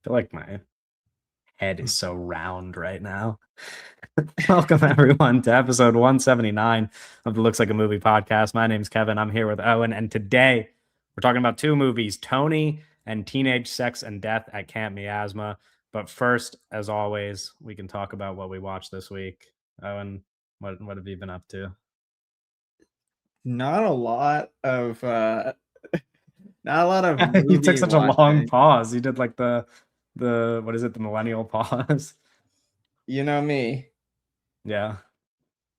Feel like my head is so round right now. Welcome everyone to episode 179 of the Looks Like a Movie podcast. My name's Kevin. I'm here with Owen, and today we're talking about two movies, Tony and Teenage Sex and Death at Camp Miasma. But first, as always, we can talk about what we watched this week. Owen, what have you been up to? Not a lot of not a lot of You took movie such a long watching. pause. You did like the what is it, the millennial pause? You know me, Yeah.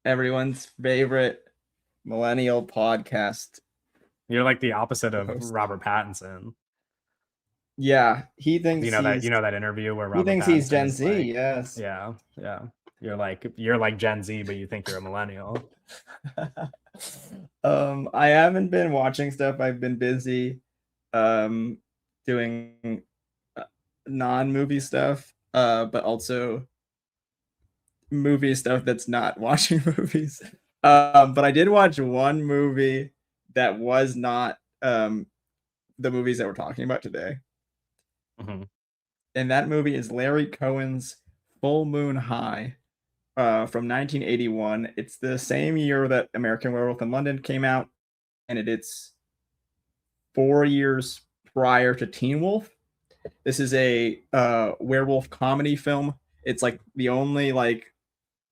everyone's favorite millennial podcast You're like the opposite of host. Robert Pattinson. Yeah, You know that interview where he Robert thinks he's Pattinson Gen is Z. like, Yes. yeah, yeah. You're like Gen Z, but you think you're a millennial. I haven't been watching stuff. I've been busy um doing uh, non-movie stuff, but also movie stuff that's not watching movies. But I did watch one movie that was not the movies that we're talking about today. Mm-hmm. And that movie is Larry Cohen's Full Moon High from 1981. It's the same year that American Werewolf in London came out, and it's 4 years prior to Teen Wolf. This is a werewolf comedy film. It's like the only like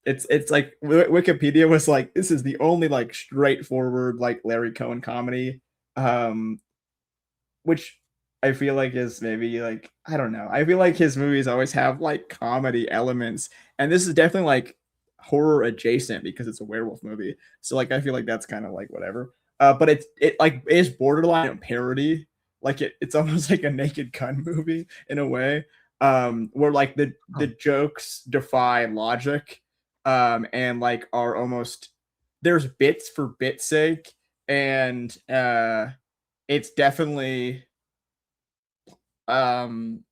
it's like Wikipedia was like this is the only like straightforward like Larry Cohen comedy, um, which I feel like is maybe like I don't know. I feel like his movies always have like comedy elements, and this is definitely like horror adjacent because it's a werewolf movie. So like I feel like that's kind of like whatever. But it like is borderline parody. Like it's almost like a Naked Gun movie in a way, where like the Oh, jokes defy logic, and like are almost there's bits for bit's sake, and it's definitely um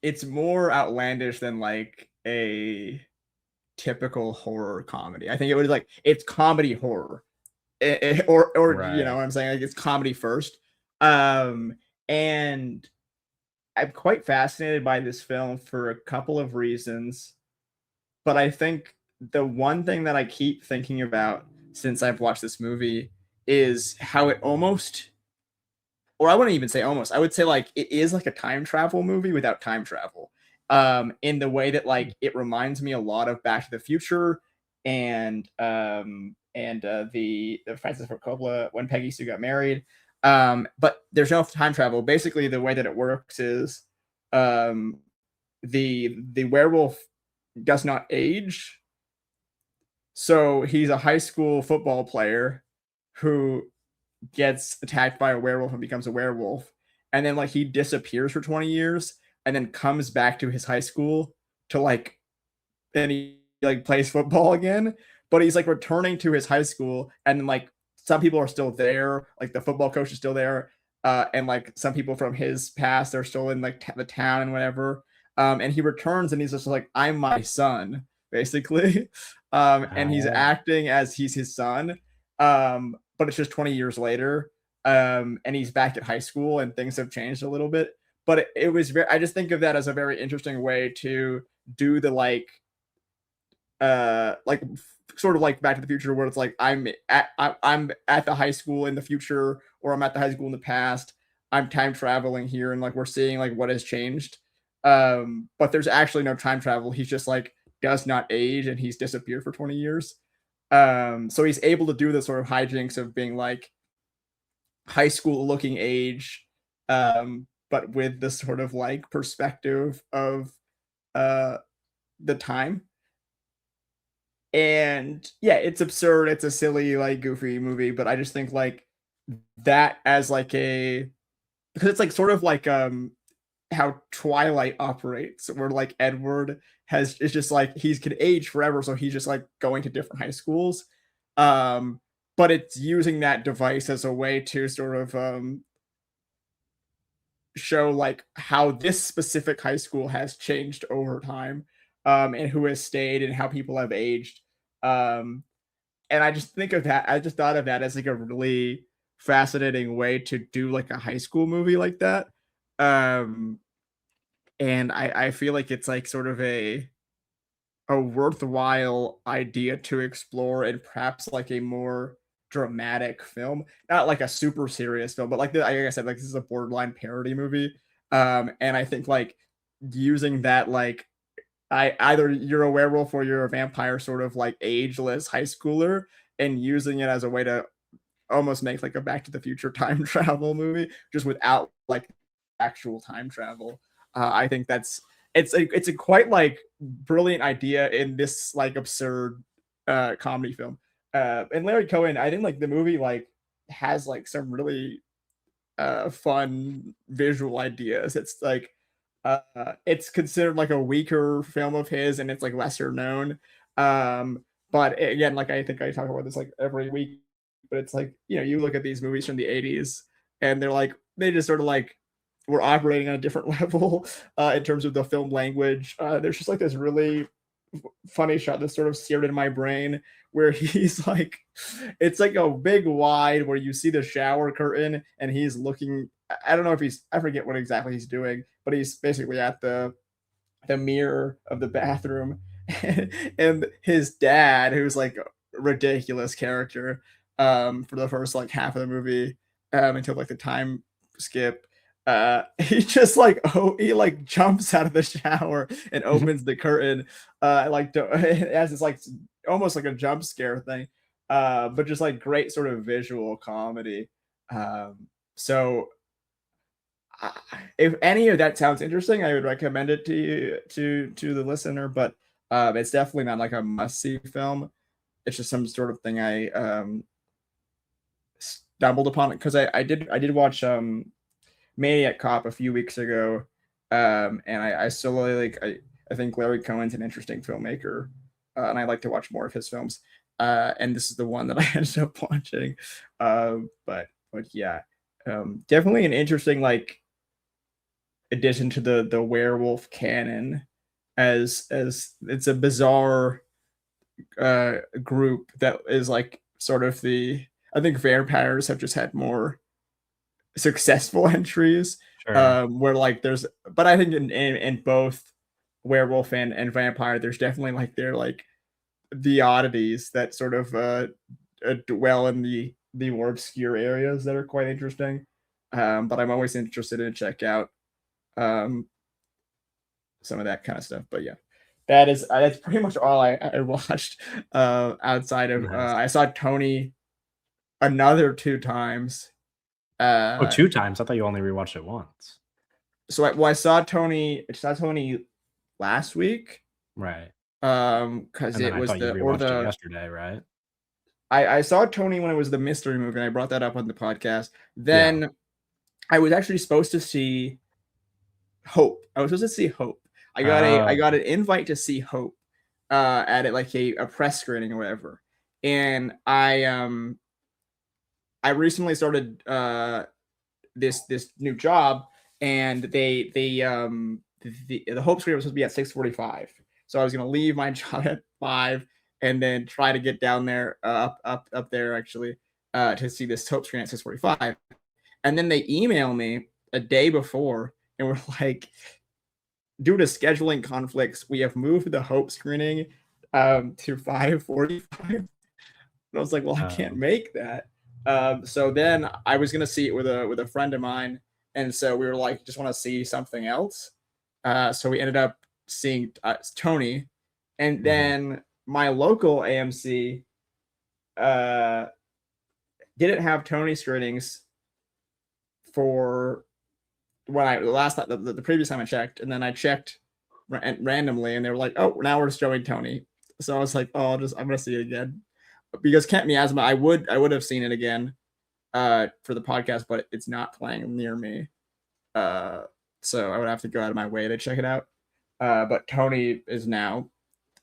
it's more outlandish than like a typical horror comedy. I think it was like it's comedy horror, or you know right. what I'm saying, like it's comedy first. Um, and I'm quite fascinated by this film for a couple of reasons, but I think the one thing that I keep thinking about since I've watched this movie is how it almost, or I wouldn't even say almost, I would say like it is like a time travel movie without time travel. In the way that like it reminds me a lot of Back to the Future and the Francis Ford Coppola When Peggy Sue Got Married. But there's no time travel. Basically, the way that it works is um, the werewolf does not age. So he's a high school football player who gets attacked by a werewolf and becomes a werewolf. And then like he disappears for 20 years and then comes back to his high school to like and he like plays football again. But he's like returning to his high school and then like some people are still there, like the football coach is still there. And like some people from his past are still in like the town and whatever. And he returns and he's just like, I'm my son, basically. And he's Oh, acting as he's his son. But it's just 20 years later. And he's back at high school and things have changed a little bit. But it was very, I just think of that as a very interesting way to do the like sort of like Back to the Future, where it's like I'm at the high school in the future, or I'm at the high school in the past. I'm time traveling here, and like we're seeing like what has changed. But there's actually no time travel. He's just like does not age, and he's disappeared for 20 years. So he's able to do the sort of hijinks of being like high school looking age, but with the sort of like perspective of uh the time. And yeah, it's absurd, it's a silly like goofy movie, but I just think like that as like a, because it's like sort of like how Twilight operates, where like Edward has is just like he's could age forever, so he's just like going to different high schools. um but it's using that device as a way to sort of show like how this specific high school has changed over time, and who has stayed and how people have aged. um and I just think of that. I just thought of that as like a really fascinating way to do like a high school movie like that. Um, and I feel like it's like sort of a worthwhile idea to explore and perhaps like a more dramatic film, not like a super serious film, but like I said, like this is a borderline parody movie. And I think like using that like I either you're a werewolf or you're a vampire sort of like ageless high schooler and using it as a way to almost make like a Back to the Future time travel movie just without like actual time travel. I think that's it's a quite like brilliant idea in this like absurd comedy film. And Larry Cohen, I think like the movie like has like some really fun visual ideas. It's like it's considered like a weaker film of his and it's like lesser known. But again, like I think I talk about this like every week, but it's like, you know, you look at these movies from the 80s and they're like they just sort of like were operating on a different level in terms of the film language. There's just like this really funny shot that's sort of seared in my brain where he's like it's like a big wide where you see the shower curtain and he's looking. I don't know if he's I forget what exactly he's doing, but he's basically at the mirror of the bathroom and his dad, who's like a ridiculous character for the first like half of the movie until like the time skip, he just like he like jumps out of the shower and opens the curtain like as it's like almost like a jump scare thing, but just like great sort of visual comedy. So if any of that sounds interesting, I would recommend it to you to the listener. But it's definitely not like a must see film. It's just some sort of thing I stumbled upon it because I did watch Maniac Cop a few weeks ago, and I slowly like I think Larry Cohen's an interesting filmmaker, and I like to watch more of his films. And this is the one that I ended up watching. But yeah, definitely an interesting like addition to the werewolf canon, as it's a bizarre group that is like sort of the I think vampires have just had more successful entries Sure. where like there's but I think in both werewolf and vampire there's definitely like they're like the oddities that sort of dwell in the more obscure areas that are quite interesting. But I'm always interested in check out um some of that kind of stuff. But yeah, that's pretty much all I watched outside of Nice. I saw Tony another two times. Oh, Uh, two times. I thought you only rewatched it once. so I saw Tony last week Right. because And then it I was thought you the or rewatched it the yesterday, right? I saw Tony when it was the mystery movie and I brought that up on the podcast. Yeah. Then I was actually supposed to see Hope. I was supposed to see Hope. I Oh, got an invite to see Hope at it like a press screening or whatever. And I recently started this new job and the Hope screening was supposed to be at 6:45. So I was gonna leave my job at 5 and then try to get down there up there actually to see this Hope screen at 6:45. And then they email me a day before and we're like, due to scheduling conflicts, we have moved the Hope screening to 5:45. And I was like, well, I can't oh, make that. So then I was gonna see it with a friend of mine, and so we were like, just want to see something else. So we ended up seeing Tony, and mhm. then my local AMC uh, didn't have Tony screenings for when I the last the previous time I checked, and then I checked randomly, and they were like, "Oh, now we're showing Tony." So I was like, "Oh, I'm gonna see it again," because Camp Miasma, I would have seen it again for the podcast, but it's not playing near me, uh, so I would have to go out of my way to check it out. But Tony is now.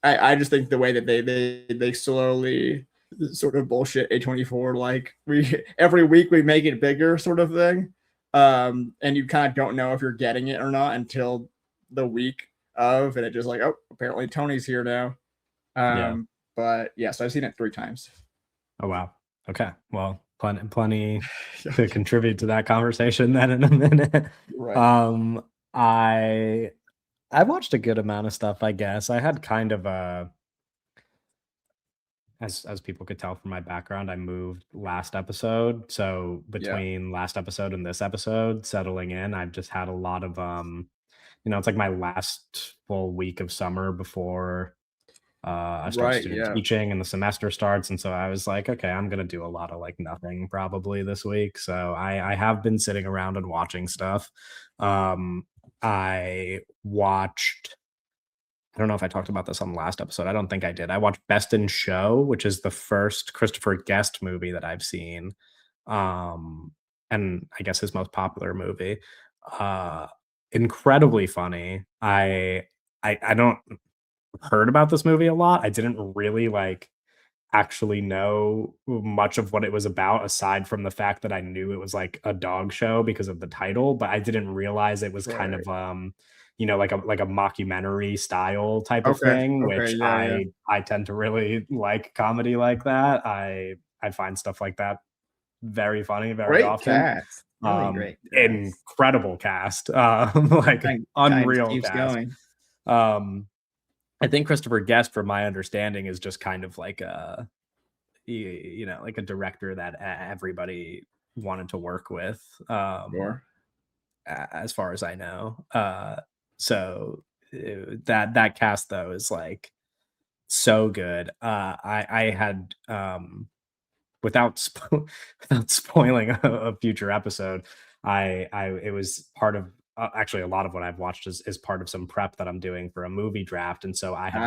I just think the way that they slowly sort of bullshit A24 like we every week we make it bigger sort of thing, and you kind of don't know if you're getting it or not until the week of, and it just like, oh, apparently Tony's here now. Yeah. But yeah, so I've seen it 3 times. Oh, wow. Okay. Well, plenty to contribute to that conversation then in a minute. Right. Um, I I watched a good amount of stuff, I guess. I had kind of a as people could tell from my background, I moved last episode. So Yeah. between last episode and this episode, settling in, I've just had a lot of it's like my last full week of summer before I start Right. student Yeah. teaching and the semester starts. And so I was like, okay, I'm gonna do a lot of like nothing probably this week. So I have been sitting around and watching stuff. I watched I don't know if I talked about this on the last episode. I don't think I did. I watched Best in Show, which is the first Christopher Guest movie that I've seen. Um, and I guess his most popular movie. Uh, Incredibly funny. I don't heard about this movie a lot. I didn't really like actually know much of what it was about aside from the fact that I knew it was like a dog show because of the title, but I didn't realize it was kind Right. of like a mockumentary style type of Okay. thing, Okay. which Yeah. Yeah. I tend to really like comedy like that. I find stuff like that very funny very Great often. cast. Really great cast. Incredible cast, The like kind just unreal keeps cast. going. Um, I think Christopher Guest, from my understanding, is just kind of like like a director that everybody wanted to work with, Sure. as far as I know. That cast though is like so good. I had without without spoiling a future episode, I it was part of actually a lot of what I've watched is part of some prep that I'm doing for a movie draft, and so Of I had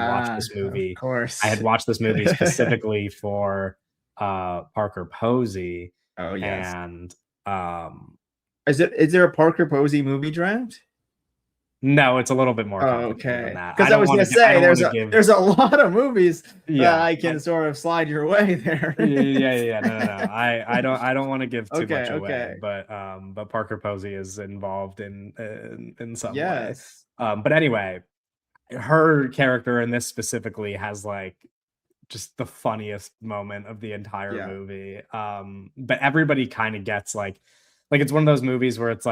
course. watched this movie specifically for Parker Posey, Oh yes. and um Is there a Parker Posey movie draft? no, it's a little bit more Oh, complicated than okay. that. Because I was gonna I say don't want to there's give a lot of movies that yeah I can sort of slide your way there. yeah. No. I don't want to give too Okay, much away, okay. but Parker Posey is involved in some way. Yes. But anyway, her character in this specifically has like just the funniest moment of the entire Yeah. movie. But everybody kind of gets like it's one of those movies where it's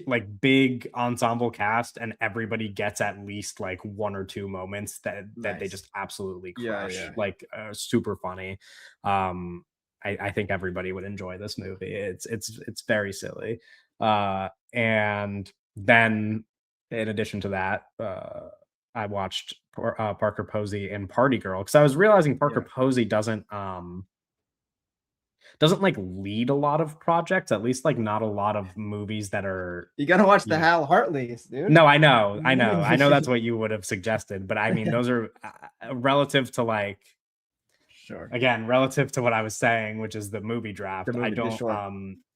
like big ensemble cast and everybody gets at least like one or two moments that they Nice. just absolutely Yeah, crush, yeah. like super funny. I think everybody would enjoy this movie. It's very silly. And then in addition to that, I watched Parker Posey and Party Girl because I was realizing Parker Yeah. Posey doesn't like lead a lot of projects, at least like not a lot of movies that are, You gotta watch you the know. Hal Hartleys, dude. No, I know that's what you would have suggested, but I mean, those are relative to like, Sure. again, relative to what I was saying, which is the movie The draft. I movie, the don't, short.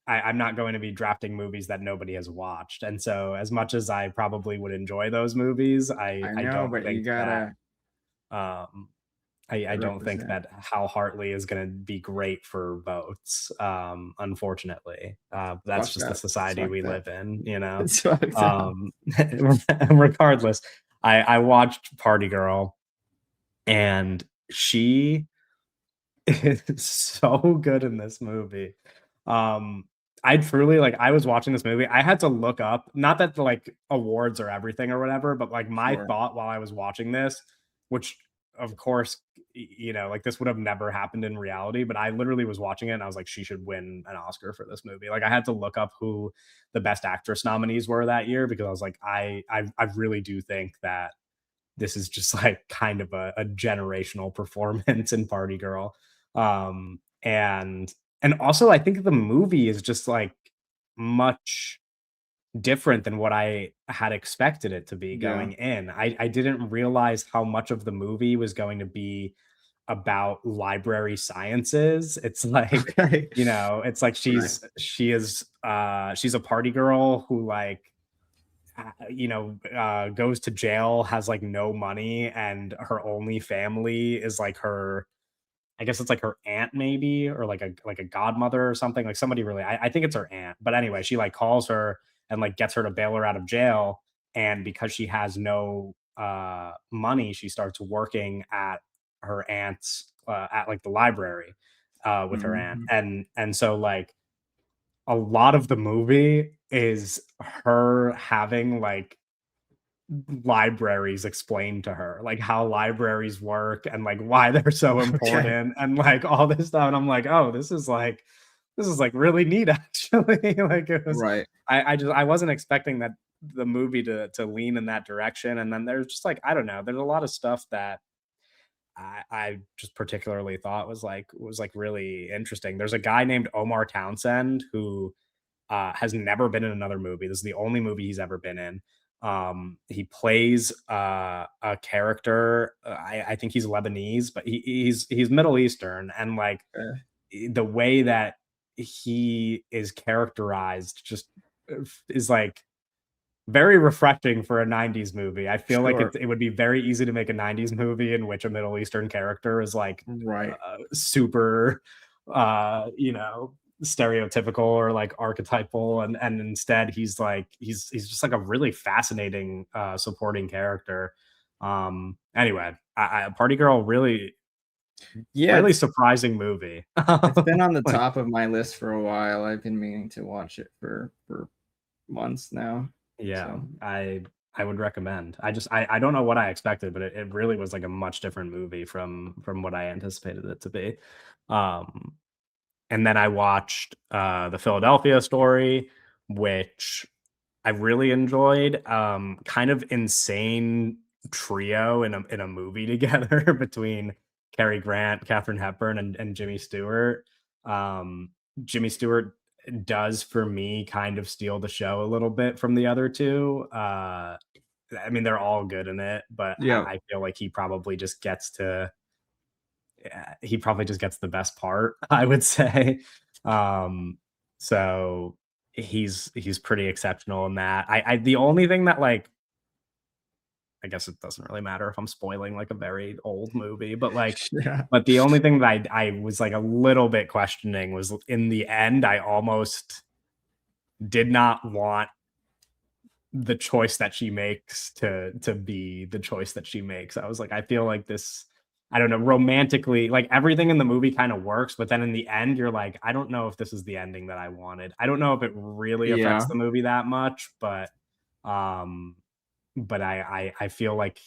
I'm not going to be drafting movies that nobody has watched. And so as much as I probably would enjoy those movies, I I know, don't but you think that, gotta um, I don't think represent. that Hal Hartley is going to be great for votes. Unfortunately, that's Fuck just the that. society Fuck we that. live in. You know. Fuck that. Um, Regardless, I watched Party Girl, and she is so good in this movie. Um, I truly like I was watching this movie. I had to look up, not that the like awards or everything or whatever, but like my Sure. thought while I was watching this, which of course, like this would have never happened in reality, but I literally was watching it and I was like, she should win an Oscar for this movie. Like I had to look up who the best actress nominees were that year because I was like, I really do think that this is just like kind of a generational performance in Party Girl. And also I think the movie is just like much different than what I had expected it to be Yeah. going in. I didn't realize how much of the movie was going to be about library sciences. It's like, Okay. it's like Right. she's a party girl who like goes to jail, has like no money, and her only family is like her, I guess it's like her aunt maybe, or like a godmother or something, like somebody really, I think it's her aunt. But anyway, she like calls her and like gets her to bail her out of jail. And because she has no money, she starts working at her aunt's at like the library with her aunt. Mhm. And so like a lot of the movie is her having like libraries explained to her, like how libraries work and like why they're so Okay. important and like all this stuff. And I'm like, oh, this is like really neat actually. Like it was Right. I wasn't expecting that the movie to lean in that direction. And then there's just like, I don't know, there's a lot of stuff that I just particularly thought was like really interesting. There's a guy named Omar Townsend who has never been in another movie. This is the only movie he's ever been in. He plays a character. I think he's Lebanese, but he's Middle Eastern, and like Okay. the way that he is characterized just is like very refreshing for a 90s movie. I feel like Sure. it would be very easy to make a 90s movie in which a Middle Eastern character is like Right. super stereotypical or like archetypal, and instead he's just like a really fascinating supporting character. Anyway, Party Girl, really Yeah, really surprising movie. it's been on the Like, top of my list for a while. I've been meaning to watch it for months now. yeah, So I would recommend. I don't know what I expected, but it really was like a much different movie from what I anticipated it to be. Um, and then I watched the Philadelphia Story, which I really enjoyed. Kind of insane trio in a movie together between Cary Grant, Katharine Hepburn, and Jimmy Stewart. Um, Jimmy Stewart does for me kind of steal the show a little bit from the other two. I mean, they're all good in it, but yeah. I feel like he probably just gets the best part, I would say. Um, so he's pretty exceptional in that. The only thing that like I guess it doesn't really matter if I'm spoiling like a very old movie, but like Yeah. but the only thing that I was like a little bit questioning was in the end, I almost did not want the choice that she makes to be the choice that she makes. I was like, I feel like this, I don't know, romantically, like everything in the movie kind of works, but then in the end, you're like, I don't know if this is the ending that I wanted. I don't know if it really affects Yeah. the movie that much, um, but I feel like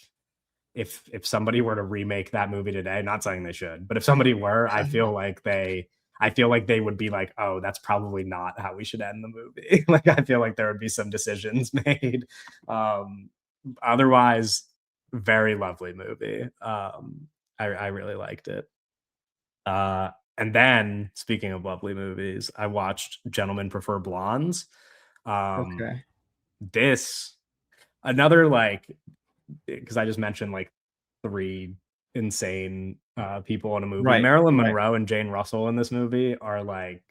if somebody were to remake that movie today, not saying they should, but if somebody were, I feel like they would be like, "Oh, that's probably not how we should end the movie." Like, I feel like there would be some decisions made. Um, Otherwise, very lovely movie. I really liked it. And then, speaking of lovely movies, I watched Gentlemen Prefer Blondes. Um, Okay. this another like because I just mentioned like three insane people in a movie. Right. Marilyn Right. Monroe and Jane Russell in this movie are like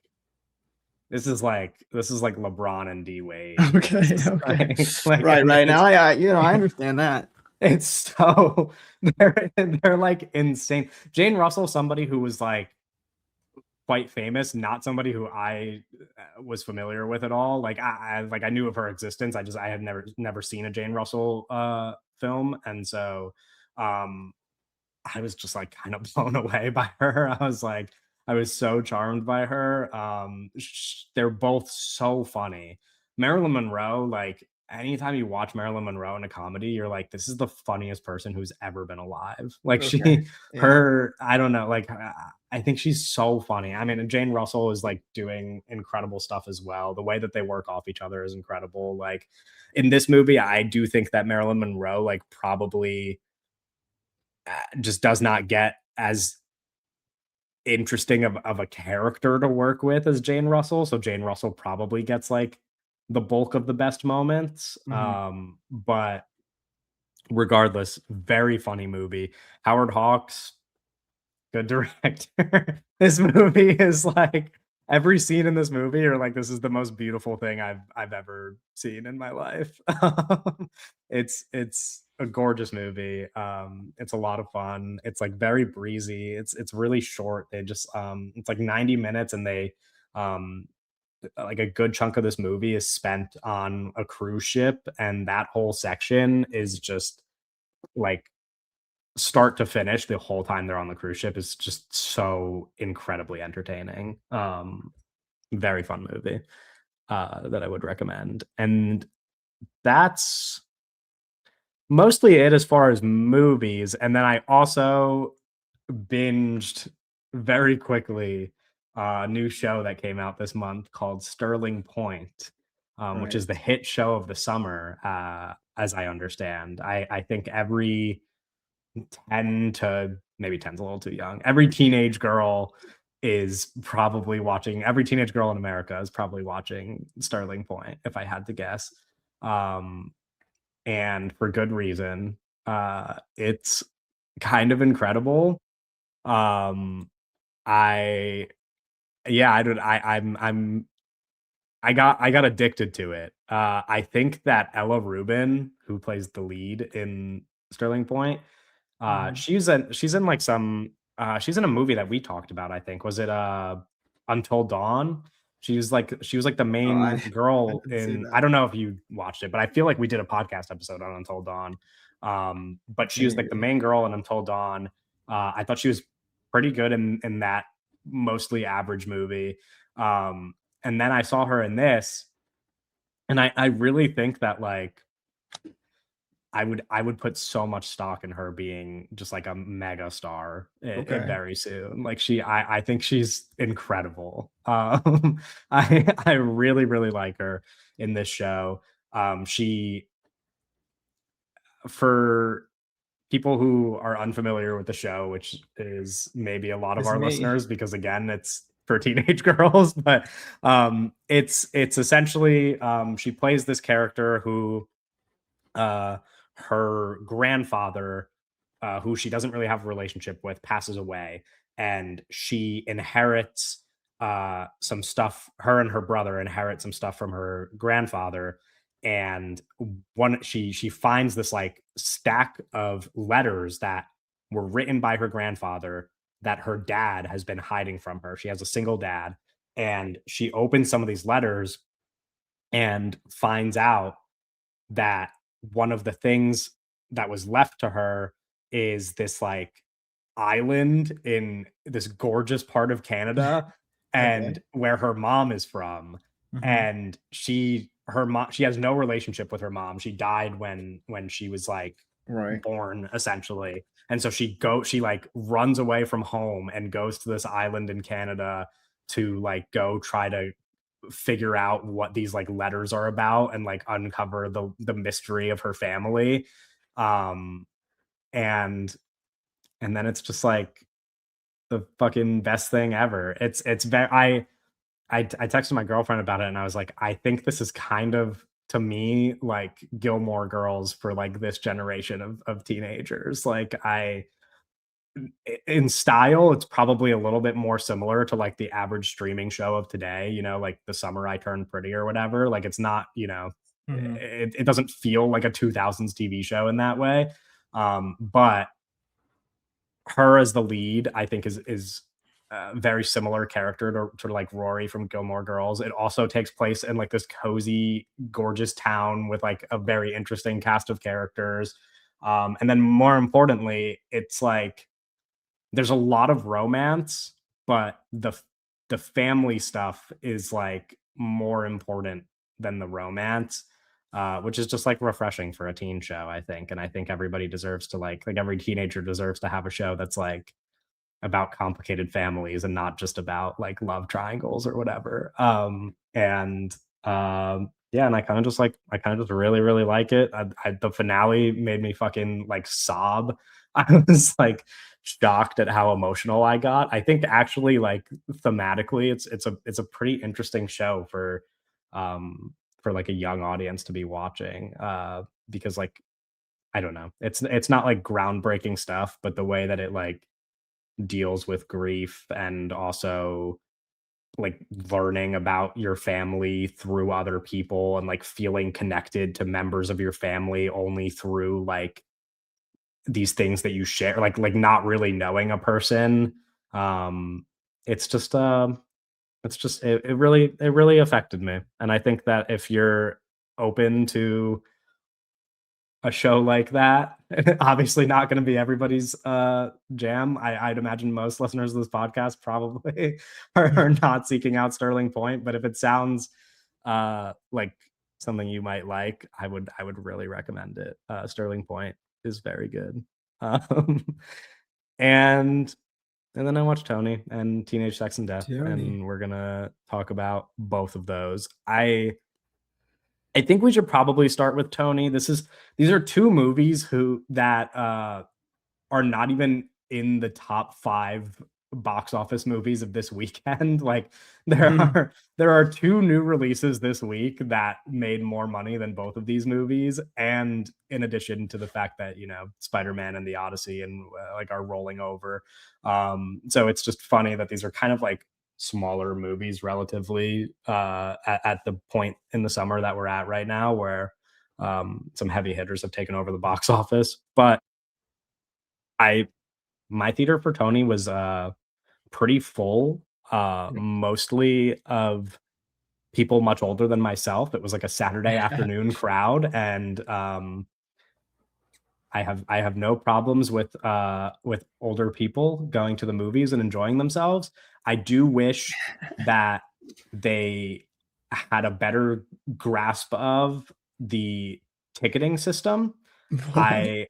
this is like LeBron and D Wade. This Okay. is Okay. like Right. and Right. it's Now I understand that. it's so they're like insane. Jane Russell, somebody who was like quite famous, not somebody who I was familiar with at all. Like I knew of her existence. I had never seen a Jane Russell film, and so um I was just like kind of blown away by her. I was so charmed by her. They're both so funny. Marilyn Monroe, like anytime you watch Marilyn Monroe in a comedy, you're like, this is the funniest person who's ever been alive. Like Okay. Yeah. I don't know, like I think she's so funny. I mean, and Jane Russell is like doing incredible stuff as well. The way that they work off each other is incredible. Like in this movie, I do think that Marilyn Monroe, like probably just does not get as interesting of a character to work with as Jane Russell. So Jane Russell probably gets like the bulk of the best moments. Mhm. But regardless, very funny movie. Howard Hawks, good director. This movie is like every scene in this movie are like this is the most beautiful thing I've ever seen in my life. It's a gorgeous movie. It's a lot of fun. It's like very breezy. It's really short. They just it's like 90 minutes and they um like a good chunk of this movie is spent on a cruise ship and that whole section is just like start to finish the whole time they're on the cruise ship is just so incredibly entertaining. Very fun movie that I would recommend. And that's mostly it as far as movies, and then I also binged very quickly a new show that came out this month called Sterling Point, which is the Right. hit show of the summer, as I understand. I think every 10 to maybe 10's a little too young. Every teenage girl is probably watching, every teenage girl in America is probably watching Sterling Point, if I had to guess. Um, and for good reason. It's kind of incredible. Um, I yeah, I don't I got addicted to it. I think that Ella Rubin, who plays the lead in Sterling Point, Mhm. she's in like some she's in a movie that we talked about, I think. Was it Untold Dawn? She was like the Oh, main I girl didn't see in, that. I don't know if you watched it, but I feel like we did a podcast episode on Untold Dawn. But she was like the Maybe. main girl in Untold Dawn. I thought she was pretty good in that mostly average movie. And then I saw her in this, and I really think that like I would put so much stock in her being just like a mega star Okay. very soon. Like I think she's incredible. I really really like her in this show. She, for people who are unfamiliar with the show, which is maybe a lot of It's our me. listeners, because again, it's for teenage girls, but it's essentially, she plays this character who, uh, her grandfather, who she doesn't really have a relationship with, passes away, and she inherits some stuff. Her and her brother inherit some stuff from her grandfather, and she finds this like stack of letters that were written by her grandfather that her dad has been hiding from her. She has a single dad, and she opens some of these letters and finds out that one of the things that was left to her is this like island in this gorgeous part of Canada, Okay. and where her mom is from. Mhm. And her mom, she has no relationship with her mom. She died when she was like Right. born, essentially. And so she like runs away from home and goes to this island in Canada to like go try to figure out what these like letters are about and like uncover the mystery of her family. Um and and then it's just like the fucking best thing ever. It's very I texted my girlfriend about it, and I was like, I think this is kind of, to me, like Gilmore Girls for like this generation of teenagers. Like in style, it's probably a little bit more similar to like the average streaming show of today, like The Summer I Turned Pretty or whatever. Like it's not, Mhm. it doesn't feel like a 2000s TV show in that way. But her as the lead, I think is a very similar character to like Rory from Gilmore Girls. It also takes place in like this cozy, gorgeous town with like a very interesting cast of characters. And then more importantly, it's like there's a lot of romance, but the family stuff is like more important than the romance, which is just like refreshing for a teen show, I think. And I think everybody deserves to like every teenager deserves to have a show that's like about complicated families and not just about like love triangles or whatever. And Yeah, and I kind of just really really like it. The finale made me fucking like sob. I was like shocked at how emotional I got. I think actually like thematically it's a pretty interesting show for like a young audience to be watching, because like I don't know. It's not like groundbreaking stuff, but the way that it like deals with grief and also like learning about your family through other people and like feeling connected to members of your family only through like these things that you share, like not really knowing a person. um it's just it really affected me, and I think that if you're open to a show like that, obviously not going to be everybody's jam. I'd imagine most listeners of this podcast probably are not seeking out Sterling Point, but if it sounds like something you might like, I would really recommend it. Sterling Point is very good. Um, and and then I watched Tony and Teenage Sex and Death, Tony. and we're gonna talk about both of those. I think we should probably start with Tony. These are two movies who that are not even in the top 5 box office movies of this weekend. Like there Mhm. are there are two new releases this week that made more money than both of these movies, and in addition to the fact that, Spider-Man and the Odyssey and like are rolling over. So it's just funny that these are kind of like smaller movies relatively at the point in the summer that we're at right now, where some heavy hitters have taken over the box office. But I my theater for Tony was pretty full, mostly of people much older than myself. It was like a Saturday afternoon crowd, and I have no problems with older people going to the movies and enjoying themselves. I do wish that they had a better grasp of the ticketing system. What?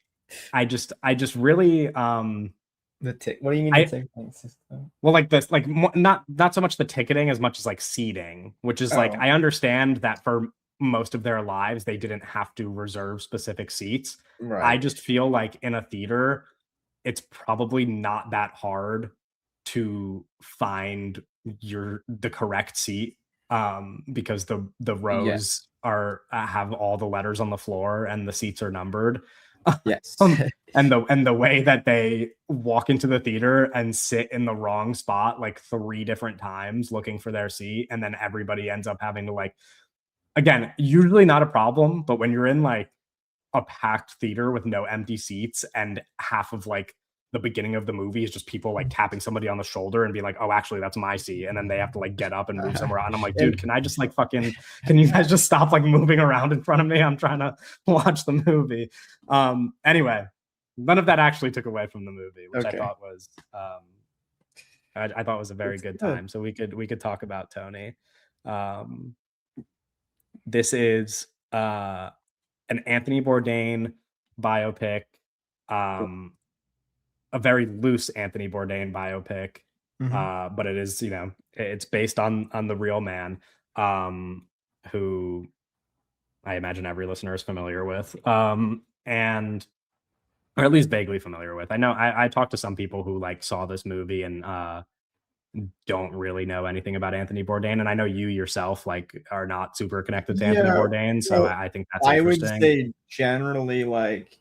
I just really What do you mean the I ticketing system? well, like this, like not so much the ticketing as much as like seating, which is like Oh, I understand that for most of their lives they didn't have to reserve specific seats. I right. just feel like in a theater, it's probably not that hard to find the correct seat, because the Yeah. rows are have all the letters on the floor and the seats are numbered. Yes. um, and the way that they walk into the theater and sit in the wrong spot like 3 different times looking for their seat, and then everybody ends up having to, like, again, usually not a problem, but when you're in like a packed theater with no empty seats and half of like the beginning of the movie is just people like tapping somebody on the shoulder and be like, oh, actually that's my seat, and then they have to like get up and move somewhere, and I'm like, dude, And can I just like fucking can you guys just stop like moving around in front of me? I'm trying to watch the movie. Anyway, none of that actually took away from the movie, which I okay. thought was I thought was a very It's good good. time. So we could talk about Tony. um this is an Anthony Bourdain biopic, um, a very loose Anthony Bourdain biopic, Mhm. but it is, it's based on the real man, um, who I imagine every listener is familiar with, and or at least vaguely familiar with. I know I talked to some people who like saw this movie and don't really know anything about Anthony Bourdain, and I know you yourself like are not super connected to Anthony Yeah, Bourdain, so well, I think that's I would interesting. say generally, like,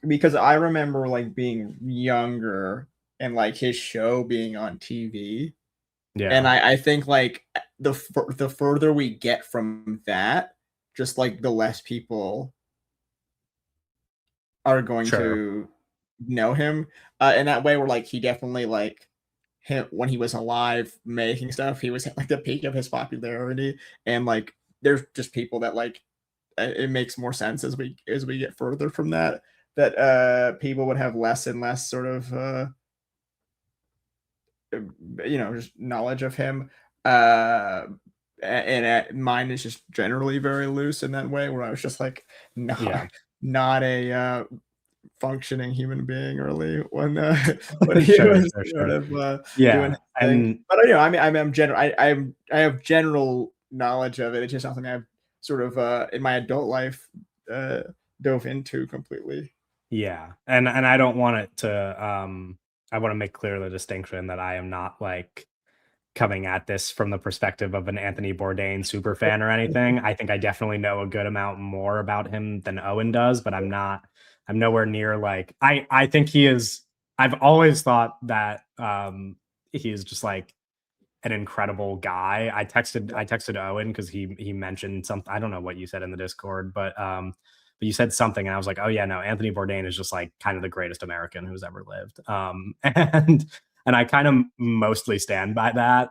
because I remember, like, being younger and, like, his show being on TV, and Yeah, I think, like, the further we get from that, just, like, the less people are going sure. to know him, in that way where, like, he definitely, like, him when he was alive making stuff, he was at, like, the peak of his popularity, and, like, there's just people that, like, it makes more sense as we get further from that, that, people would have less and less sort of, just knowledge of him, uh, and, mine is just generally very loose in that way, where I was just, like, not Yeah. not a, functioning human being really when when he Sure, was sure, sort sure. of doing Yeah, his thing. and But I'm general. I have general knowledge of it. It's just something I've sort of in my adult life uh, dove into completely. yeah, and I don't want it to, I wanna make clear the distinction that I am not, like, coming at this from the perspective of an Anthony Bourdain super fan or anything. I think I definitely know a good amount more about him than Owen does, but I'm nowhere near, like, I think he is. I've always thought that, he is just, like, an incredible guy. I texted Owen because he mentioned something. I don't know what you said in the Discord, but you said something, and I was like, oh yeah, no, Anthony Bourdain is just like kind of the greatest American who's ever lived. And I kind of mostly stand by that.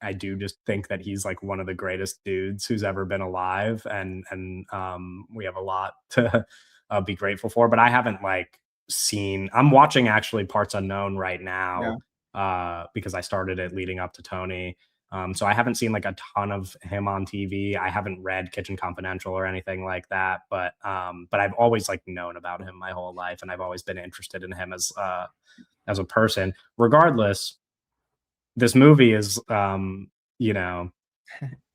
I do just think that he's like one of the greatest dudes who's ever been alive, and we have a lot to be grateful for. But I haven't like seen. I'm watching actually Parts Unknown right Yeah. now, because I started it leading up to Tony. So I haven't seen like a ton of him on TV. I haven't read Kitchen Confidential or anything like that, but I've always like known about him my whole life, and I've always been interested in him as a person. Regardless, this movie is you know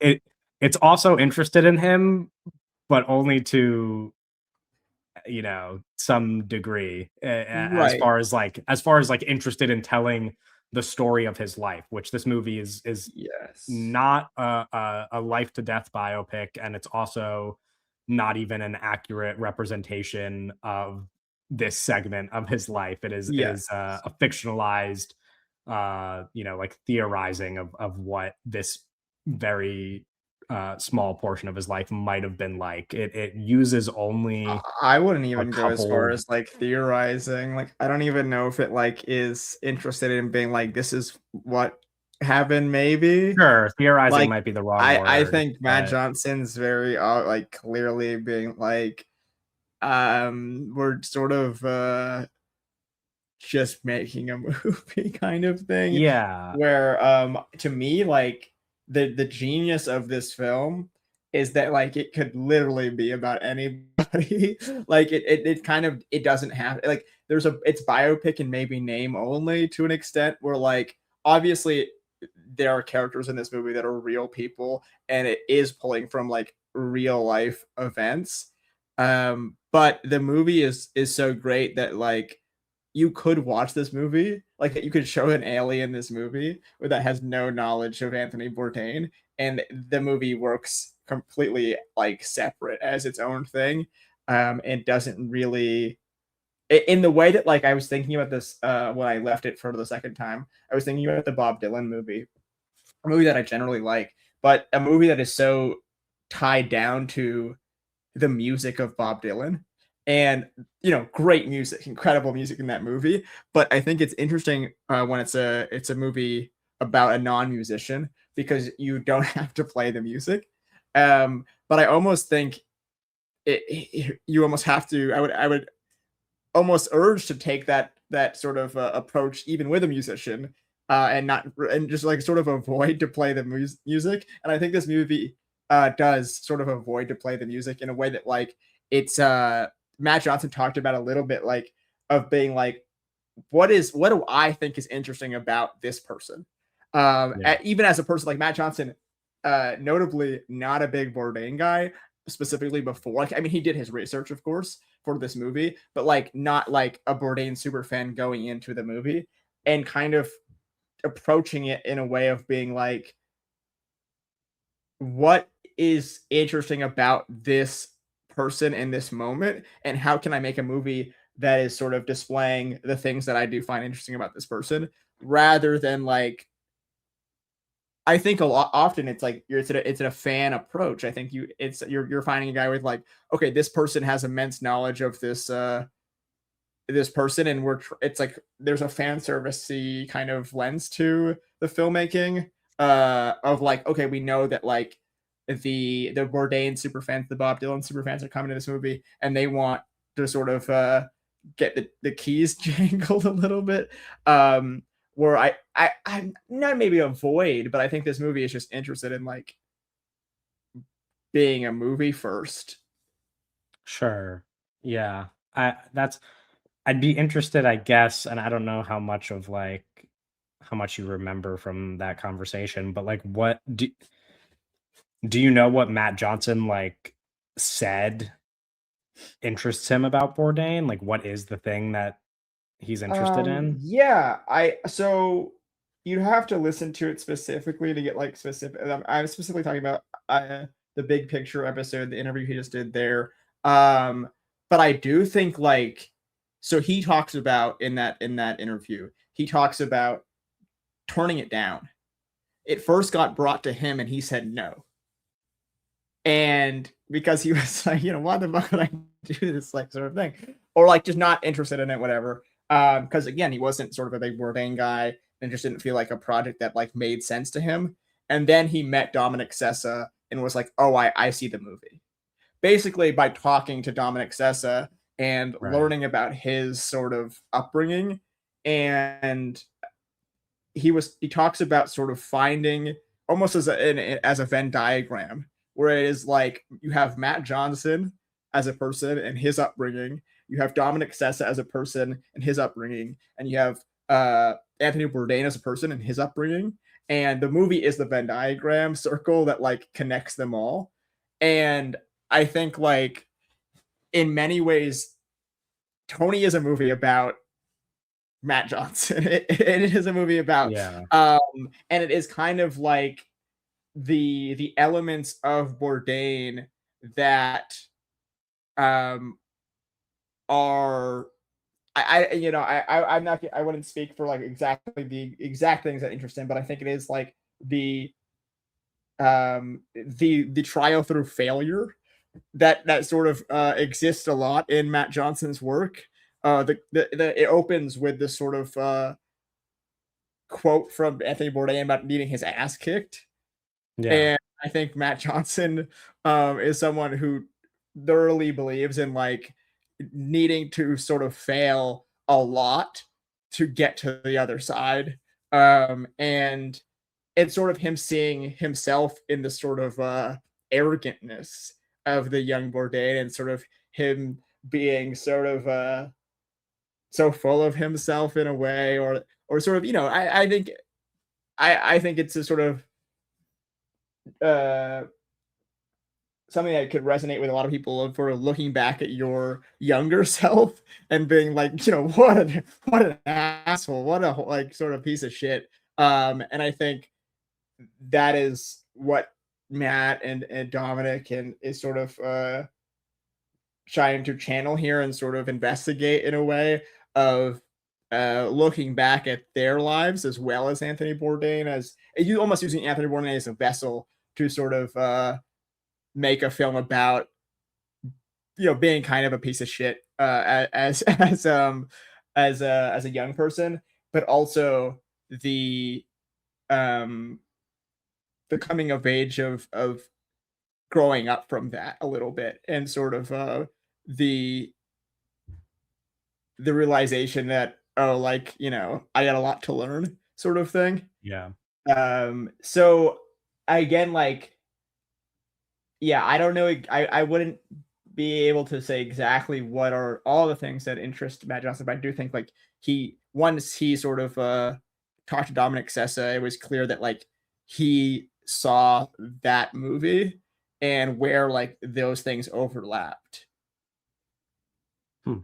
it it's also interested in him, but only to some degree, Right. as far as like interested in telling the story of his life, which this movie is Yes. not a life to death biopic, and it's also not even an accurate representation of this segment of his life. It is Yes. a fictionalized, like theorizing of what this very small portion of his life might have been like. It uses I only I wouldn't a even go as far couple. as like theorizing. Like, I don't even know if it like is interested in being like this is what happened. Maybe Sure, theorizing like might be the wrong I word, think Matt but Johnson's very like clearly being like we're sort of just making a movie kind of thing yeah, where to me like the genius of this film is that like it could literally be about anybody. Like it kind of it doesn't have like there's a it's biopic and maybe name only to an extent where like obviously there are characters in this movie that are real people and it is pulling from like real life events. But the movie is so great that like you could watch this movie, like you could show an alien this movie that has no knowledge of Anthony Bourdain, and the movie works completely like separate as its own thing, and doesn't really in the way that like I was thinking about this when I left it for the second time. I was thinking about the Bob Dylan movie, a movie that I generally like, but a movie that is so tied down to the music of Bob Dylan. And great music, incredible music in that movie. But I think it's interesting when it's a movie about a non-musician because you don't have to play the music. But I almost think you almost have to. I would almost urge to take that sort of approach even with a musician and not and just like sort of avoid to play the music. And I think this movie does sort of avoid to play the music in a way that like it's Matt Johnson talked about a little bit like of being like what do I think is interesting about this person, yeah, even as a person like Matt Johnson, notably not a big Bourdain guy specifically before. Like, I mean, he did his research, of course, for this movie, but like not like a Bourdain super fan going into the movie and kind of approaching it in a way of being like, what is interesting about this person in this moment, and how can I make a movie that is sort of displaying the things that I do find interesting about this person, rather than like I think a lot often it's like it's a fan approach. I think you're finding a guy with like, okay, this person has immense knowledge of this person, and it's like there's a fan servicey kind of lens to the filmmaking of like, okay, we know that like the Bourdain super fans, the Bob Dylan super fans are coming to this movie and they want to sort of get the keys jangled a little bit. Where I'm not maybe avoid, but I think this movie is just interested in like being a movie first. sure, yeah. I'd be interested, I guess, and I don't know how much you remember from that conversation, but like, do you know what Matt Johnson like said interests him about Bourdain? Like, what is the thing that he's interested in? Yeah, I so you'd have to listen to it specifically to get like specific. I'm specifically talking about the big picture episode, the interview he just did there. Um, but I do think like so he talks about in that interview, he talks about turning it down. It first got brought to him and he said no. And because he was like, why the fuck would I do this like sort of thing? Or like just not interested in it, whatever. Because again, he wasn't sort of a big Bourdain guy and just didn't feel like a project that like made sense to him. And then he met Dominic Sessa and was like, oh, I see the movie. Basically, by talking to Dominic Sessa and Right. learning about his sort of upbringing, and he talks about sort of finding almost as a Venn diagram, where it is like you have Matt Johnson as a person and his upbringing, you have Dominic Sessa as a person and his upbringing, and you have Anthony Bourdain as a person and his upbringing. And the movie is the Venn diagram circle that like connects them all. And I think like in many ways, Tony is a movie about Matt Johnson. It is a movie about, Yeah. and it is kind of like the elements of Bourdain that um are I'm not, I wouldn't speak for like exactly the exact things that interest him, but I think it is like the trial through failure that sort of exists a lot in Matt Johnson's work. It opens with this sort of quote from Anthony Bourdain about needing his ass kicked, Yeah. and I think Matt Johnson is someone who thoroughly believes in like needing to sort of fail a lot to get to the other side. And it's sort of him seeing himself in the sort of arrogantness of the young Bourdain, and sort of him being sort of so full of himself in a way, or sort of, I think I think it's a sort of uh something that could resonate with a lot of people for looking back at your younger self and being like, what an asshole, what a like sort of piece of shit. And I think that is what Matt and Dominic and is sort of trying to channel here, and sort of investigate in a way of looking back at their lives as well as Anthony Bourdain, as you almost using Anthony Bourdain as a vessel to sort of make a film about being kind of a piece of shit as a young person, but also the um the coming of age of growing up from that a little bit, and sort of the the realization that, oh, like, I got a lot to learn sort of thing. Yeah. So again, like, yeah, I don't know. I wouldn't be able to say exactly what are all the things that interest Matt Johnson, but I do think like once he sort of talked to Dominic Sessa, it was clear that like he saw that movie and where like those things overlapped. Hmm.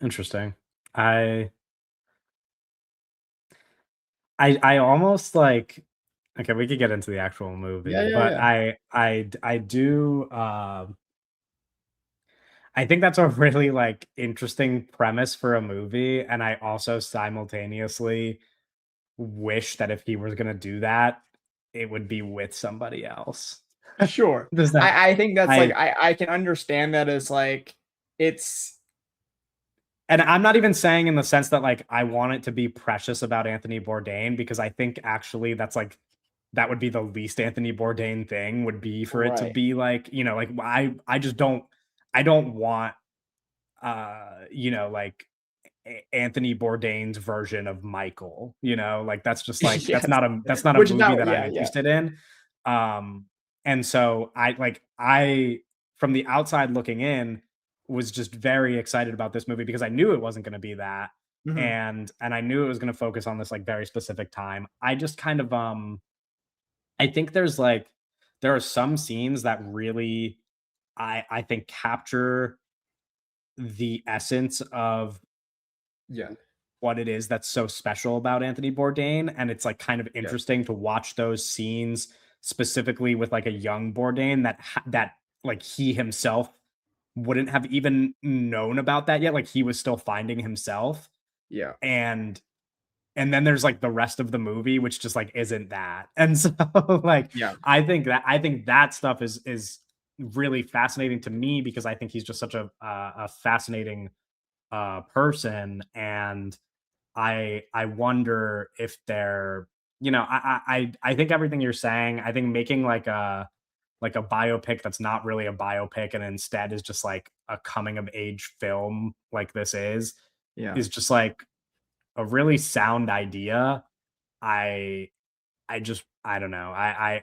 Interesting. I I almost like, okay, we could get into the actual Yeah, movie, yeah, but yeah. I do I think that's a really like interesting premise for a movie, and I also simultaneously wish that if he was gonna do that, it would be with somebody else. Sure. Does that I think that's like I I can understand that as like it's And I'm not even saying in the sense that, like, I want it to be precious about Anthony Bourdain, because I think actually that's, like, that would be the least Anthony Bourdain thing, would be for it to right. be like, like, I just I don't want, like, Anthony Bourdain's version of Michael, like, that's just like, Yes. that's not a Which is movie not, that I'm yeah, yeah. interested in. Um, and so I from the outside looking in, was just very excited about this movie because I knew it wasn't gonna be that, Mhm. and I knew it was gonna focus on this, like, very specific time. I just kind of, I think there are some scenes that really, I think capture the essence of Yeah. what it is that's so special about Anthony Bourdain, and it's, like, kind of Yeah. interesting to watch those scenes specifically with, like, a young Bourdain that, like, he himself wouldn't have even known about that yet, like, he was still finding himself, Yeah. and then there's, like, the rest of the movie, which just, like, isn't that, and so, like, Yeah. I think that stuff is really fascinating to me, because I think he's just such a fascinating, person, and I wonder if they're, I think everything you're saying, I think making like a biopic that's not really a biopic and instead is just like a coming of age film like this Yeah. is just like a really sound idea. I I just I don't know. I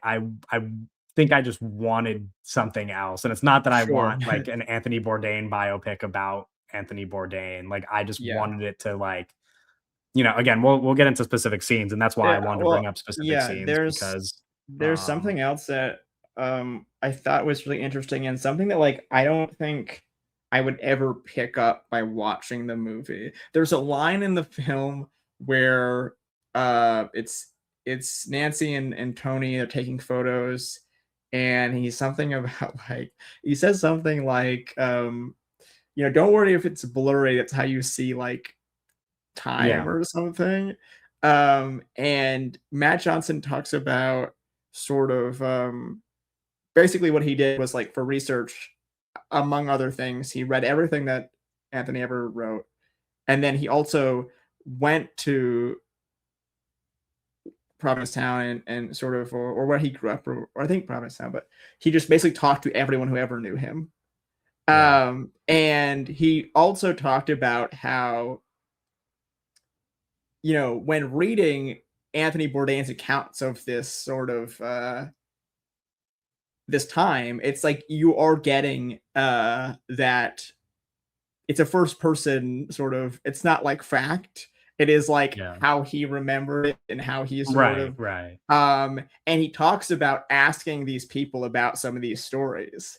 think I just wanted something else, and it's not that I Sure. want, like, an Anthony Bourdain biopic about Anthony Bourdain, like, I just Yeah. wanted it to, like, again, we'll get into specific scenes, and that's why I wanted to bring Well, up specific yeah, scenes there's because, there's something else that I thought was really interesting and something that like I don't think I would ever pick up by watching the movie. There's a line in the film where it's Nancy and Tony are taking photos and he's something about like he says something like don't worry if it's blurry, that's how you see like time yeah, or something. And Matt Johnson talks about sort of basically what he did was like for research, among other things, he read everything that Anthony ever wrote. And then he also went to Provincetown and sort of, or where he grew up, or I think Provincetown, but he just basically talked to everyone who ever knew him. yeah, And he also talked about how when reading Anthony Bourdain's accounts of this sort of this time, it's like you are getting that it's a first person sort of, it's not like fact. It is like yeah. how he remembered it and how he sort Right, of right. and he talks about asking these people about some of these stories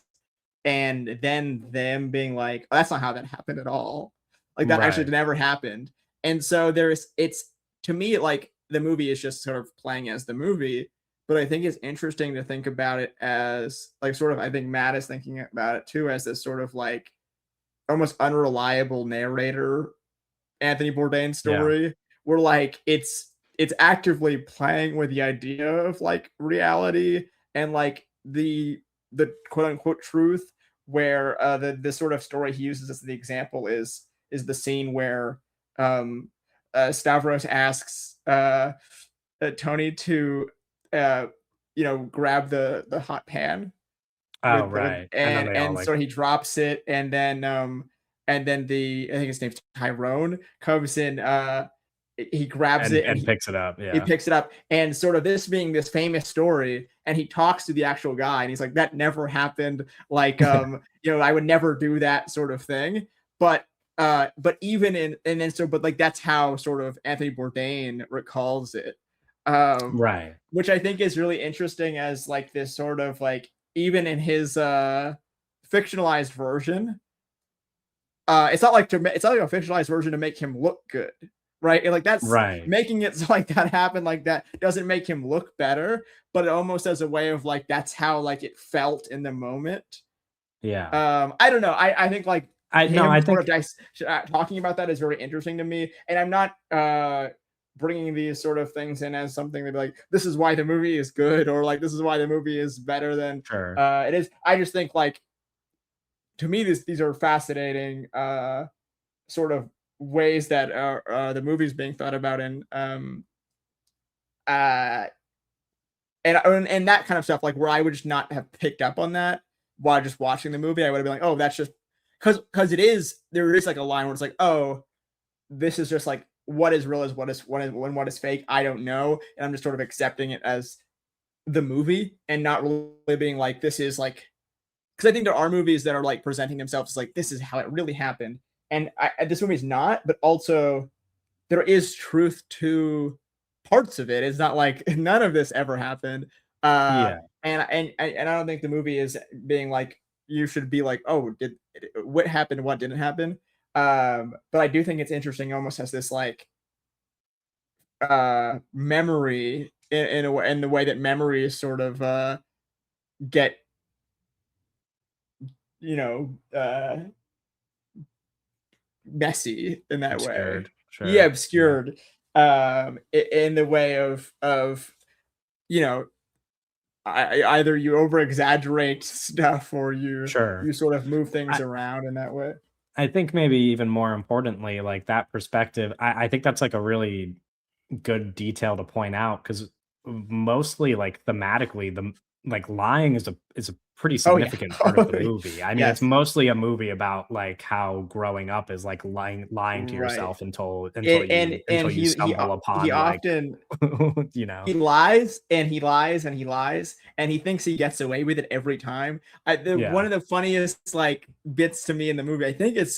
and then them being like, oh, that's not how that happened at all. Like that actually Right. never happened. And so it's to me like the movie is just sort of playing as the movie, but I think it's interesting to think about it as like sort of I think Matt is thinking about it too as this sort of like almost unreliable narrator Anthony Bourdain Yeah. story where like it's actively playing with the idea of like reality and like the quote unquote truth where the sort of story he uses as the example is the scene where um Stavros asks Tony to uh grab the hot pan Oh, right. And then they all, and like so he drops it and then the I think his name's Tyrone comes in he grabs it and and picks it up, he yeah. picks it up and sort of this being this famous story and he talks to the actual guy and he's like that never happened like I would never do that sort of thing but even in and then so but like that's how sort of Anthony Bourdain recalls it um Right. which I think is really interesting as like this sort of like even in his fictionalized version it's not like it's not like a fictionalized version to make him look good, right? And like that's Right. making it so like that happen like that doesn't make him look better, but it almost as a way of like that's how like it felt in the moment. Yeah. I don't know. I think like I no, him I sort of think talking about that is very interesting to me, and I'm not bringing these sort of things in as something to be like this is why the movie is good or like this is why the movie is better than sure. it is. I just think like to me these are fascinating sort of ways that are the movie's being thought about uh and that kind of stuff like where I would just not have picked up on that while just watching the movie. I would have been like, oh, that's just because there is like a line where it's like, oh, this is just like what is real is what is fake. I don't know, and I'm just sort of accepting it as the movie and not really being like this is like because I think there are movies that are like presenting themselves as like this is how it really happened, and this movie is not, but also there is truth to parts of it. It's not like none of this ever happened. Yeah. And I don't think the movie is being like you should be like, oh, did what happened, what didn't happen. But I do think it's interesting, almost as this like memory in a way, in the way that memories sort of get you know messy in that way. Obscured. Yeah, Sure. Yeah. obscured in the way of you know either you over exaggerate stuff or Sure. you sort of move things I around in that way. I think maybe even more importantly, like, that perspective, I think that's, like, a really good detail to point out because mostly, like, thematically, like lying is a pretty Oh yeah. significant part of the movie. I mean, it's Yes. mostly a movie about like how growing up is like lying to Right. yourself until And you stumble he upon like often you know. he lies and he lies and he lies and he thinks he gets away with it every time. One Yeah. of the funniest like bits to me in the movie, I think it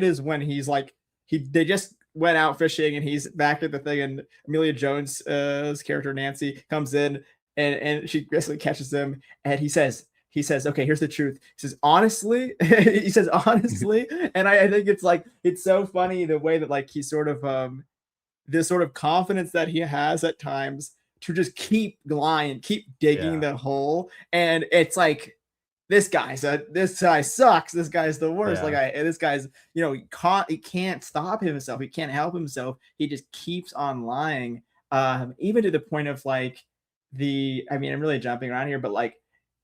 is when he's like they just went out fishing and he's back at the thing and Amelia Jones' character Nancy comes in and she basically catches him and he says, okay, here's the truth. He says, honestly, he says, honestly. And I think it's like, it's so funny the way that like he sort of, this sort of confidence that he has at times to just keep lying, keep digging Yeah. the hole. And it's like, this guy sucks. This guy's the worst. Yeah. This guy's, he can't stop himself. He can't help himself. He just keeps on lying. Even to the point of like I mean, I'm really jumping around here, but like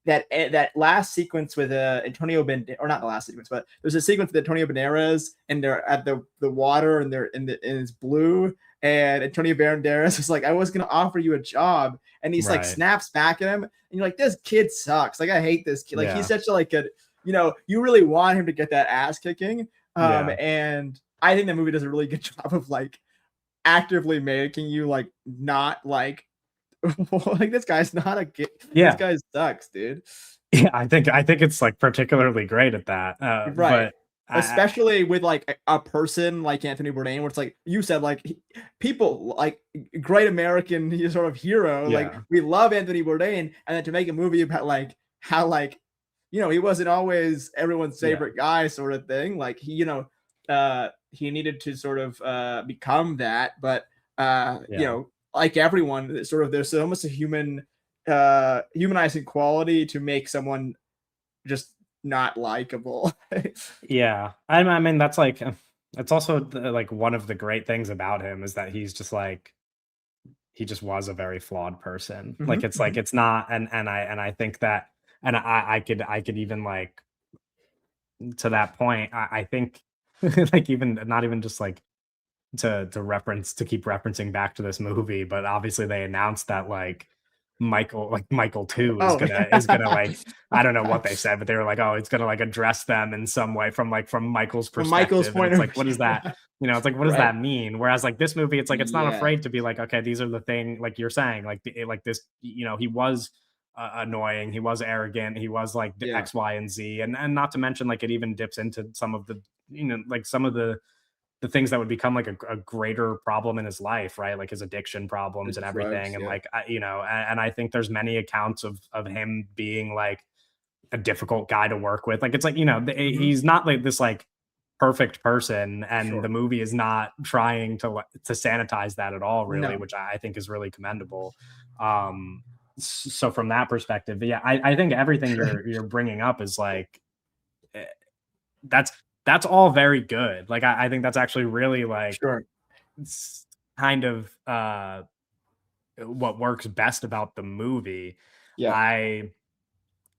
that last sequence with Antonio or not the last sequence, but there's a sequence with Antonio Banderas and they're at the water and they're in it's blue and Antonio Banderas is like, I was gonna offer you a job, and he's like Right. snaps back at him, and you're like, this kid sucks. Like I hate this kid. Like he's Yeah. such a like a you really want him to get that ass kicking. Yeah. And I think the movie does a really good job of like actively making you like not like like this guy's not a kid. This Yeah. guy sucks, dude. Yeah. I think it's like particularly great at that. Right. But I Especially with like a person like Anthony Bourdain, where it's like you said, like people like great American sort of hero. Like yeah. we love Anthony Bourdain, and then to make a movie about like how like he wasn't always everyone's Yeah. favorite guy, sort of thing. Like he needed to sort of become that, but Yeah. like everyone, sort of there's almost a humanizing quality to make someone just not likable. Yeah. I mean, that's like, it's also like one of the great things about him is that he's just like, he just was a very flawed person. Mhm, Like, it's like, mhm. it's not, and I think that, and I could even like, to that point, I think, like, even not even just like to keep referencing back to this movie, but obviously they announced that Michael 2 Oh, is gonna like, I don't know what they said, but they were like, oh, it's gonna like address them in some way from Michael's from Michael's perspective. And point it's of like, what does that, view. it's like, what does Right. that mean? Whereas like this movie, it's like it's not Yeah. afraid to be like, okay, these are the thing, like you're saying, like like this, he was annoying, he was arrogant, he was like Yeah. X, Y, and Z, and not to mention like it even dips into some of the, like some of the things that would become like a greater problem in his life, right? Like his addiction The problems and drugs, everything. And yeah. like, and I think there's many accounts of him being like a difficult guy to work with. Like, it's like, Mhm. he's not like this like perfect person. And the Sure. movie is not trying to sanitize that at all, really, No. which I think is really commendable. Um, so from that perspective, yeah, I think everything you're bringing up is like, eh, that's that's all very good. Like I think that's actually really like Sure. kind of what works best about the movie. Yeah. I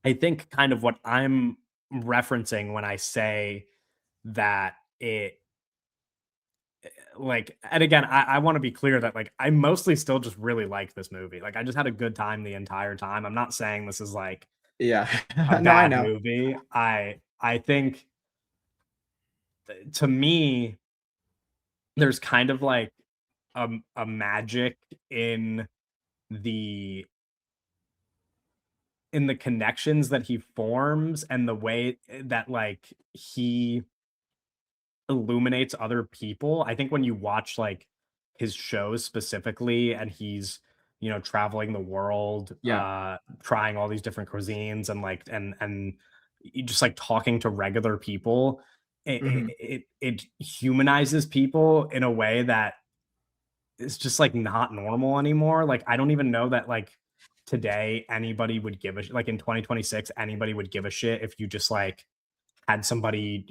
I think kind of what I'm referencing when I say that it like, and again, I want to be clear that like I mostly still just really like this movie. Like I just had a good time the entire time. I'm not saying this is like Yeah. a No, I bad know. movie. I think to me there's kind of like a magic in the connections that he forms and the way that like he illuminates other people. I think when you watch like his shows specifically and he's traveling the world Yeah. trying all these different cuisines and like just like talking to regular people, Mhm. it humanizes people in a way that it's just like not normal anymore. Like I don't even know that like today anybody would give a like in 2026 anybody would give a shit if you just like had somebody,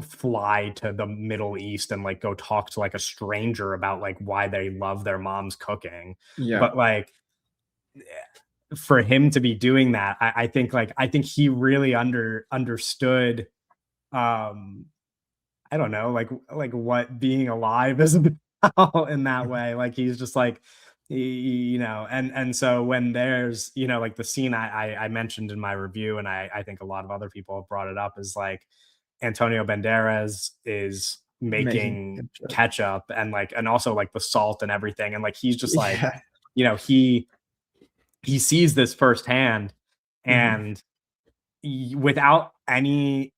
fly to the Middle East and like go talk to like a stranger about like why they love their mom's cooking. Yeah. But like for him to be doing that, I think he really understood um I don't know, like what being alive is about in that way. Like he's just like You know, and so when there's, you know, like the scene I mentioned in my review, and I think a lot of other people have brought it up, is like Antonio Banderas is Making making ketchup. ketchup and like, and also like the salt and everything, and like he's just like, Yeah. you know, he sees this firsthand, Mhm. and without any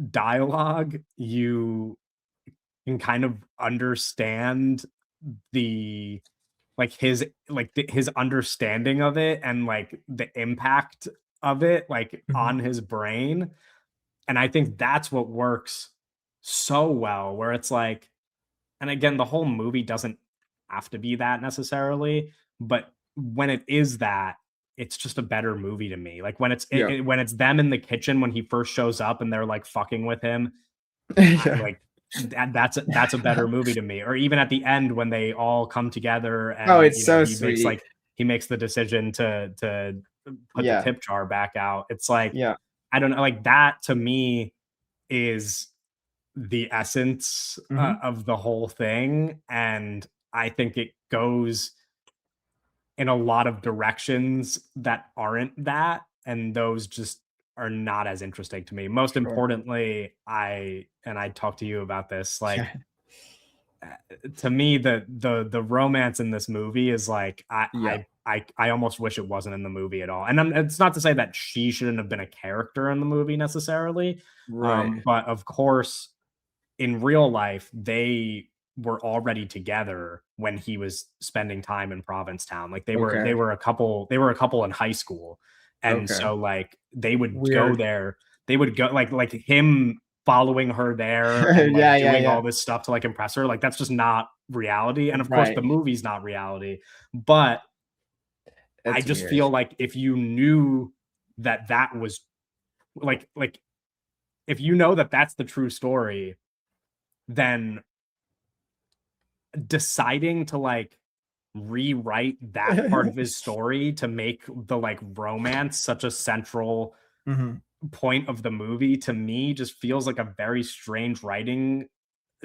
dialogue, you can kind of understand the like his understanding of it, and like the impact of it like Mhm. on his brain. And I think that's what works so well, where it's like, and again, the whole movie doesn't have to be that necessarily, but when it is that, it's just a better movie to me. Like when Yeah. when it's them in the kitchen when he first shows up and they're like fucking with him, I Yeah. like that's a better movie to me. Or even at the end when they all come together Oh, and, it's you know, so sweet. he makes the decision to put the Yeah. tip jar back out. It's like, Yeah. I don't know, like that to me is the essence Mhm. of the whole thing. And I think it goes in a lot of directions that aren't that. And those just are not as interesting to me. Most Sure. importantly, I talked to you about this, like, Yeah. to me, the romance in this movie is like, Yeah. I almost wish it wasn't in the movie at all. And it's not to say that she shouldn't have been a character in the movie necessarily, Right. but of course, in real life, they were already together when he was spending time in Provincetown. Like Okay. they were a couple in high school. And Okay. so like they would go Weird. there, they would go like him following her there and Yeah, like yeah, doing yeah. all this stuff to like impress her. Like that's just not reality. And of course Right. the movie's not reality. But I That's just weird. feel like if you knew that that was like if you know that that's the true story, then deciding to like rewrite that part of his story to make the like romance such a central Mhm. point of the movie, to me just feels like a very strange writing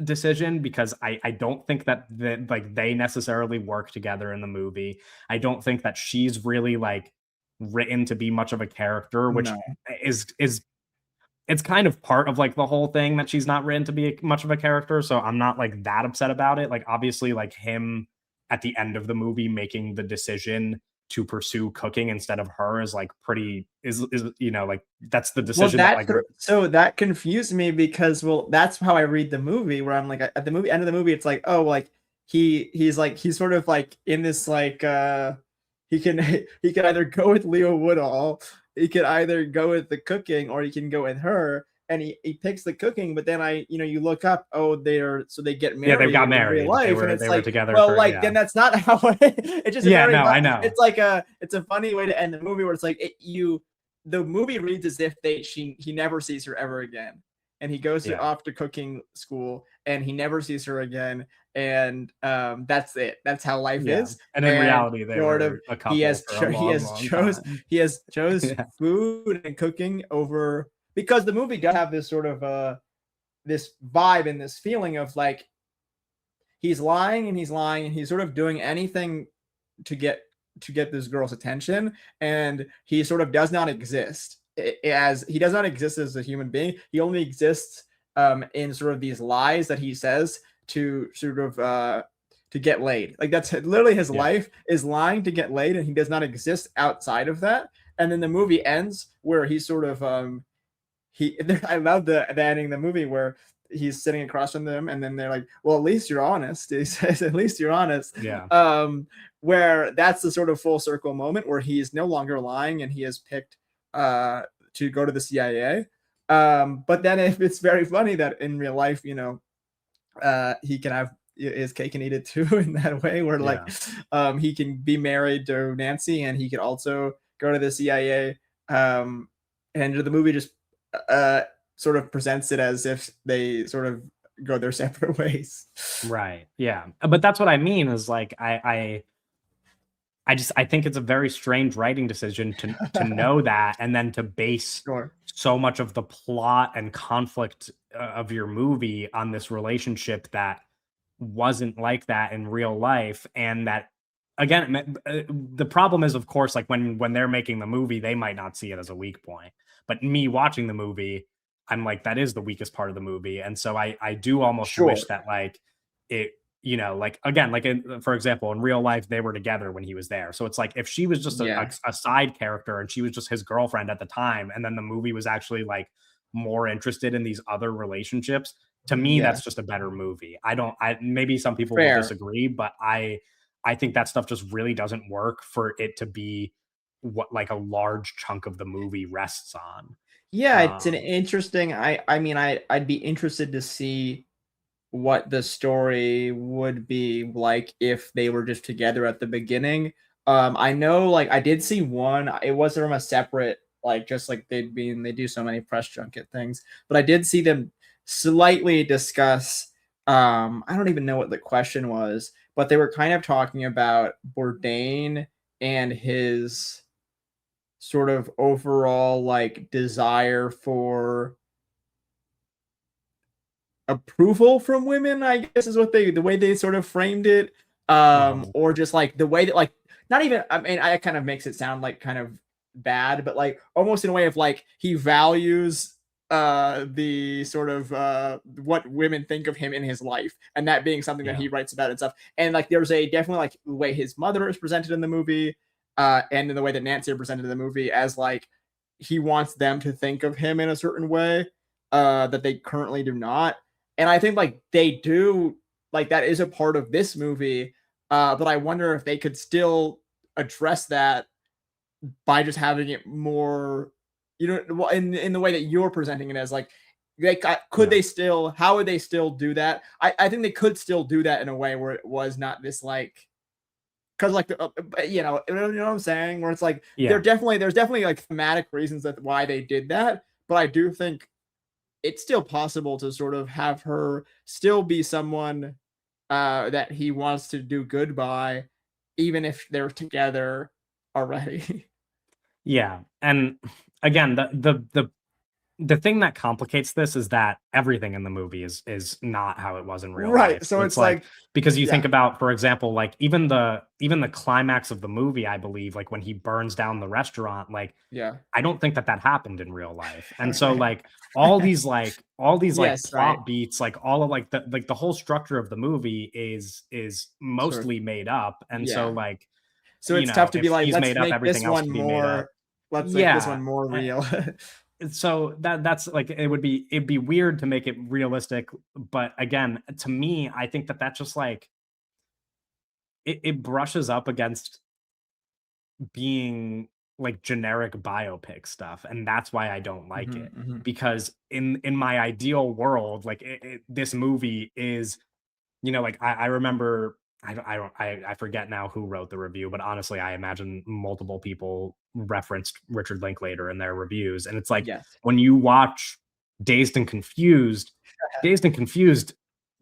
decision, because I don't think that like they necessarily work together in the movie. I don't think that she's really like written to be much of a character, which No. is it's kind of part of like the whole thing that she's not written to be much of a character. So I'm not like that upset about it. Like obviously, like him at the end of the movie making the decision to pursue cooking instead of her is like pretty is, you know, like that's the Well, decision that like so that confused me because, well, that's how I read the movie, where I'm like, at the movie end of the movie, it's like, oh, like he's sort of like in this like he can he can either go with Leo Woodall, he could either go with the cooking, or he can go with her. And he picks the cooking, but then you look up, oh, they get yeah, they got married in real married. life, and it's They were like, together well, for, like, yeah. then that's not how it's just a Yeah, very no, I know. it's like it's a funny way to end the movie, where it's like the movie reads as if he never sees her ever again, and he goes to Yeah. off to cooking school, and he never sees her again, and that's it. That's how life Yeah. is. And in And reality, they sort of were a couple for a long, long time. he has chose Yeah. food and cooking over, because the movie does have this sort of this vibe and this feeling of like he's lying and he's lying and he's sort of doing anything to get this girl's attention, and he sort of does not exist as he does not exist as a human being. He only exists in sort of these lies that he says to sort of to get laid. Like that's literally his Yeah. life, is lying to get laid, and he does not exist outside of that. And then the movie ends where he's sort of he I love the ending of the movie where he's sitting across from them, and then they're like, well, at least you're honest. He says, at least you're honest. Yeah. Where that's the sort of full circle moment where he's no longer lying, and he has picked uh to go to the CIA. But then it's very funny that in real life, he can have his cake and eat it too, in that way, where like Yeah. he can be married to Nancy, and he could also go to the CIA. And the movie just uh sort of presents it as if they sort of go their separate ways. Right. Yeah. But that's what I mean is like I think it's a very strange writing decision to know that, and then to base Sure. so much of the plot and conflict of your movie on this relationship that wasn't like that in real life, and that again, the problem is, of course, like when they're making the movie, they might not see it as a weak point. But me watching the movie, I'm like, that is the weakest part of the movie, and so I do almost wish Sure. that like it, like again, like for example, in real life, they were together when he was there. So it's like if she was just Yeah. a side character and she was just his girlfriend at the time, and then the movie was actually like more interested in these other relationships. To me, Yeah. that's just a better movie. I don't. I maybe some people will Fair. disagree, but I think that stuff just really doesn't work for it to be what like a large chunk of the movie rests on. Yeah, it's an Um, interesting. I mean, I'd be interested to see what the story would be like if they were just together at the beginning. I know, like, I did see one. It was from a separate, like, just like they do so many press junket things, but I did see them slightly discuss. I don't even know what the question was, but they were kind of talking about Bourdain and his sort of overall like desire for approval from women, I guess is what the way they sort of framed it. uh-huh. Or just like the way that like not even, I mean, I kind of makes it sound like kind of bad, but like almost in a way of like he values the sort of what women think of him in his life, and that being something that Yeah. he writes about and stuff. And like there's a definitely like the way his mother is presented in the movie, and in the way that Nancy are presented in the movie as like he wants them to think of him in a certain way that they currently do not. And I think like they do, like that is a part of this movie, but I wonder if they could still address that by just having it more, in the way that you're presenting it as like they could Yeah. they still, how would they still do that? I think they could still do that in a way where it was not this like, because like you know what I'm saying, where it's like Yeah. there's definitely like thematic reasons that why they did that, but I do think it's still possible to sort of have her still be someone that he wants to do good by, even if they're together already. Yeah. And again, the thing that complicates this is that everything in the movie is not how it was in real life. Right. So So it's it's like like, because you think yeah, about, for example, like even the climax of the movie, I believe, like when he burns down the restaurant, like yeah, I don't think that that happened in real life. And so right. like all these Yes, right. plot beats, like all of like the whole structure of the movie is Sort of, mostly made up. And so yeah. like, So it's tough to if be like, he's made up, everything else could be made up. let's make this Yeah. one more real. So that's like it'd be weird to make it realistic, but again, to me, I think that that just like it brushes up against being like generic biopic stuff, and that's why I don't like Mhm, it. mhm. Because in my ideal world, like this movie is, like I remember, I forget now who wrote the review, but honestly, I imagine multiple people referenced Richard Linklater in their reviews. And it's like Yes, when you watch Dazed and Confused, Dazed and Confused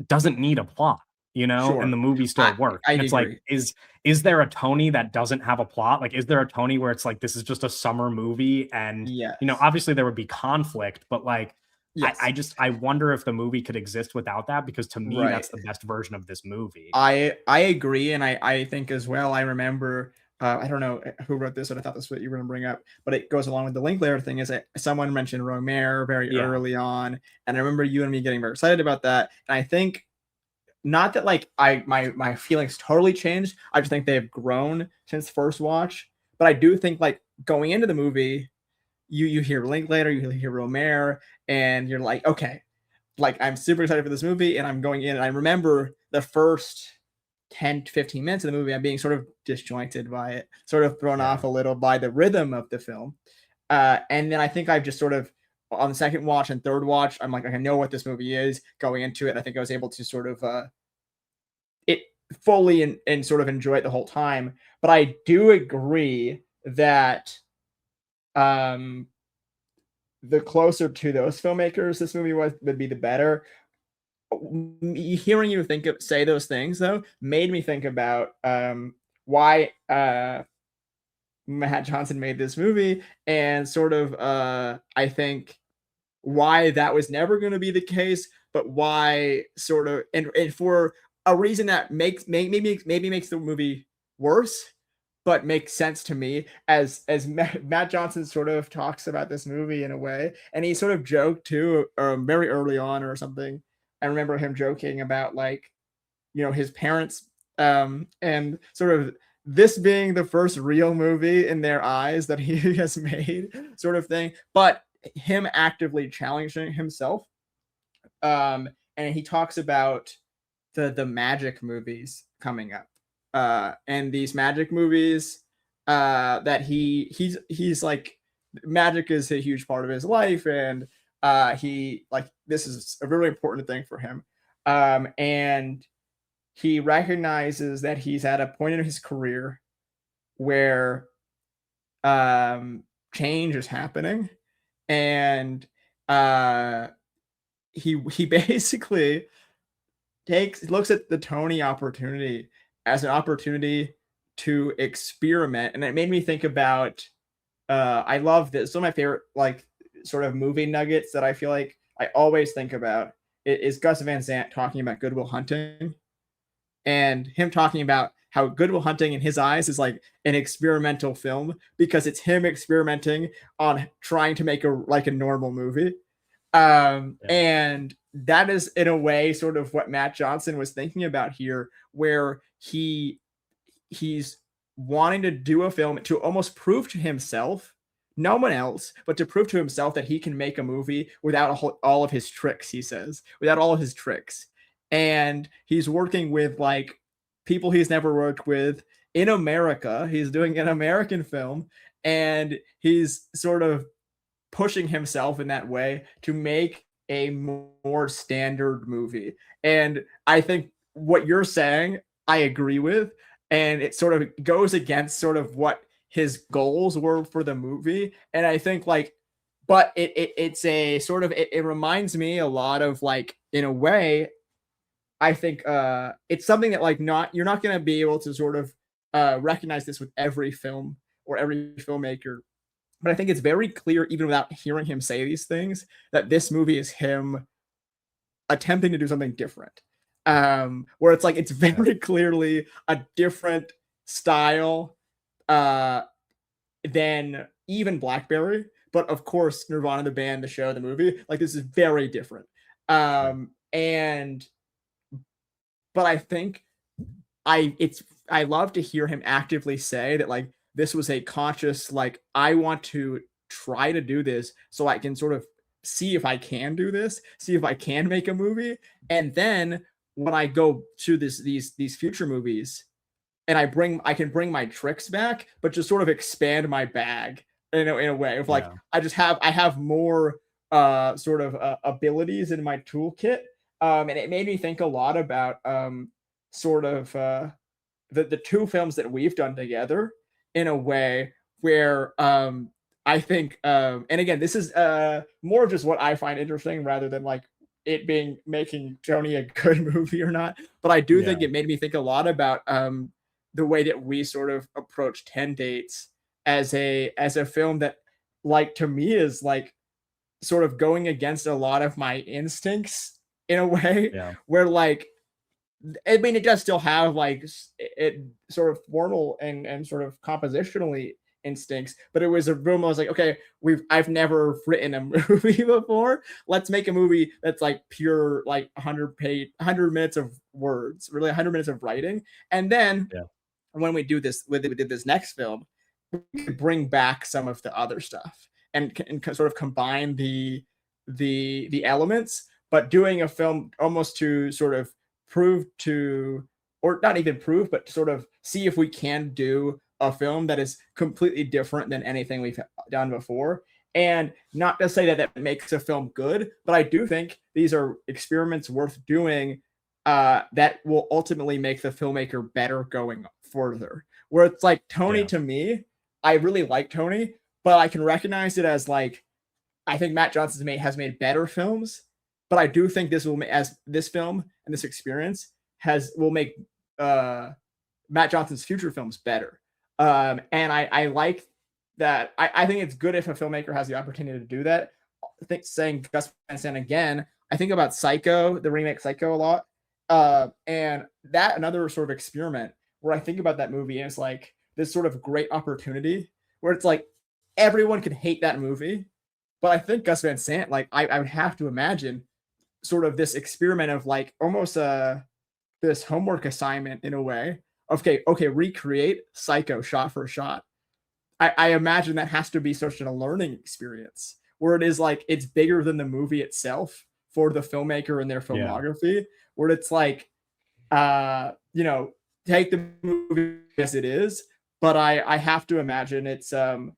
doesn't need a plot, and sure. the movie I still works. I And it's like, agree. is there a Tony that doesn't have a plot? Like, is there a Tony where it's like this is just a summer movie and Yes, obviously there would be conflict, but like I yes, just I wonder if the movie could exist without that, because to me right. that's the best version of this movie. I agree, and I think as well. I remember, I don't know who wrote this, and I thought this was what you were going to bring up, but it goes along with the Linklater thing. Is that someone mentioned Romare very Yeah. early on, and I remember you and me getting very excited about that. And I think not that like my feelings totally changed. I just think they've grown since first watch. But I do think like going into the movie, you hear Linklater, you hear Romare, and you're like, okay, like I'm super excited for this movie, and I'm going in, and I remember the first 10 to 15 minutes of the movie, I'm being sort of disjointed by it, sort of thrown off Yeah. a little by the rhythm of the film. And then I think I've just sort of on the second watch and third watch, I'm like, I know what this movie is going into it. I think I was able to sort of it fully and sort of enjoy it the whole time. But I do agree that um the closer to those filmmakers this movie was would be the better. Hearing you say those things though made me think about why Matt Johnson made this movie, and sort of I think why that was never going to be the case, but why sort of and for a reason that maybe makes the movie worse, but makes sense to me as Matt Johnson sort of talks about this movie in a way, and he sort of joked too, very early on or something. I remember him joking about like, his parents, and sort of this being the first real movie in their eyes that he has made, sort of thing, but him actively challenging himself. And he talks about the magic movies coming up, and these magic movies, that he's like, magic is a huge part of his life, and he like, this is a really important thing for him, and he recognizes that he's at a point in his career where change is happening, and he basically looks at the Tony opportunity as an opportunity to experiment. And it made me think about, I love this. Some of my favorite like sort of movie nuggets that I feel like I always think about is Gus Van Sant talking about Good Will Hunting, and him talking about how Good Will Hunting in his eyes is like an experimental film because it's him experimenting on trying to make a normal movie. Yeah. And that is in a way sort of what Matt Johnson was thinking about here, where he's wanting to do a film to almost prove to himself, no one else, but to prove to himself that he can make a movie without all of his tricks. He says, without all of his tricks, and he's working with like people he's never worked with in America. He's doing an American film, and he's sort of pushing himself in that way to make a more standard movie. And I think what you're saying, I agree with. And it sort of goes against sort of what his goals were for the movie. And I think like, but it's a sort of, it reminds me a lot of like, in a way, I think it's something that like you're not going to be able to sort of recognize this with every film or every filmmaker, but I think it's very clear, even without hearing him say these things, that this movie is him attempting to do something different. Where it's like it's very clearly a different style than even Blackberry. But of course, Nirvana, the band, the show, the movie, like this is very different. And but I think I love to hear him actively say that like this was a conscious, like, I want to try to do this so I can sort of see if I can do this, see if I can make a movie. And then when I go to these future movies and I can bring my tricks back, but just sort of expand my bag in a way of like, I have more sort of abilities in my toolkit. And it made me think a lot about sort of the two films that we've done together in a way where I think, and again, this is more of just what I find interesting rather than like it being making Tony a good movie or not. But I do think it made me think a lot about the way that we sort of approach 10 Dates as a film that, like, to me is like sort of going against a lot of my instincts in a way where like, I mean, it does still have like it sort of formal and sort of compositionally instincts, but it was a room I was like, okay, I've never written a movie before. Let's make a movie that's like pure, like 100 minutes of words, really 100 minutes of writing. And then when we did this next film, we could bring back some of the other stuff and sort of combine the elements, but doing a film almost to sort of prove to, or not even prove, but sort of see if we can do a film that is completely different than anything we've done before. And not to say that that makes a film good, but I do think these are experiments worth doing that will ultimately make the filmmaker better going further. Where it's like Tony, to me, I really like Tony, but I can recognize it as like, I think Matt Johnson has made better films, but I do think this film and this experience will make Matt Johnson's future films better. And I like that. I think it's good if a filmmaker has the opportunity to do that. I think saying Gus Van Sant again, I think about Psycho, the remake Psycho, a lot. And that another sort of experiment where I think about that movie and it's like this sort of great opportunity where it's like everyone could hate that movie, but I think Gus Van Sant, like I would have to imagine sort of this experiment of like almost this homework assignment in a way. Okay, recreate Psycho shot for shot. I imagine that has to be such a learning experience where it is like it's bigger than the movie itself for the filmmaker and their Yeah. filmography, where it's like you know, take the movie as it is, but I have to imagine it's there's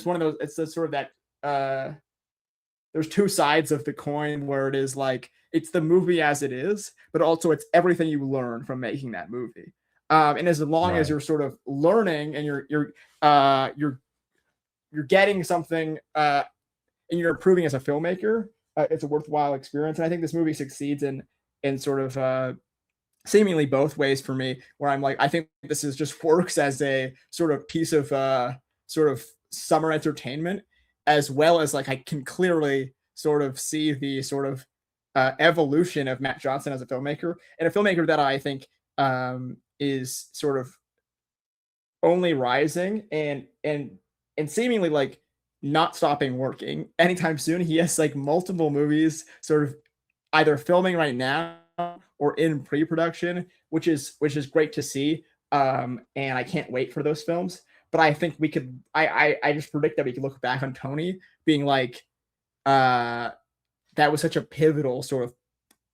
one of those, it's a sort of that there's two sides of the coin where it is like it's the movie as it is, but also it's everything you learn from making that movie. And as long as Right. you're sort of learning and you're getting something and you're improving as a filmmaker, it's a worthwhile experience. And I think this movie succeeds in sort of seemingly both ways for me, where I'm like, I think this is just works as a sort of piece of sort of summer entertainment, as well as like I can clearly sort of see the sort of evolution of Matt Johnson as a filmmaker, and a filmmaker that I think is sort of only rising and seemingly like not stopping working anytime soon. He has like multiple movies sort of either filming right now or in pre-production, which is great to see. And I can't wait for those films. But I think we could I just predict that we could look back on Tony being like that was such a pivotal sort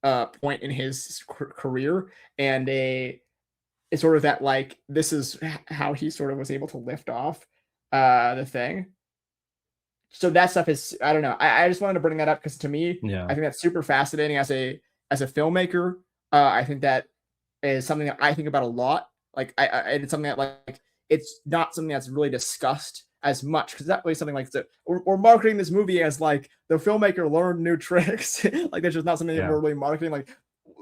of point in his career, and it's sort of that like this is how he sort of was able to lift off the thing. So that stuff is, I don't know. I just wanted to bring that up because to me, Yeah. I think that's super fascinating as a filmmaker. I think that is something that I think about a lot. Like it's something that like it's not something that's really discussed as much because that's really something like we're marketing this movie as like the filmmaker learned new tricks. Like that's just not something that Yeah. we're really marketing. Like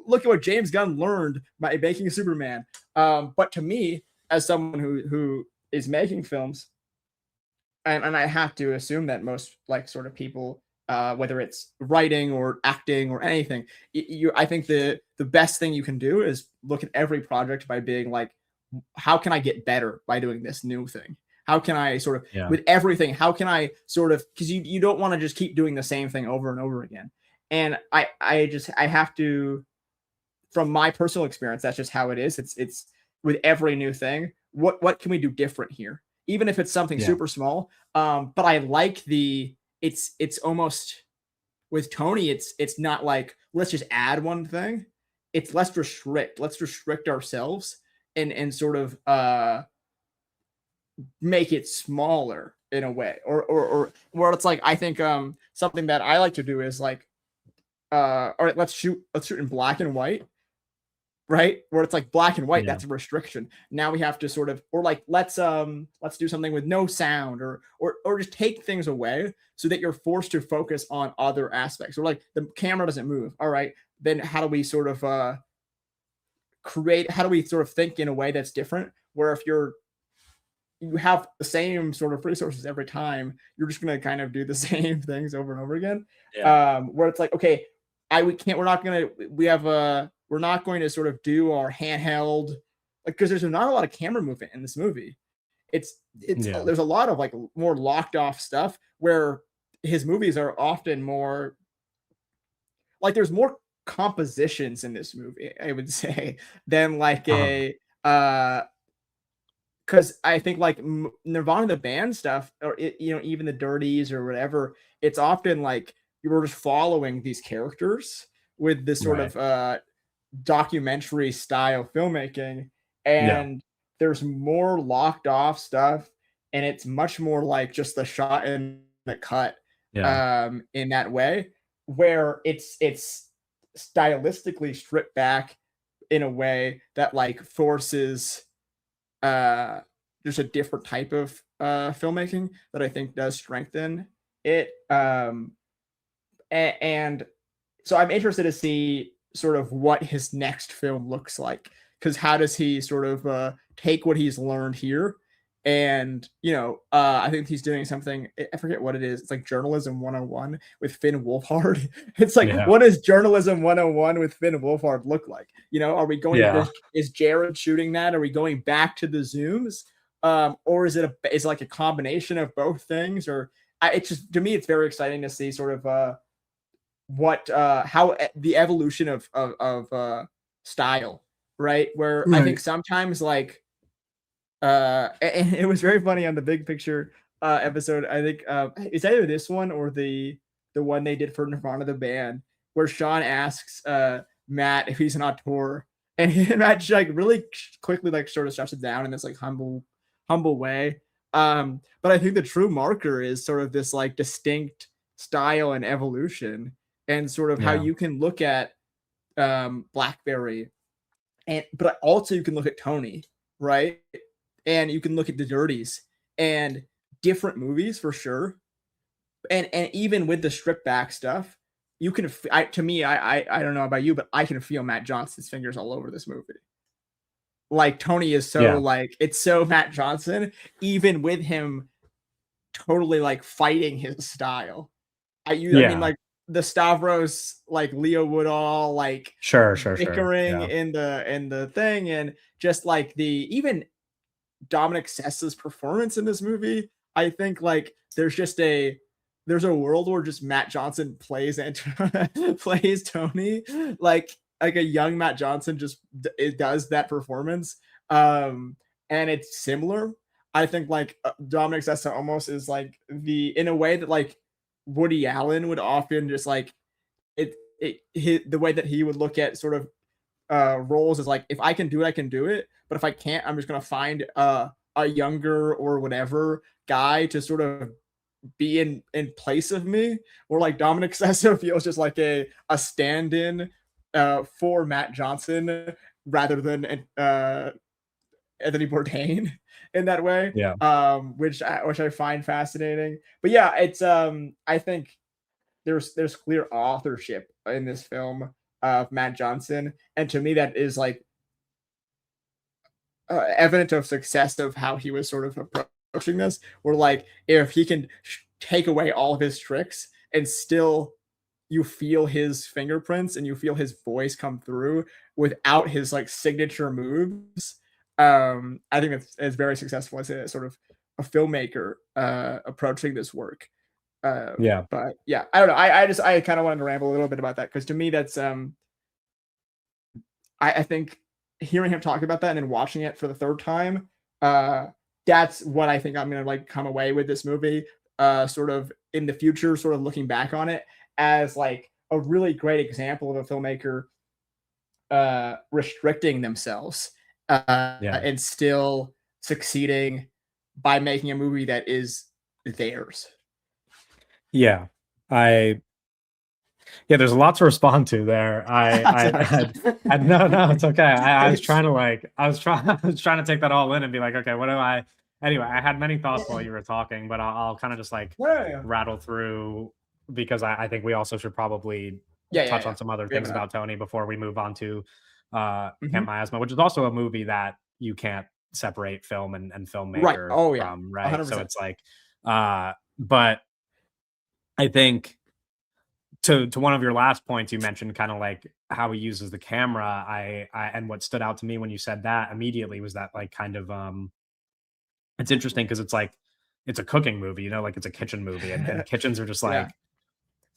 look at what James Gunn learned by making Superman. But to me, as someone who is making films, and I have to assume that most like sort of people, whether it's writing or acting or anything, I think the best thing you can do is look at every project by being like, how can I get better by doing this new thing? How can I sort of Yeah. with everything? How can I sort of, because you don't want to just keep doing the same thing over and over again. And I have to, from my personal experience, that's just how it is. It's with every new thing. What can we do different here? Even if it's something Yeah. super small. But I like it's almost with Tony, it's not like let's just add one thing. It's let's restrict ourselves and sort of make it smaller in a way. Or where it's like I think something that I like to do is like all right, let's shoot in black and white, right? Where it's like black and white, Yeah. that's a restriction. Now we have to sort of, or like let's do something with no sound, or just take things away so that you're forced to focus on other aspects. Or like the camera doesn't move. All right, then how do we sort of how do we sort of think in a way that's different? Where if you have the same sort of resources every time, you're just gonna kind of do the same things over and over again. Yeah. Where it's like, okay, we're not going to sort of do our handheld, like because there's not a lot of camera movement in this movie. It's Yeah. there's a lot of like more locked off stuff where his movies are often more like there's more compositions in this movie, I would say, than like Uh-huh. a because I think like Nirvana the band stuff, or even the Dirties or whatever, it's often like you were just following these characters with this sort Right. of documentary style filmmaking, Yeah. and there's more locked off stuff, and it's much more like just the shot and the cut Yeah. in that way, where it's stylistically stripped back in a way that like forces just a different type of filmmaking that I think does strengthen it. And so I'm interested to see sort of what his next film looks like, because how does he sort of take what he's learned here And I think he's doing something. I forget what it is. It's like journalism 101 with Finn Wolfhard. It's like, Yeah. what does journalism 101 with Finn Wolfhard look like? Are we going Yeah. is Jared shooting that? Are we going back to the zooms? Or is it like a combination of both things? Or it's just, to me, it's very exciting to see sort of how the evolution of style, right? Where I think Right. sometimes, like, and it was very funny on the big picture episode. I think it's either this one or the one they did for Nirvana the band, where Sean asks Matt if he's an auteur, and Matt like really quickly like sort of shuts it down in this like humble way. But I think the true marker is sort of this like distinct style and evolution, and sort of how Yeah. you can look at Blackberry, but also you can look at Tony, right? And you can look at the Dirties and different movies for sure. And even with the stripped back stuff, you can to me, I don't know about you, but I can feel Matt Johnson's fingers all over this movie. Like, Tony is so Yeah. like, it's so Matt Johnson, even with him totally like fighting his style. I mean, like, the Stavros, like Leo Woodall, like Sure. bickering Yeah. in the thing, and just like even Dominic Sessa's performance in this movie. I think like there's a world where just Matt Johnson plays plays Tony, like a young Matt Johnson just it does that performance. And it's similar. I think like Dominic Sessa almost is like in a way that like Woody Allen would often just like the way that he would look at sort of roles is like, if I can do it, I can do it. But if I can't, I'm just gonna find a younger or whatever guy to sort of be in place of me. Or like Dominic Sessa feels just like a stand-in for Matt Johnson rather than Anthony Bourdain in that way. Yeah. Which I find fascinating. But yeah, it's I think there's clear authorship in this film of Matt Johnson, and to me that is like evident of success of how he was sort of approaching this. Where like, if he can take away all of his tricks and still you feel his fingerprints and you feel his voice come through without his like signature moves, I think it's very successful as a sort of a filmmaker approaching this work. Yeah. But yeah, I don't know. I kind of wanted to ramble a little bit about that, because to me that's I think hearing him talk about that and then watching it for the third time, that's what I think I'm gonna like come away with this movie, sort of in the future, sort of looking back on it as like a really great example of a filmmaker restricting themselves and still succeeding by making a movie that is theirs. Yeah. There's a lot to respond to there. No, it's okay. I was trying to take that all in and be like, okay, what do I? Anyway, I had many thoughts while you were talking, but I'll kind of just like rattle through, because I think we also should probably touch on some other things about Tony before we move on to Camp Miasma, which is also a movie that you can't separate film and filmmaker from, right? 100%. So it's like, but I think to one of your last points, you mentioned kind of like how he uses the camera. I and what stood out to me when you said that immediately was that like kind of it's interesting because it's like it's a cooking movie, like it's a kitchen movie, and kitchens are just like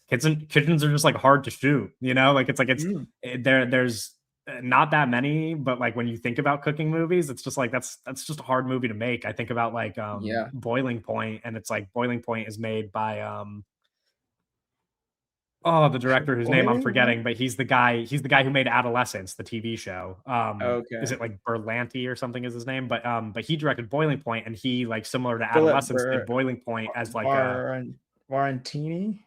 kitchens are just like hard to shoot, like it's like there's not that many, but like when you think about cooking movies, it's just like that's just a hard movie to make. I think about like Boiling Point, and it's like Boiling Point is made by the director whose name I'm forgetting, but he's the guy who made Adolescence, the TV show. Is it like Berlanti or something is his name? But he directed Boiling Point, and he, like, similar to Adolescence, did Boiling Point as like Barantini.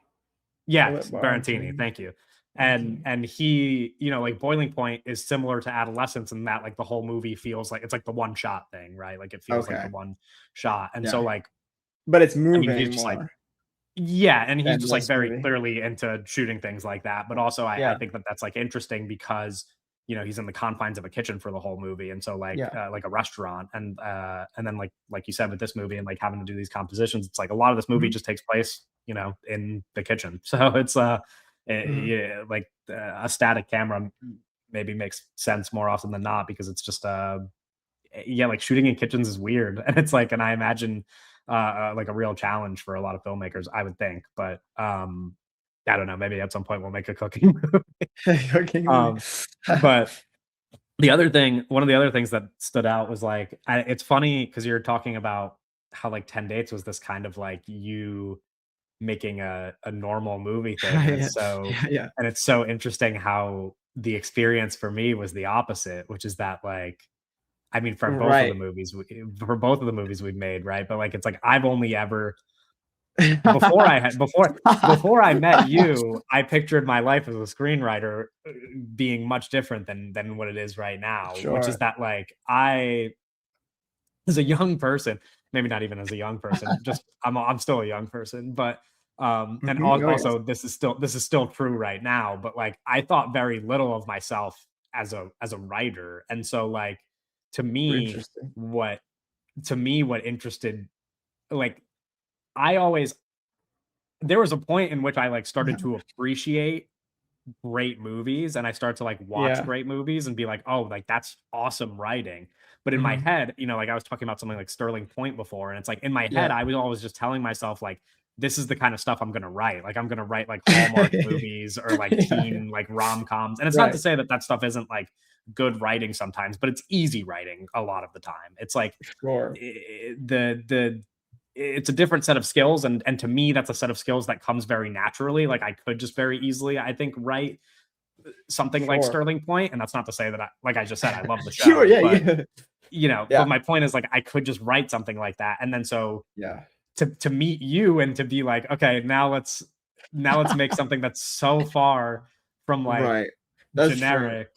Yes, Barantini, thank you. And he, like Boiling Point is similar to Adolescence in that like the whole movie feels like it's like the one shot thing, right? Like it feels like the one shot. And so like, but it's moving he's just more. like, and he's just like very clearly into shooting things like that. But also I think that that's like interesting because he's in the confines of a kitchen for the whole movie, and so Yeah. like a restaurant, and then like you said with this movie and like having to do these compositions, it's like a lot of this movie Mhm. just takes place in the kitchen. So it's Mhm. yeah, like a static camera maybe makes sense more often than not, because it's just yeah, like shooting in kitchens is weird, and it's like, and I imagine like a real challenge for a lot of filmmakers, I would think. But I don't know, maybe at some point we'll make a cooking movie. Cooking movie. um but one of the other things that stood out was like, it's funny because you're talking about how like 10 dates was this kind of like you making a normal movie thing, Yeah. Yeah, yeah. and it's so interesting how the experience for me was the opposite, which is that like, I mean, Right. for both of the movies we've made, right? But like, it's like I've only ever before I had before I met you, I pictured my life as a screenwriter being much different than what it is right now, which is Sure. that like I, as a young person, maybe not even as a young person, just I'm still a young person, but and Mhm. Oh, yes. also this is still true right now, but like I thought very little of myself as a writer. And so like to me Interesting. what what interested, like, I always, there was a point in which I like started to appreciate great movies, and I start to like watch Yeah. great movies and be like, "Oh, like that's awesome writing." But in my Mhm. head, like I was talking about something like Sterling Point before, and it's like in my head, Yeah. I was always just telling myself like, "This is the kind of stuff I'm gonna write." Like I'm gonna write like Hallmark movies or like Yeah, yeah. teen like rom-coms. And it's not to Right. say that that stuff isn't like good writing sometimes, but it's easy writing a lot of the time. It's like Sure. the it's a different set of skills, and to me that's a set of skills that comes very naturally. Like I could just very easily, I think, write something like Sure. Sterling Point. And that's not to say that like I just said, I love the Sure, show, yeah, but yeah. but Yeah. my point is like I could just write something like that. And then so Yeah. to meet you and to be like, okay, now let's make something that's so far from like Right. That's true. generic,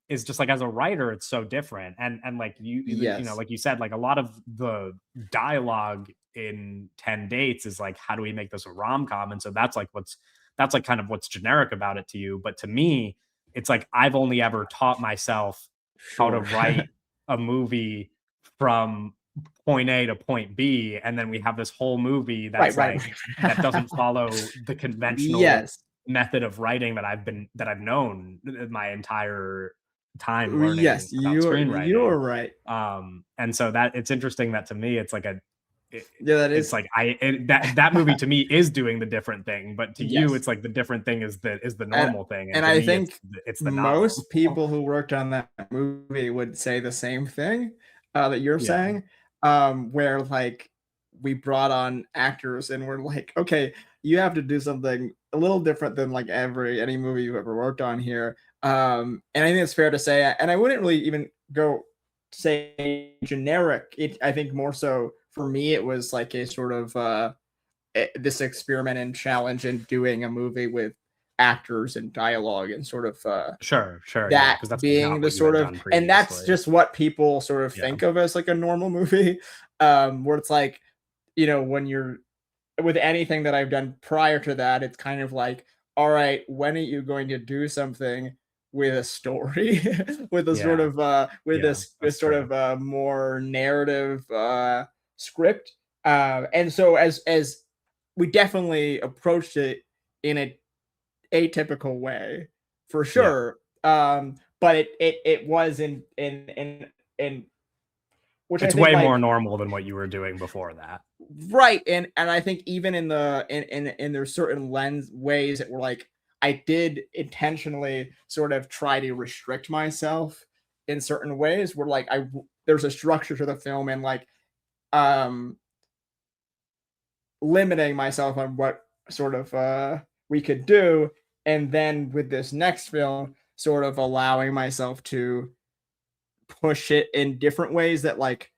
is just like, as a writer it's so different. And like Yes. like you said, like a lot of the dialogue in 10 dates is like, how do we make this a rom-com? And so that's like kind of what's generic about it to you. But to me, it's like I've only ever taught myself how to Sure. write a movie from point A to point B, and then we have this whole movie Right, that's right, like, that right. doesn't follow the conventional Yes. method of writing that I've known my entire time learning Yes, about screenwriting. you're right. And so that it's interesting that to me it's like it, Yeah, that it's is like that movie to me is doing the different thing, but to you yes. it's like the different thing is the And normal thing, and and to I me think it's the not normal. most people who worked on that movie would say the same thing, that you're Yeah, saying, where, like, we brought on actors and we're like, "Okay, you have to do something a little different than, like, any movie you've ever worked on here." And I think it's fair to say, and I wouldn't really even go say generic. I think more so for me, it was like a sort of, this experiment and challenge in doing a movie with actors and dialogue and sort of sure, yeah, that because that's like being not the what you sort had of, done and that's previously. just what people sort of Yeah, think of as like a normal movie, where it's like, when you're with anything that I've done prior to that, it's kind of like, all right, when are you going to do something with a story, with a sort yeah, of with yeah, this that's sort true. of more narrative script, and so as we definitely approached it in a atypical way, for Yeah, sure. But it was in which I it's think way more like normal than what you were doing before that. right, and I think even in there's certain lens ways that were like I did intentionally sort of try to restrict myself in certain ways where like there's a structure to the film and like um limiting myself on what sort of we could do, and then with this next film sort of allowing myself to push it in different ways that like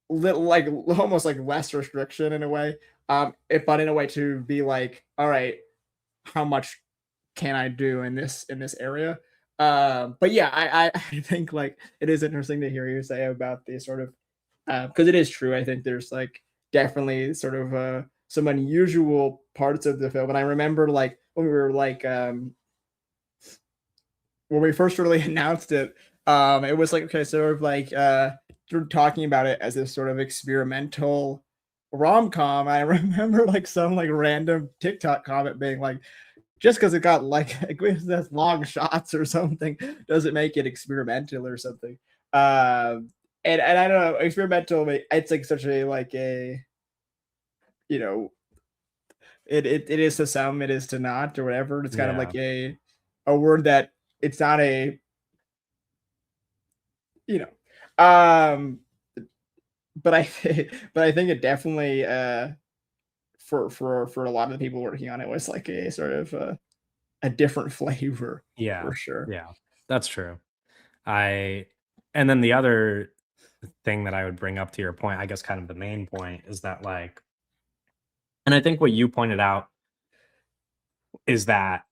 little like almost like less restriction in a way, but in a way to be like, all right, how much can I do in this area? But yeah, I think like it is interesting to hear you say about the sort of because it is true. I think there's like definitely sort of some unusual parts of the film, and I remember like when we were like when we first really announced it, it was like, okay, sort of like sort of talking about it as this sort of experimental rom-com. I remember like some like random TikTok comment being like, just because it got like that's long shots or something doesn't make it experimental or something. And I don't know, experimental. It's like such a like a you know it is to some, it is to not, or whatever. It's kind of Yeah. like a word that it's not a you know but but I think it definitely for a lot of the people working on it was like a sort of a different flavor Yeah. for sure. Yeah. That's true. I and then the other thing that I would bring up to your point, I guess kind of the main point is that like and I think what you pointed out is that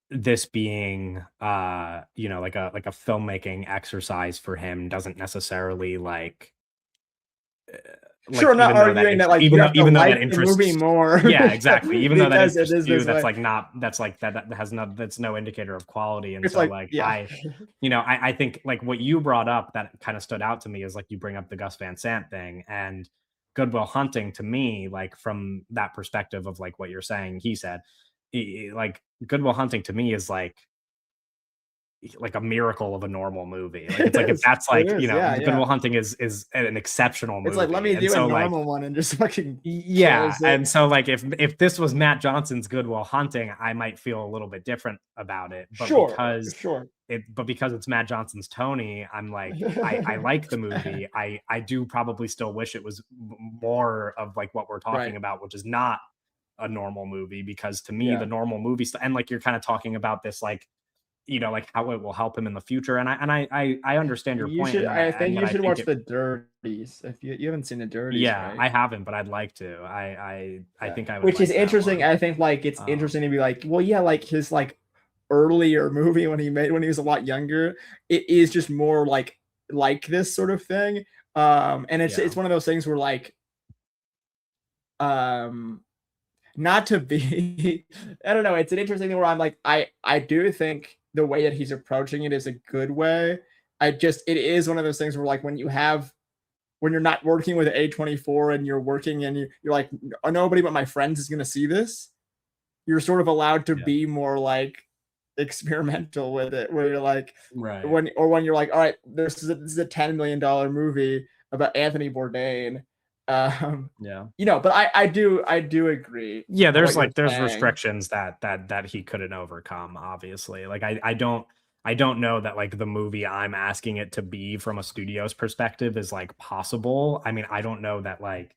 this being like a filmmaking exercise for him doesn't necessarily like Sure, I'm not even though that arguing that like even you though have to even though that like the movie interests more yeah, exactly. Even though that because it interests is you, this that's way. like not that's like that has no that's no indicator of quality. And It's so like, like yeah. I think like what you brought up that kind of stood out to me is like you bring up the Gus Van Sant thing and Good Will Hunting to me, like from that perspective of like what you're saying, he said, like Good Will Hunting to me is like a miracle of a normal movie. Like It it's like if is. that's It like, is. Yeah, Good yeah. Will Hunting is an exceptional It's like, let movie. me And do a so like normal one and just fucking yeah, kills it. and so like if this was Matt Johnson's Good Will Hunting, I might feel a little bit different about it. Sure, sure. But because it's Matt Johnson's Tony, I'm like I like the movie. I do probably still wish it was more of like what we're talking Right. about, which is not a normal movie because to me the Yeah. normal movie and like you're kind of talking about this like like how it will help him in the future. And I understand your You point should. I think and that you I should think watch it the Dirties. If you haven't seen the Dirties, yeah, right? I haven't, but I'd like to. I Yeah. think I would Which is like that interesting. one. I think like it's Um, interesting to be like, well, yeah, like his like earlier movie when he was a lot younger, it is just more like this sort of thing. And yeah, it's one of those things where like um not to be I don't know, it's an interesting thing where I'm like I do think the way that he's approaching it is a good way. It is one of those things where like when you're not working with A24 and you're working and you're like, nobody but my friends is gonna see this, you're sort of allowed to yeah, be more like experimental with it, where you're like right, when you're like, all right, this is a $10 million movie about Anthony Bourdain. Um, yeah, but I do agree yeah. what you're There's saying. restrictions that he couldn't overcome. Obviously, like I don't know that like the movie I'm asking it to be from a studio's perspective is like possible. I mean, I don't know that like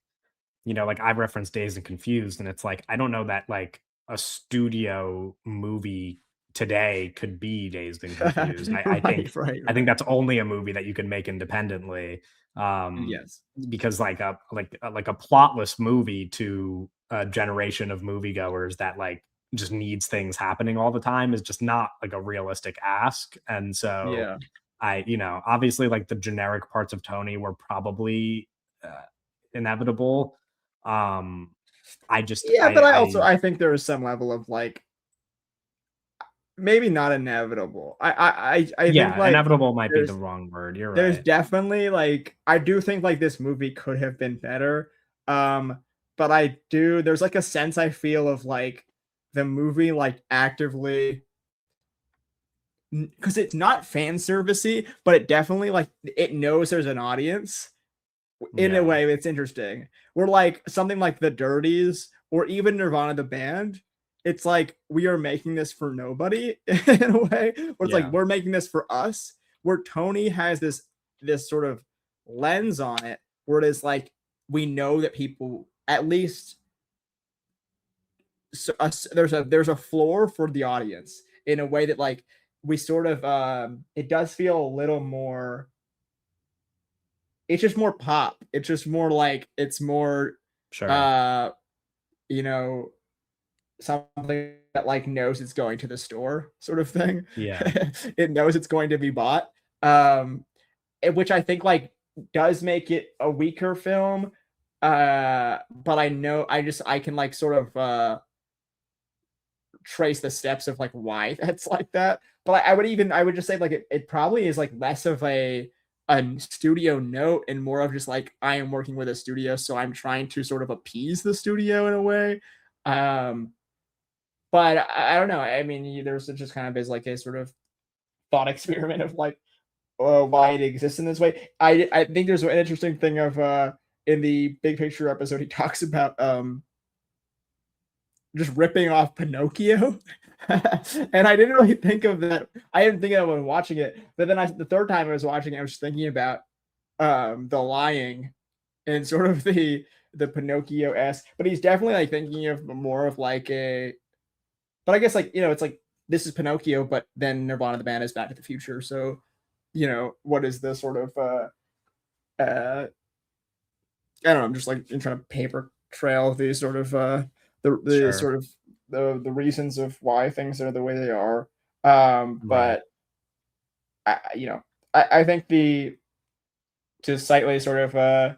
like I referenced Dazed and Confused, and it's like I don't know that like a studio movie today could be Dazed and Confused. Right, right, I think right. that's only a movie that you can make independently, Yes. because like a plotless movie to a generation of moviegoers that like just needs things happening all the time is just not like a realistic ask. And so Yeah. obviously like the generic parts of Tony were probably uh, inevitable. um I just Yeah, but I I think there is some level of like maybe not inevitable. I think yeah, like inevitable might be the there's wrong word, you're there's right. definitely like I do think like this movie could have been better. Um, but there's like a sense I feel of like the movie like actively because it's not fan servicey, but it definitely like it knows there's an audience in a Yeah, way that's interesting. We're like something like the Dirties or even Nirvana the band. It's like we are making this for nobody in a way. Where it's like yeah, we're making this for us. Where Tony has this sort of lens on it, where it is like we know that people at least there's a floor for the audience in a way that like we sort of it does feel a little more it's just more pop. It's just more like it's more sure, uh you know something that like knows it's going to the store sort of thing. yeah, It knows it's going to be bought. Um which I think like does make it a weaker film. But I know I can like sort of trace the steps of like why that's like that. But I would just say like it probably is like less of a studio note and more of just like I am working with a studio, so I'm trying to sort of appease the studio in a way. Um, but I don't know. I mean, there's just kind of is like a sort of thought experiment of like why it exists in this way. I think there's an interesting thing of in the big picture episode he talks about just ripping off Pinocchio. And I didn't really think of that. I didn't think of it when watching it, but then the third time I was watching it, I was thinking about the lying and sort of the Pinocchio esque. But he's definitely like thinking of more of like a. But I guess like it's like this is Pinocchio, but then Nirvana the band is Back to the Future. So what is the sort of I don't know. I'm just like trying to paper trail these sort of the Sure. sort of the reasons of why things are the way they are. Right. But I think the to slightly sort of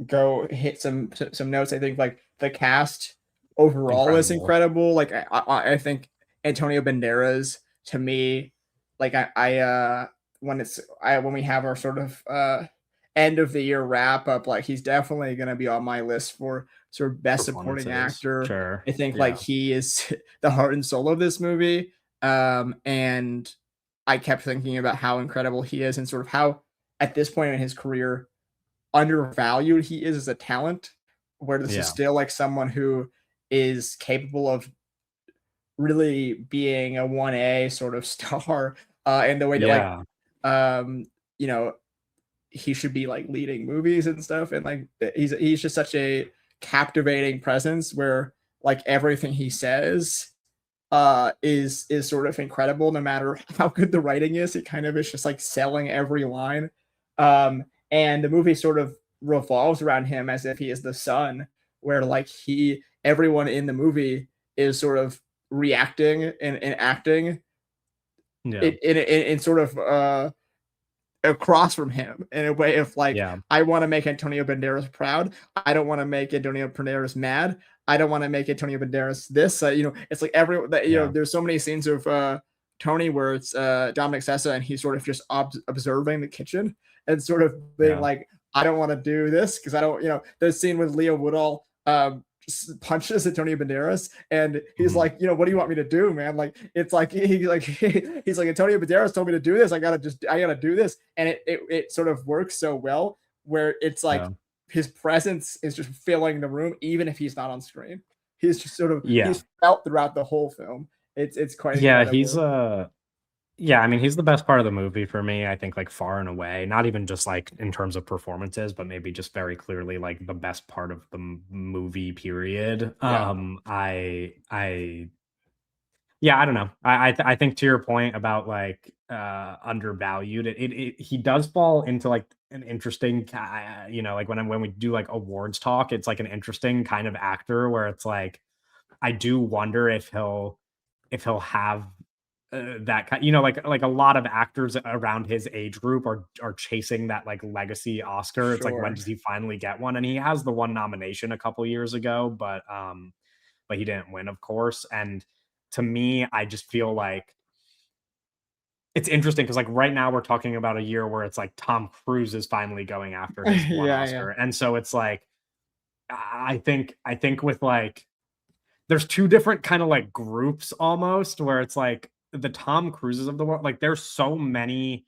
go hit some notes. I think like the cast overall is Incredible. incredible. Like I think Antonio Banderas to me, like when we have our sort of end of the year wrap up, like he's definitely gonna be on my list for sort of best supporting Performances. actor. Sure. I think like Yeah. he is the heart and soul of this movie. And I kept thinking about how incredible he is and sort of how at this point in his career undervalued he is as a talent, where this is Yeah. still like someone who is capable of really being a 1A sort of star in the way that like Yeah. um you know he should be like leading movies and stuff, and like he's just such a captivating presence where like everything he says is sort of incredible no matter how good the writing is. It kind of is just like selling every line. And the movie sort of revolves around him as if he is the son, where like everyone in the movie is sort of reacting and acting Yeah. in sort of across from him in a way of like, Yeah. I want to make Antonio Banderas proud. I don't want to make Antonio Banderas mad. I don't want to make Antonio Banderas this. It's like Yeah. there's so many scenes of Tony where it's Dominic Sessa and he's sort of just observing the kitchen and sort of being Yeah. like, I don't want to do this because I don't, there's scene with Leo Woodall punches Antonio Banderas and he's Mhm. like, what do you want me to do, man? Like it's like he's like Antonio Banderas told me to do this. I gotta do this, and it sort of works so well where it's like Yeah. his presence is just filling the room even if he's not on screen. He's just sort of Yeah. he's felt throughout the whole film. It's quite Yeah. He's incredible. yeah, I mean, he's the best part of the movie for me, I think, like, far and away. Not even just, like, in terms of performances, but maybe just very clearly, like, the best part of the movie, period. Yeah, Yeah, I don't know. I think to your point about, like, undervalued, he does fall into, like, an interesting like, when we do, like, awards talk, it's, like, an interesting kind of actor where it's, like, I do wonder if he'll have that kind, like a lot of actors around his age group are chasing that like legacy Oscar. It's like, when sure. does he finally get one? And he has the one nomination a couple years ago, but he didn't win, of course. And to me, I just feel like it's interesting because like right now we're talking about a year where it's like Tom Cruise is finally going after his one Yeah, yeah, Oscar. And so it's like I think with like there's two different kind of like groups almost where it's like the Tom Cruises of the world, like there's so many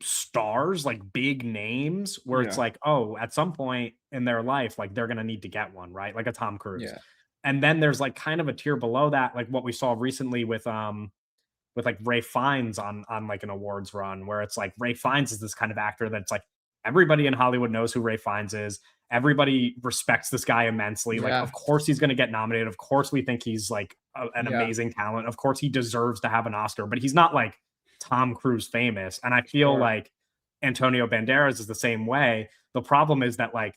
stars, like big names where it's yeah, like, oh, at some point in their life, like they're gonna need to get one, right? Like a Tom Cruise. yeah, And then there's like kind of a tier below that, like what we saw recently with like Ray Fiennes on like an awards run where it's like Ray Fiennes is this kind of actor that's like everybody in Hollywood knows who Ray Fiennes is. Everybody respects this guy immensely. Like, yeah, of course he's going to get nominated. Of course we think he's like an yeah, amazing talent. Of course he deserves to have an Oscar, but he's not like Tom Cruise famous. And I feel sure. like Antonio Banderas is the same way. The problem is that like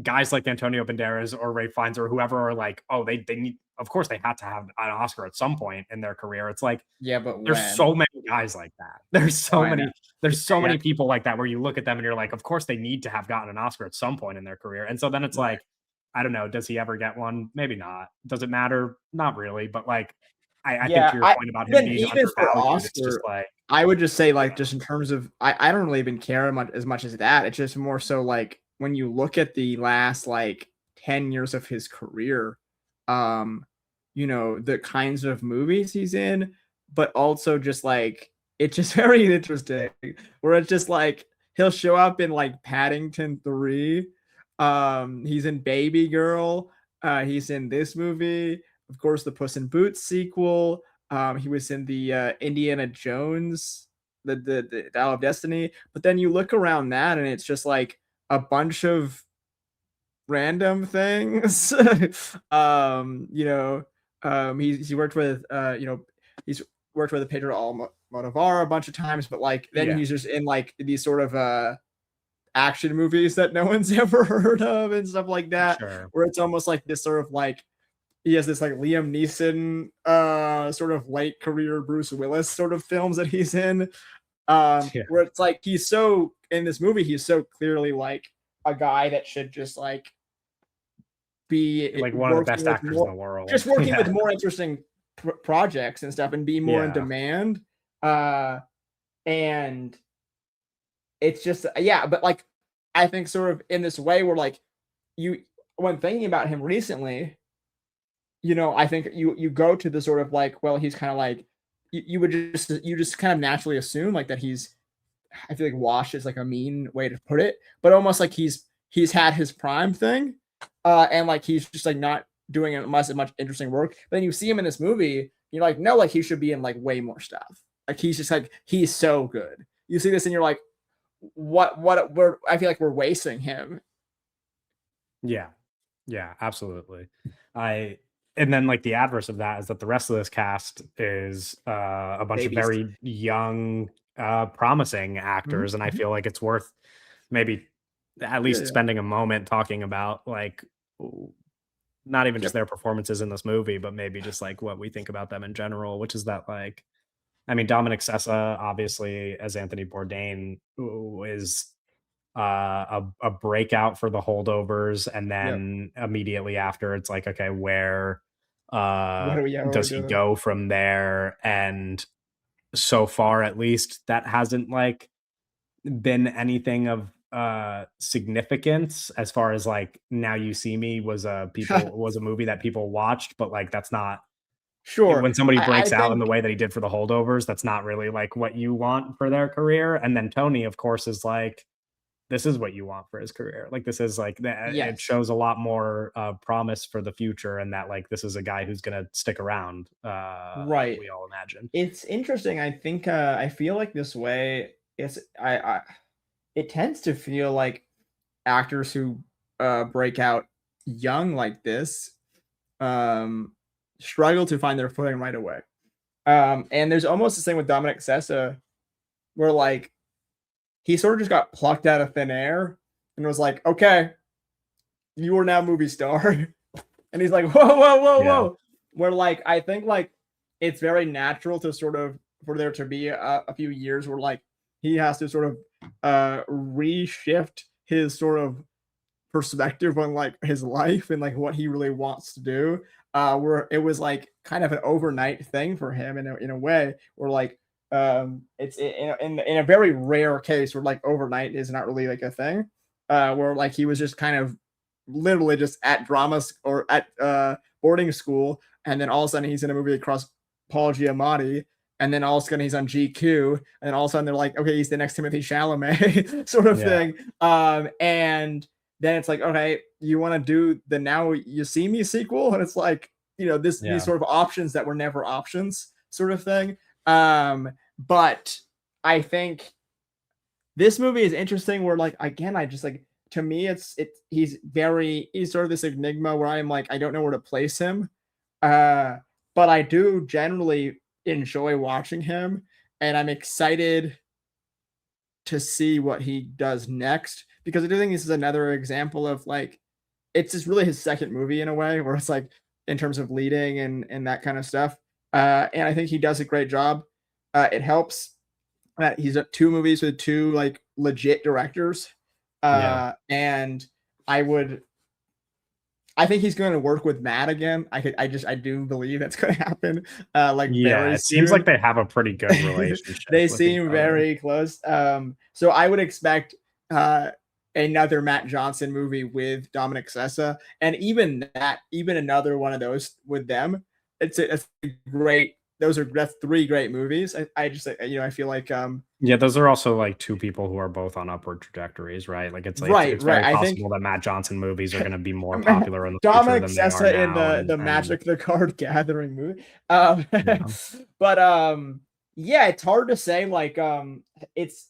guys like Antonio Banderas or Ray Fiennes or whoever are like, oh, they need, of course they had to have an Oscar at some point in their career. It's like Yeah, but there's when? so many guys like that. There's Oh, so I know. many there's so Yeah, many people like that where you look at them and you're like, of course they need to have gotten an Oscar at some point in their career. And so then it's right. like, I don't know. Does he ever get one? Maybe not. Does it matter? Not really. But like, I think Yeah, to your I point about him being even for undervalued, it's just Oscar, like, I would just say like yeah, just in terms of I don't really even care as much as that. It's just more so like when you look at the last like 10 years of his career, um, the kinds of movies he's in, but also just like it's just very interesting where it's just like he'll show up in like Paddington 3. He's in Baby Girl. He's in this movie, of course, the Puss in Boots sequel. He was in the Indiana Jones, the Dial of Destiny. But then you look around that, and it's just like a bunch of random things. He worked with he's worked with Pedro Almodovar a bunch of times, but like then yeah, he's just in like these sort of action movies that no one's ever heard of and stuff like that, sure, where it's almost like this sort of like he has this like Liam Neeson sort of late career Bruce Willis sort of films that he's in, yeah, where it's like he's so in this movie he's so clearly like a guy that should just like be like one of the working best with actors in more the world. just working with Yeah, more interesting projects and stuff and be more in yeah, demand. uh and it's just yeah, but like I think sort of in this way where like you when thinking about him recently, I think you go to the sort of like, well, he's kind of like you just kind of naturally assume like that he's I feel like washed is like a mean way to put it, but almost like he's had his prime thing, and like he's just like not doing as much interesting work. But then you see him in this movie, you're like, no, like he should be in like way more stuff. Like he's just like he's so good. You see this and you're like, we're I feel like we're wasting him. yeah, yeah, absolutely. I and then like the adverse of that is that the rest of this cast is a bunch of Babies. very young, promising Mhm, actors, and I mhm. feel like it's worth maybe at Yeah, least yeah. spending a moment talking about like not even just Yep. their performances in this movie, but maybe just like what we think about them in general, which is that like I mean Dominic Sessa obviously as Anthony Bourdain is a breakout for the holdovers, and Yep. then immediately after it's like okay where What are we does he doing? go from there, and so far at least that hasn't like been anything of significance as far as like Now You See Me was a movie that people watched, but like that's not Sure. when somebody I breaks out in the think way that he did for the holdovers, that's not really like what you want for their career. And then Tony of course is like this is what you want for his career. Like this is like it yes. shows a lot more promise for the future, and that like this is a guy who's going to stick around. Right. We all imagine. It's interesting. I think I feel like this way it's I it tends to feel like actors who break out young like this um struggle to find their footing right away. And there's almost the same with Dominic Sessa where like he sort of just got plucked out of thin air and was like, "Okay, you are now movie star." And he's like, "Whoa, whoa, whoa, Yeah. whoa." Where like I think like it's very natural to sort of for there to be a few years where like he has to sort of reshift his sort of perspective on like his life and like what he really wants to do. Where it was like kind of an overnight thing for him in a way where like it's in a very rare case where like overnight is not really like a thing. Where like he was just kind of literally just at dramas or at boarding school, and then all of a sudden he's in a movie across Paul Giamatti, and then all of a sudden he's on GQ, and then all of a sudden they're like, okay, he's the next Timothy Chalamet sort of Yeah. thing. And then it's like, okay, you want to do the Now You See Me sequel, and it's like, these Yeah. sort of options that were never options, sort of thing. But I think this movie is interesting. Where like again, I just like to me, he's sort of this enigma where I'm like, I don't know where to place him. Uh, but I do generally enjoy watching him, and I'm excited to see what he does next because I do think this is another example of like it's just really his second movie in a way where it's like in terms of leading and that kind of stuff. And I think he does a great job. It helps that he's at two movies with two like legit directors. Yeah. And I would I think he's going to work with Matt again. I do believe that's going to happen. Like Yeah, very it seems like soon. they have a pretty good relationship They with each seem other. very close. So I would expect uh another Matt Johnson movie with Dominic Sessa, and even another one of those with them. It's a great. That's three great movies. I just I feel like Yeah, those are also like two people who are both on upward trajectories, right? Like right, it's right. very I think possible that Matt Johnson movies are going to be more popular in the future Dominic than they are Sessa in now, the and Magic the Card Gathering movie. Um, yeah, but yeah, it's hard to say. Like it's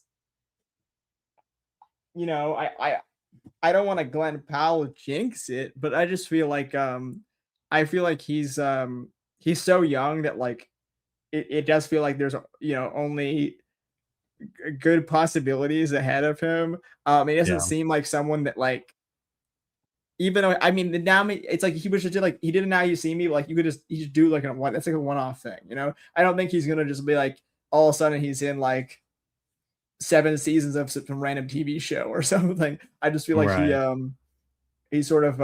I don't want to Glenn Powell jinx it, but I just feel like I feel like he's so young that like it does feel like there's only good possibilities ahead of him. It doesn't yeah, seem like someone that like even though I mean now it's like he was just like he did it Now You See Me, like you just do like a one that's like a one-off thing, you know. I don't think he's gonna just be like all of a sudden he's in like 7 seasons of some random TV show or something. I just feel like right. he sort of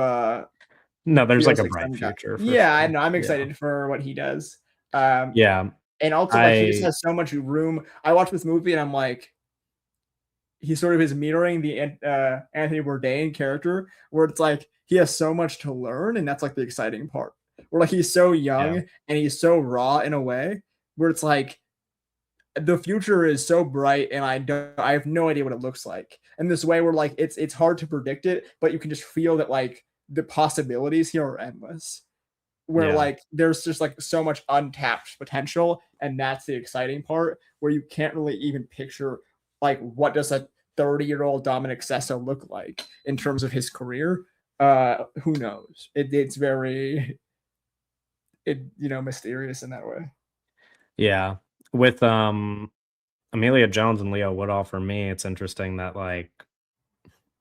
No, there's like feels a like bright some guy. future for Yeah, I sure. know. I'm Yeah, excited for what he does. Um, yeah. and also like he just I has so much room. I watched this movie and I'm like, he sort of is mirroring the Anthony Bourdain character, where it's like he has so much to learn, and that's like the exciting part. Where like he's so yeah, young and he's so raw in a way, where it's like the future is so bright, and I have no idea what it looks like. In this way, where like it's hard to predict it, but you can just feel that like the possibilities here are endless, where yeah, like there's just like so much untapped potential, and that's the exciting part, where you can't really even picture like what does a 30-year-old Dominic Sessa look like in terms of his career. Who knows? It's very mysterious in that way. yeah. With Amelia Jones and Leo Woodall, for me, it's interesting that like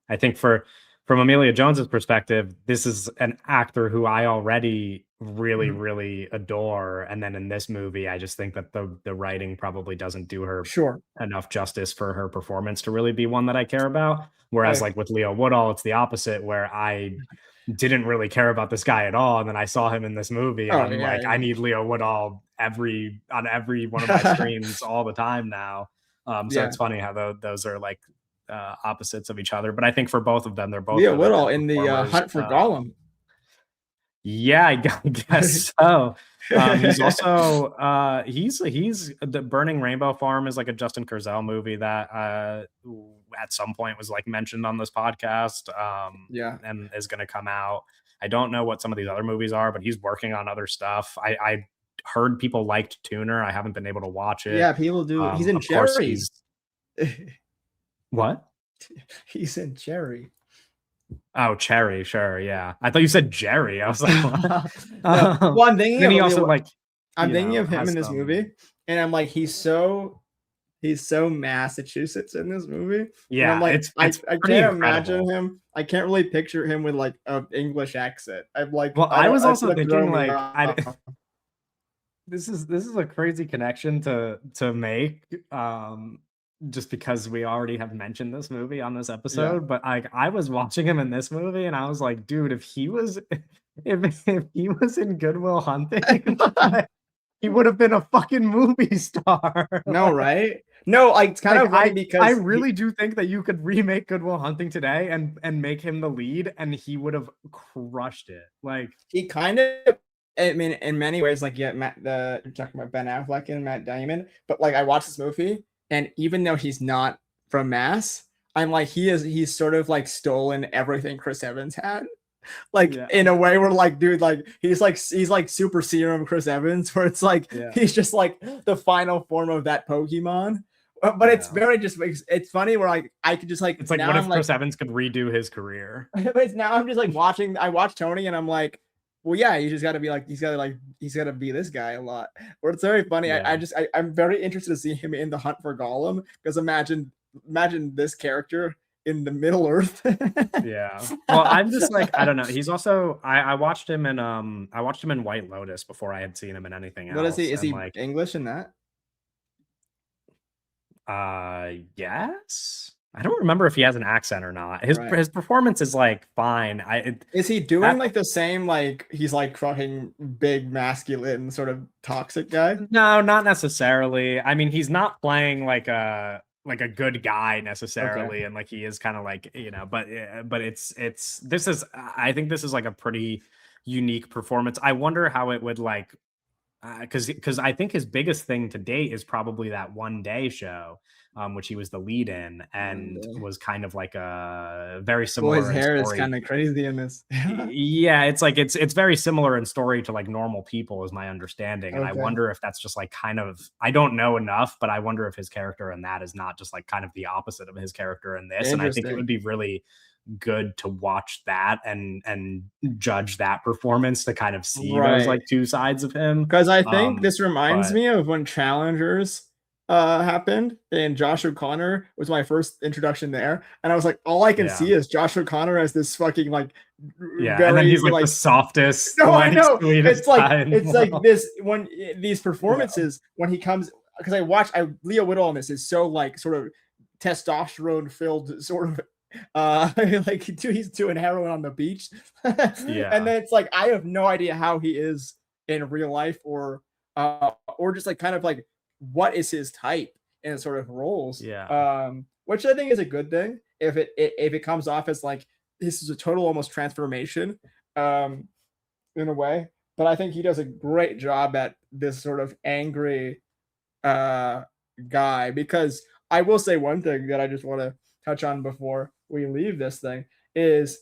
I think from Amelia Jones's perspective, this is an actor who I already really, Mhm. really adore, and then in this movie, I just think that the writing probably doesn't do her Sure. enough justice for her performance to really be one that I care about. Whereas, I like with Leo Woodall, it's the opposite, where I didn't really care about this guy at all, and then I saw him in this movie, and Oh I'm yeah, like, I yeah. need Leo Woodall on every one of my screens all the time now. So Yeah. it's funny how those are like opposites of each other. But I think for both of them, they're both Leah really good Woodall in the performers. Hunt for Gollum. Yeah, I guess so. He's also he's the Burning Rainbow Farm is like a Justin Kurzel movie that at some point was like mentioned on this podcast Yeah. and is going to come out. I don't know what some of these other movies are, but he's working on other stuff. I heard people liked Tuner. I haven't been able to watch it. Yeah, people do. He's in Of course, Cherry. he's what? He's in Cherry. Oh, Cherry, sure, yeah. I thought you said Jerry. I was like, what? No, well, Then he also like, I'm thinking of him has in this some. movie, and I'm like, he's so Massachusetts in this movie, and I'm Yeah, like, I it's I pretty can't imagine incredible. him. I can't really picture him with like an English accent. I'm like, Well, I I don't. was I feel also like throw thinking me like I off. this is a crazy connection to make just because we already have mentioned this movie on this Yeah. episode, but like I was watching him in this movie and I was like, dude, if he was if he was in Goodwill Hunting, like, he would have been a fucking movie star. No, right? No, like it's kind Like of funny I because really do think that you could remake Goodwill Hunting today and make him the lead and he would have crushed it. Like he kind of, I mean, in many ways, like yeah, you're talking about Ben Affleck and Matt Damon, but like I watched this movie, and even though he's not from Mass, I'm like he's sort of like stolen everything Chris Evans had, like yeah. in a way where like dude, like he's like super serum Chris Evans, where it's like Yeah. he's just like the final form of that Pokemon. But it's Yeah. very just it's funny where like I could just like It's like now what I'm if like Chris Evans could redo his career? but it's now I'm just like watching. I watch Tony and I'm like, well, yeah, you just got to be like, he's got to be this guy a lot. Where it's very funny. Yeah. I'm very interested to see him in the Hunt for Gollum, because imagine this character in the Middle Earth. Yeah. Well, I'm just like, I don't know. He's also I I watched him in White Lotus before I had seen him in anything What is he? else. Is And he like, English in that? yes. I don't remember if he has an accent or not. His Right. his performance is like fine. Is he doing That like the same, like he's like fucking big masculine sort of toxic guy? No, not necessarily. I mean, he's not playing like a good guy Okay. necessarily, and like he is kind of like, but it's this is I think this is like a pretty unique performance. I wonder how it would like because I think his biggest thing to date is probably that One Day show, which he was the lead in, One and day. was kind of like a very Well, his similar in hair is story. kind of crazy in this. Yeah, it's like it's very similar in story to like Normal People, is my understanding, and I Okay. wonder if that's just like kind of I don't know enough, but I wonder if his character in that is not just like kind of the opposite of his character in this, and I think it Interesting. would be really good to watch that and judge that performance to kind of see those Right. like two sides of him. Because I think this reminds But me of when Challengers happened, and Josh O'Connor was my first introduction there, and I was like, all I can yeah, see is Josh O'Connor as this fucking like yeah, and then very he's like the like softest, no, I like know. sweetest guy in the It's like world. this when these Yeah, performances when he comes because I Leo Whittle on this is so like sort of testosterone filled sort of like he's doing heroin on the beach. And yeah, then it's like I have no idea how he is in real life or just like kind of like what is his type in sort of roles. yeah, Which I think is a good thing if it comes off as like this is a total almost transformation um in a way. But I think he does a great job at this sort of angry uh guy because I will say one thing that I just want to touch on before we leave this thing is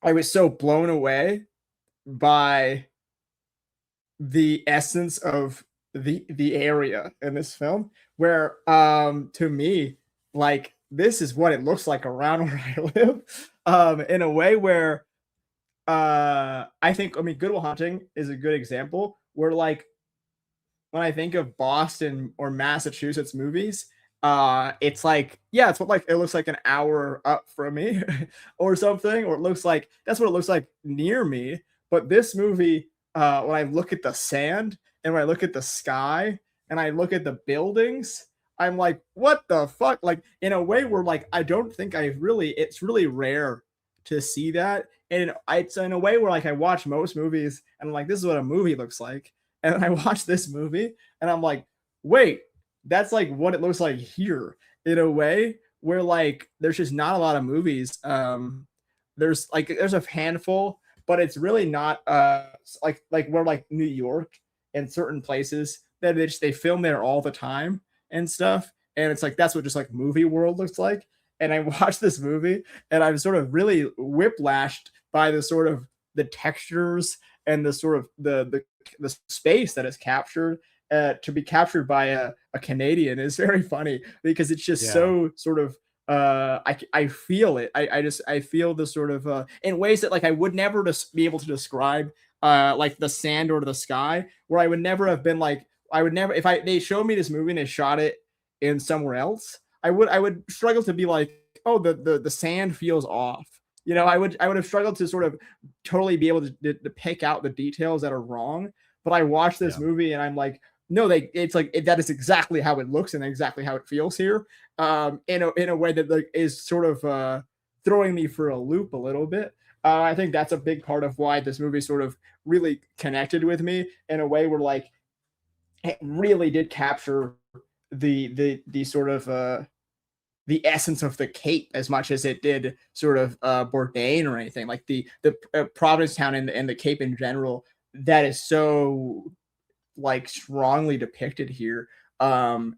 I was so blown away by the essence of the area in this film where to me like this is what it looks like around where I live in a way where I mean Good Will Hunting is a good example where like when I think of Boston or Massachusetts movies, it's like, yeah, it's what like it looks like an hour up from me or something, or it looks like that's what it looks like near me. But this movie, when I look at the sand and when I look at the sky and I look at the buildings, I'm like, what the fuck? Like in a way where like I don't think it's really rare to see that. And it's in a way where like I watch most movies and I'm like, this is what a movie looks like and I watched this movie and I'm like, wait, that's like what it looks like here in a way where like there's just not a lot of movies. There's a handful, but it's really not like we're like New York and certain places that they film there all the time and stuff. And it's like that's what just like movie world looks like. And I watched this movie and I'm sort of really whiplashed by the sort of the textures and the sort of the space that is captured to be captured by a Canadian is very funny because it's just yeah, so sort of I feel it. I feel the sort of in ways that like I would never just be able to describe like the sand or the sky where I would never have been like I would never if I they showed me this movie and they shot it in somewhere else I would struggle to be like oh the sand feels off. You know, I would have struggled to sort of totally be able to pick out the details that are wrong. But I watched this yeah, movie and I'm like, no, it's like that is exactly how it looks and exactly how it feels here. In a way that like is sort of throwing me for a loop a little bit. I think that's a big part of why this movie sort of really connected with me in a way where like it really did capture the sort of the essence of the Cape as much as it did sort of Bourdain or anything like the Provincetown and the Cape in general. That is so like strongly depicted here, and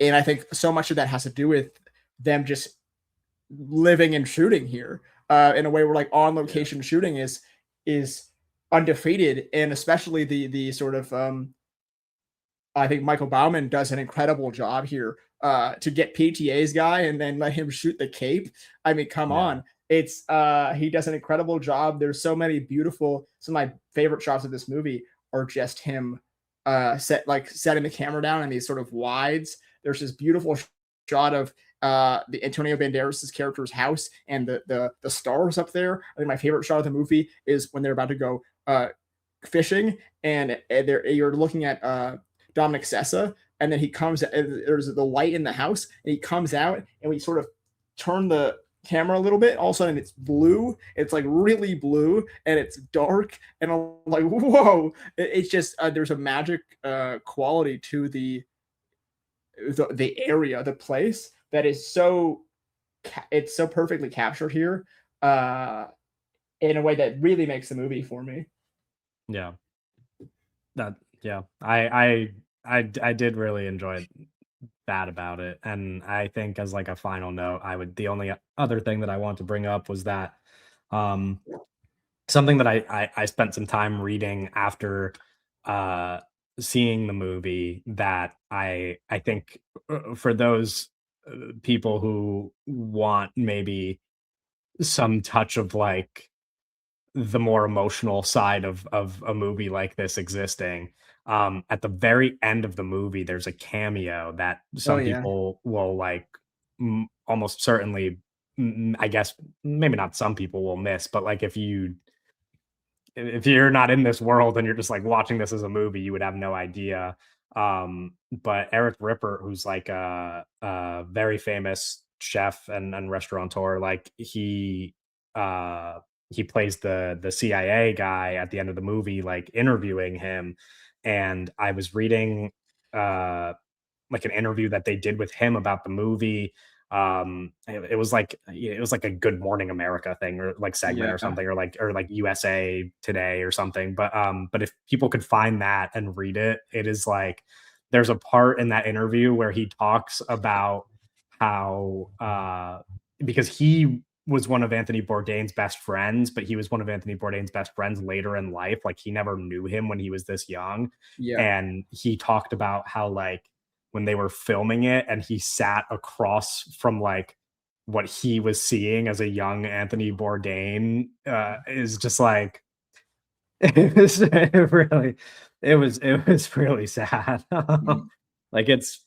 I think so much of that has to do with them just living and shooting here in a way where like on yeah, location shooting is undefeated, and especially the sort of I think Michael Bauman does an incredible job here to get PTA's guy and then let him shoot the Cape. I mean, come yeah, on. It's he does an incredible job. There's so many beautiful some of my favorite shots of this movie are just him setting the camera down in these sort of wides. There's this beautiful shot of the Antonio Banderas' character's house and the stars up there. I think my favorite shot of the movie is when they're about to go fishing and you're looking at Dominic Sessa, and then he comes. There's the light in the house, and he comes out, and we sort of turn the camera a little bit, all of a sudden it's blue. It's like really blue and it's dark, and I'm like, whoa! It's just there's a magic quality to the area, the place that is so it's so perfectly captured here, uh, in a way that really makes the movie for me. Yeah. That yeah. I did really enjoy that about it. And I think as like a final note, I would the only other thing that I want to bring up was that um something that I spent some time reading after uh seeing the movie that I think for those people who want maybe some touch of like the more emotional side of a movie like this existing. At the very end of the movie, there's a cameo that Oh some yeah, people will like almost certainly, I guess, maybe not some people will miss, but like if you're not in this world and you're just like watching this as a movie, you would have no idea. But Eric Ripper, who's like a very famous chef and restaurateur, like he plays the CIA guy at the end of the movie, like interviewing him. And I was reading uh like an interview that they did with him about the movie. It was like it was like a Good Morning America thing or like segment or yeah, something or like USA Today or something. But if people could find that and read it, it is like there's a part in that interview where he talks about how because he was one of Anthony Bourdain's best friends, but he was one of Anthony Bourdain's best friends later in life. Like he never knew him when he was this young. yeah. And he talked about how like when they were filming it and he sat across from like what he was seeing as a young Anthony Bourdain is just like really it was really sad. Mhm. Like it's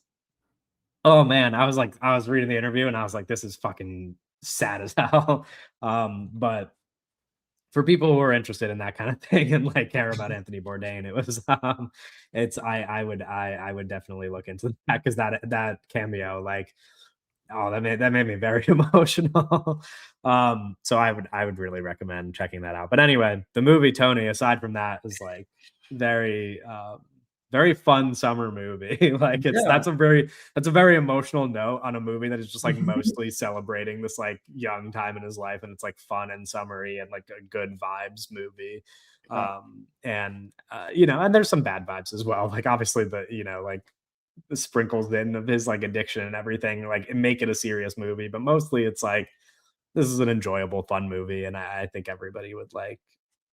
oh man, I was reading the interview and I was like, this is fucking sad as hell. But for people who are interested in that kind of thing and like care about Anthony Bourdain, it was it's I would definitely look into that because that cameo like oh that made me very emotional. So I would really recommend checking that out. But anyway, the movie Tony, aside from that, is like very very fun summer movie. Like it's Yeah. that's a very emotional note on a movie that is just like mostly celebrating this like young time in his life, and it's like fun and summery and like a good vibes movie. Yeah. And you know, and there's some bad vibes as well. Like obviously the you know like the sprinkles in of his like addiction and everything, like and make it a serious movie. But mostly it's like this is an enjoyable, fun movie, and I think everybody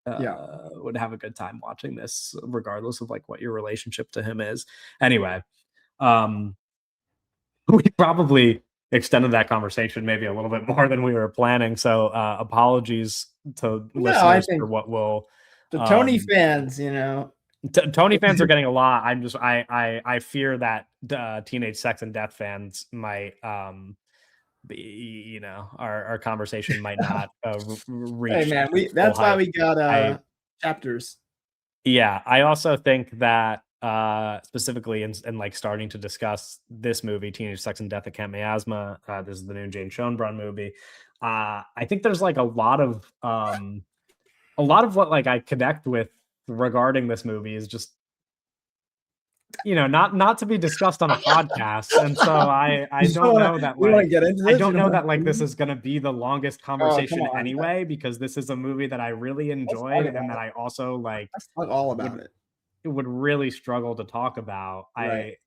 Yeah. would have a good time watching this, regardless of like what your relationship to him is. Anyway, um, we probably extended that conversation maybe a little bit more than we were planning. So apologies to No, I listeners for think what will the Tony um fans, you know. Tony fans are getting a lot. I'm just I fear that teenage sex and death fans might be, you know, our conversation might not Hey reach man, its we full that's why height. we got I chapters. Yeah, I also think that specifically in like starting to discuss this movie, Teenage Sex and Death at Camp Miasma. This is the new Jane Schoenbrunn movie. I think there's like a lot of what like I connect with regarding this movie is just you know not to be discussed on a podcast, and so I You don't don't wanna know that you don't wanna like get into I this? You don't don't know wanna that like this is going to be the longest Oh, come conversation on. anyway, because this is a movie that I really Let's talk enjoyed and about that it. I also like Let's talk all would about it. would really struggle to talk about. Right.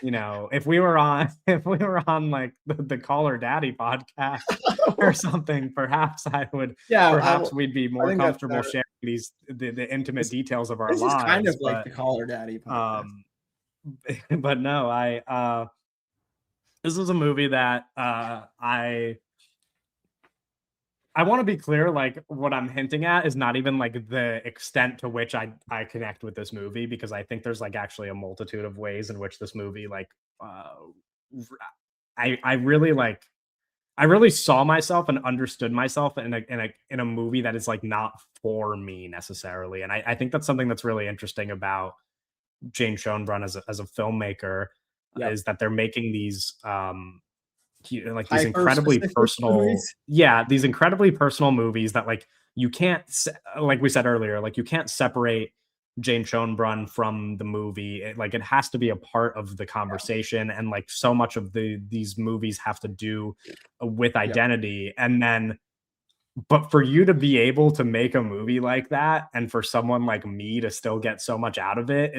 You know, if we were on if we were on like the Call Her Daddy podcast or something, Yeah, perhaps we'd be I more think that's comfortable better. sharing the intimate This details of our this is kind of lives. like the Call Her Daddy podcast. Um but no, this is a movie that I want to be clear, like what I'm hinting at is not even like the extent to which I connect with this movie, because I think there's like actually a multitude of ways in which this movie like uh I really like I really saw myself and understood myself in a movie that is like not for me necessarily. And I think that's something that's really interesting about Jane Schoenbrunn as a filmmaker, Yep. is that they're making these like these Hyper incredibly specific personal, movies. yeah, these incredibly personal movies that like you can't, like we said earlier, like you can't separate Jane Schoenbrunn from the movie. Like it has to be a part of the conversation, and like so much of these movies have to do with Yep. identity, and then but for you to be able to make a movie like that, and for someone like me to still get so much out of it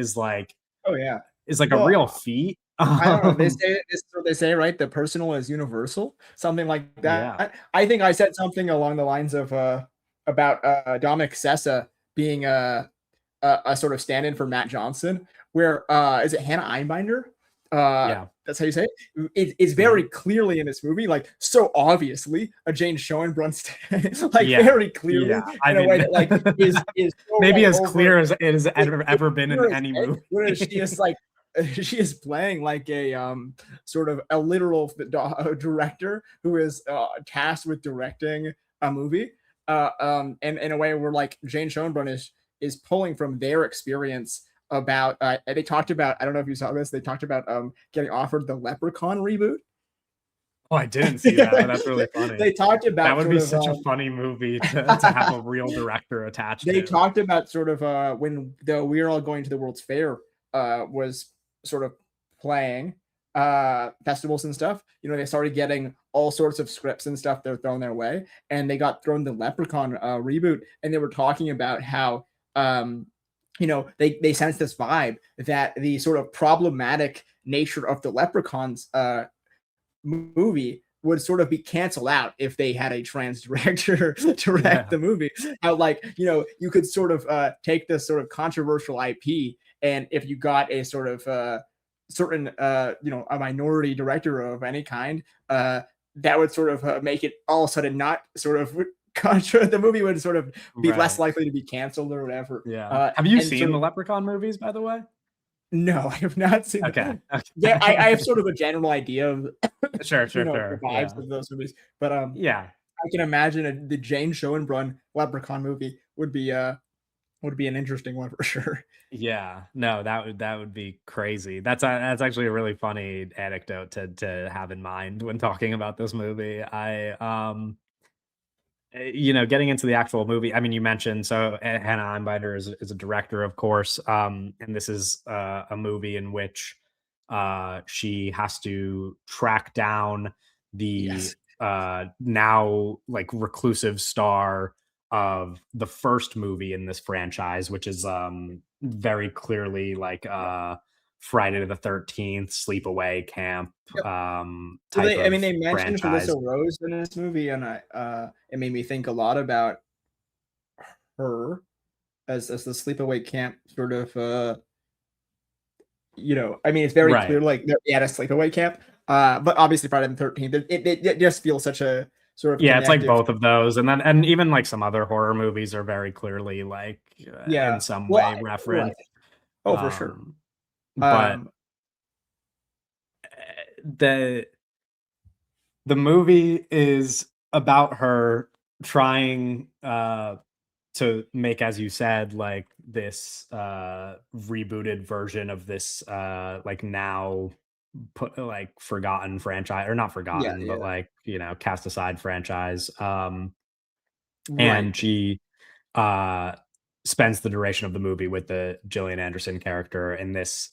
Oh yeah. is like a Well, real feat. I don't know. This is what they say, right? The personal is universal, something like Yeah, that. I think I said something along the lines of about Dominic Sessa being a sort of stand-in for Matt Johnson, where is it Hannah Einbinder? yeah, That's how you say it. It's mhm, very clearly in this movie, like so obviously a Jane Schoenbrunn stand, like yeah, very clearly yeah. I in a way mean, that like is so maybe like as over clear as it has it's ever been in clear as any day, whereas she movie. is like she is playing like a sort of a literal director who is tasked with directing a movie and in a way where like Jane Schoenbrunn is pulling from their experience about they talked about, I don't know if you saw this, they talked about getting offered the Leprechaun reboot. Oh, I didn't see that. That's really funny. They talked That about would sort be of such a funny movie to have a real director attached they to. talked about sort of when the We're All Going to the World's Fair was sort of playing festivals and stuff. You know, they started getting all sorts of scripts and stuff that were thrown their way, and they got thrown the Leprechaun reboot, and they were talking about how you know they sensed this vibe that the sort of problematic nature of the Leprechauns movie would sort of be canceled out if they had a trans director direct Yeah, the movie. How like, you know, you could sort of take this sort of controversial IP, and if you got a sort of certain you know, a minority director of any kind, that would sort of make it all of a sudden not sort of contra, the movie would sort of be less right. likely to be canceled or whatever. Yeah. Have you And seen sort the of Leprechaun movies, by the way? no, I have not seen Okay. the, yeah, I Okay. have sort of a general idea of Sure, you sure, know the sure. vibes Yeah. of those movies, but Yeah. I can imagine the Jane Schoenbrunn Leprechaun movie would be an interesting one for sure. Yeah. No, that would be crazy. That's actually a really funny anecdote to have in mind when talking about this movie. You know, getting into the actual movie, I mean, you mentioned so Hannah Einbinder is a director, of course, and this is a movie in which she has to track down the Yes. now like reclusive star of the first movie in this franchise, which is very clearly like Yep. Friday the 13th sleepaway camp Yep. Well, type I mean, of they mentioned franchise. Felissa Rose in this movie, and I it made me think a lot about her as the sleepaway camp sort of you know, I mean, it's very Right. clear like they're at a sleepaway camp, but obviously Friday the 13th, it just feels such a sort of Yeah, it's like connective. both of those, and then and even like some other horror movies are very clearly like in Yeah. some Well, way right. referenced. Oh, for sure. Um, but Um, the the movie is about her trying to make, as you said, like this rebooted version of this like now put like forgotten franchise, or not yeah, forgotten, but yeah. like, you know, cast aside franchise. Right. And she uh spends the duration of the movie with the Gillian Anderson character in this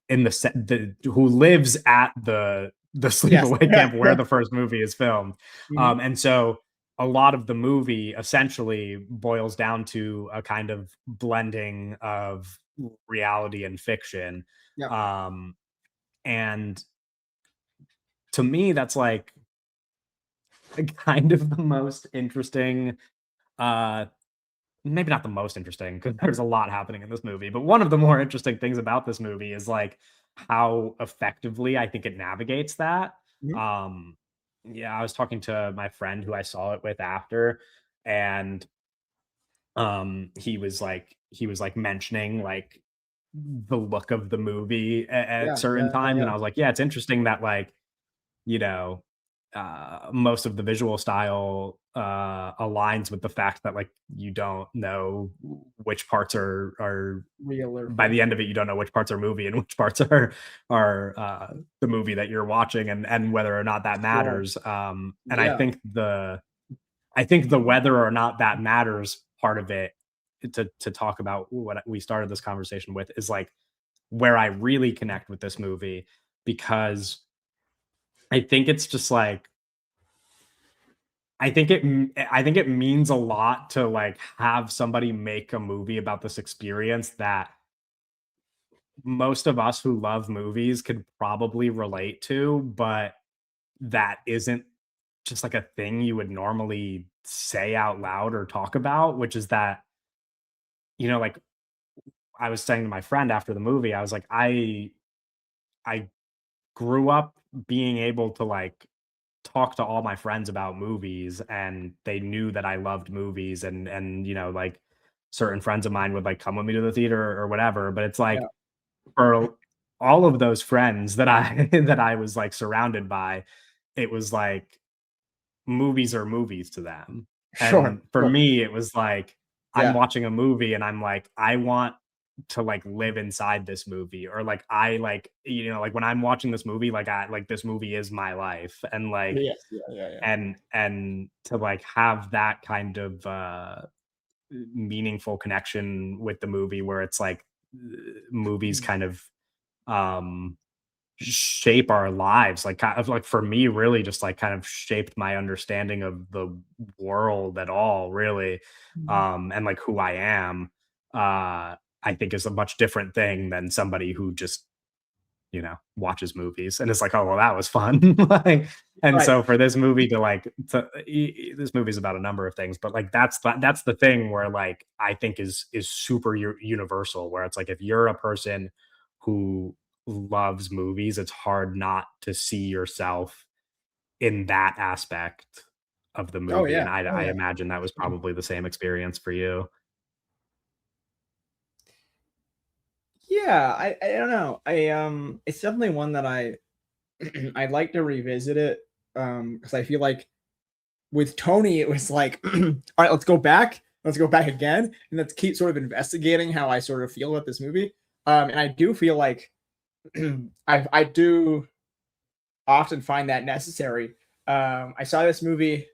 in the who lives at the Yes. sleepaway camp where the first movie is filmed. Mhm. And so a lot of the movie essentially boils down to a kind of blending of reality and fiction. Yep. um and to me that's like kind of the most interesting, uh maybe not the most interesting, because there's a lot happening in this movie, but one of the more interesting things about this movie is like how effectively I think it navigates that. Mhm. Um, yeah, I was talking to my friend who I saw it with after, and he was like mentioning like the look of the movie at Yeah, certain yeah, times, and yeah. I was like, yeah, it's interesting that like, you know, most of the visual style aligns with the fact that like you don't know which parts are Real or by fake. the end of it you don't know which parts are movie and which parts are the movie that you're watching, and whether or not that Sure. matters. And Yeah. I think the whether or not that matters part of it, to talk about what we started this conversation with, is like where I really connect with this movie, because I think it's just like I think it means a lot to like have somebody make a movie about this experience that most of us who love movies could probably relate to, but that isn't just like a thing you would normally say out loud or talk about, which is that, like I was saying to my friend after the movie, I was like, I grew up being able to like talk to all my friends about movies, and they knew that I loved movies, and like certain friends of mine would like come with me to the theater or whatever, but it's Yeah. like for all of those friends that I that I was like surrounded by, it was like movies are movies to them. Sure. And for Sure. me, it was like I'm Yeah. watching a movie and I'm like, I want to like live inside this movie, or like I like, like when I'm watching this movie, like I like this movie is my life. And like Yes. Yeah. Yeah. Yeah. and to like have that kind of meaningful connection with the movie, where it's like movies kind of um shape our lives, like kind of like for me really just like kind of shaped my understanding of the world at all, really. Mhm. And like who I am, I think is a much different thing than somebody who just watches movies and it's like, oh well, that was fun. Like, and Right. so for this movie to like this movie's about a number of things, but like that's the thing where like I think is super universal, where it's like if you're a person who loves movies, it's hard not to see yourself in that aspect of the Oh movie. yeah. And Oh I yeah. imagine that was probably the same experience for you. Yeah. I don't know. It's definitely one that I'd like to revisit it. Because I feel like with Tony, it was like, all right, let's go back. Let's go back again, and let's keep sort of investigating how I sort of feel about this movie. And I do feel like I do often find that necessary. I saw this movie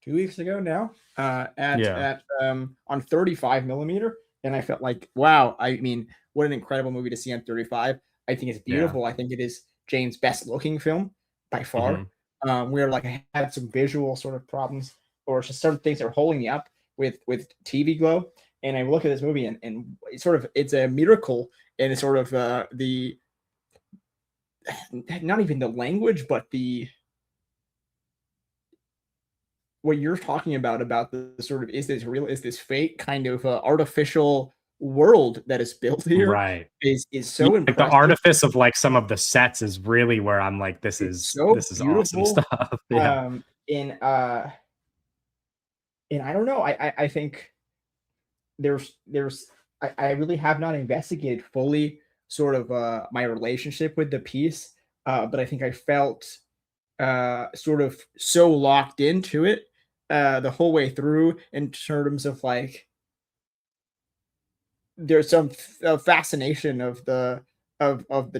2 weeks ago now, Yeah. at on 35 millimeter, and I felt like, wow, I mean, what an incredible movie to see on 35. I think it's Yeah. beautiful. I think it is James' best looking film by far. Hmm. Where like I had some visual sort of problems, or just certain things that were holding me up with TV glow. And I look at this movie, and it's sort of it's a miracle, and it's sort of the not even the language, but the what you're talking about the sort of is this real, is this fake kind of artificial world that is built here Right. is Yeah, so like the impressive. artifice of like some of the sets is really where I'm like, this It's is so this is awesome beautiful. stuff. Yeah. Um, and uh, and I don't know. I think there's I really have not investigated fully sort of my relationship with the piece, but I think I felt sort of so locked into it the whole way through in terms of like there's some fascination of the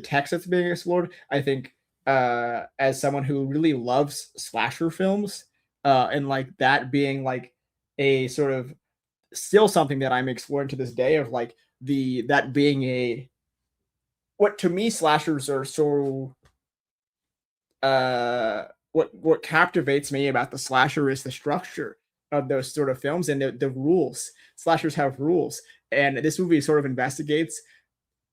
text that's being explored. I think as someone who really loves slasher films, and like that being like a sort of still something that I'm exploring to this day of like the that being a what to me slashers are so what captivates me about the slasher is the structure of those sort of films and the rules. Slashers have rules, and this movie sort of investigates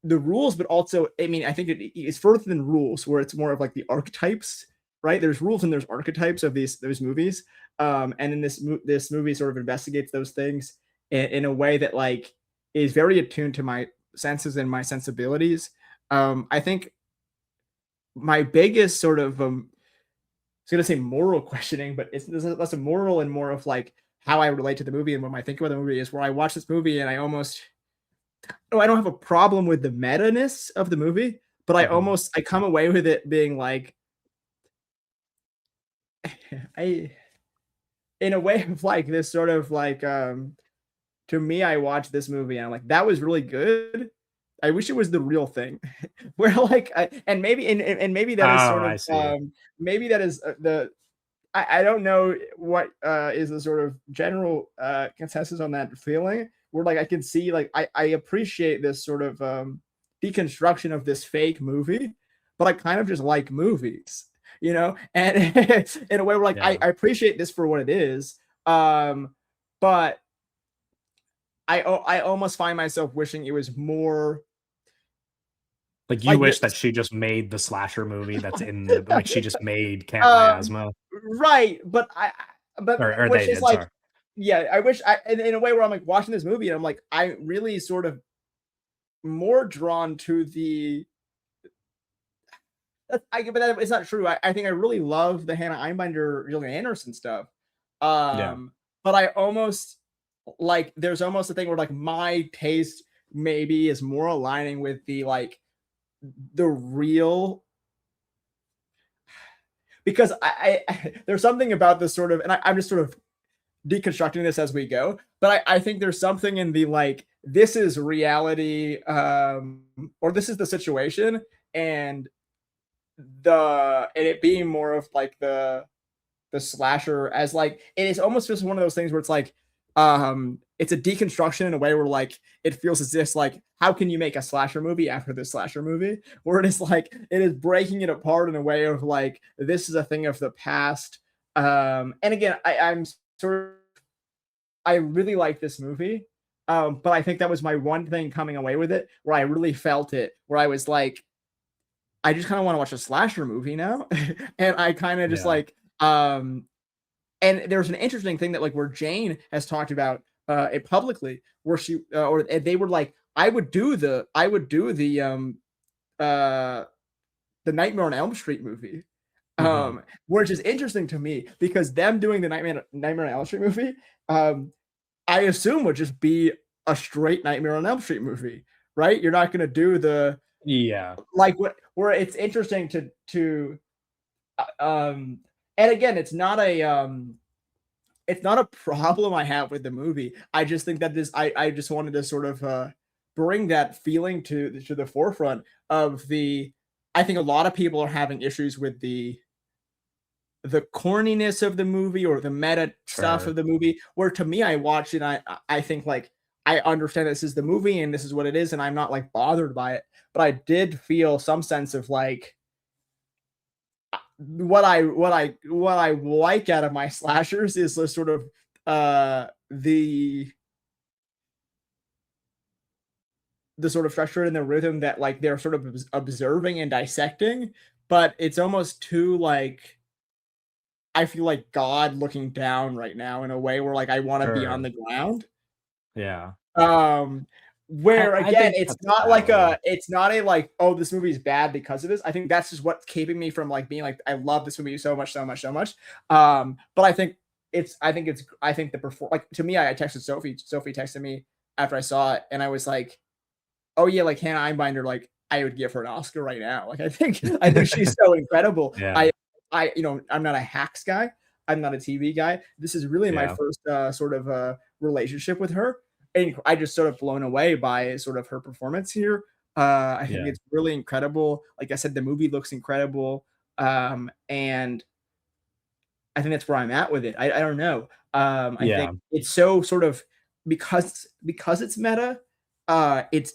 the rules, but also, I mean, I think it's further than rules, where it's more of like the archetypes, right? There's rules and there's archetypes of those movies, and then this movie sort of investigates those things in a way that like is very attuned to my senses and my sensibilities. I think my biggest sort of I was gonna say moral questioning, but it's less a moral and more of like how I relate to the movie and what I think about the movie is where I watch this movie and I almost no, I don't have a problem with the meta-ness of the movie, but Mhm. I come away with it being like, I in a way of like this sort of like to me, I watched this movie and I'm like, that was really good. I wish it was the real thing. Where like and maybe and maybe that is Oh, sort I of see. maybe that is the I don't know what is the sort of general consensus on that feeling where like I can see like I appreciate this sort of deconstruction of this fake movie, but I kind of just like movies, you know, and in a way where like Yeah. I appreciate this for what it is, but I almost find myself wishing it was more Like, you like wish that this. she just made the slasher movie that's in the like, she just made Camp um, Miasma, right, but but or which they is did, like sorry. yeah, I wish I in a way where I'm like watching this movie and I'm like I really sort of more drawn to the but it's not true. I think I really love the Hannah Einbinder, Gillian Anderson stuff. Yeah. But I almost like there's almost a thing where like my taste maybe is more aligning with the like the real because there's something about this sort of and I'm just sort of deconstructing this as we go, but I think there's something in the like this is reality or this is the situation and and it being more of like the slasher as like it is almost just one of those things where it's like it's a deconstruction in a way where like it feels as if like how can you make a slasher movie after this slasher movie where it is like it is breaking it apart in a way of like this is a thing of the past and again I'm sort of I really like this movie but I think that was my one thing coming away with it where I really felt it where I was like I just kind of want to watch a slasher movie now and I kind of just Yeah. like and there's an interesting thing that like where Jane has talked about it publicly, where she or they were like, I would do uh the Nightmare on Elm Street movie. Mhm. Which is interesting to me because them doing the Nightmare on Elm Street movie, um, I assume would just be a straight Nightmare on Elm Street movie, right? You're not gonna do the Yeah. like what where it's interesting to and again, it's not a problem I have with the movie. I just think that this I just wanted to sort of bring that feeling to the forefront of the I think a lot of people are having issues with the corniness of the movie or the meta stuff Sure. of the movie where to me I watch it I think like I understand this is the movie and this is what it is and I'm not like bothered by it but I did feel some sense of like what I like out of my slashers is the sort of the sort of structure and the rhythm that like they're sort of observing and dissecting, but it's almost too like I feel like God looking down right now in a way where like I want to be on Sure. the ground. Yeah. Um, I where I again, think that's valid. it's not a like, oh, this movie's bad because of this. I think that's just what's keeping me from like being like, I love this movie so much, so much, so much. But I think the perform like to me, I texted Sophie. Sophie texted me after I saw it, and I was like, oh yeah, like Hannah Einbinder, like I would give her an Oscar right now. Like I think she's so incredible. Yeah. You know, I'm not a hacks guy. I'm not a TV guy. This is really my Yeah. first sort of relationship with her. And I just sort of blown away by sort of her performance here. I think Yeah. it's really incredible. Like I said, the movie looks incredible. And I think that's where I'm at with it. I don't know. I think Yeah. it's so sort of because it's meta, it's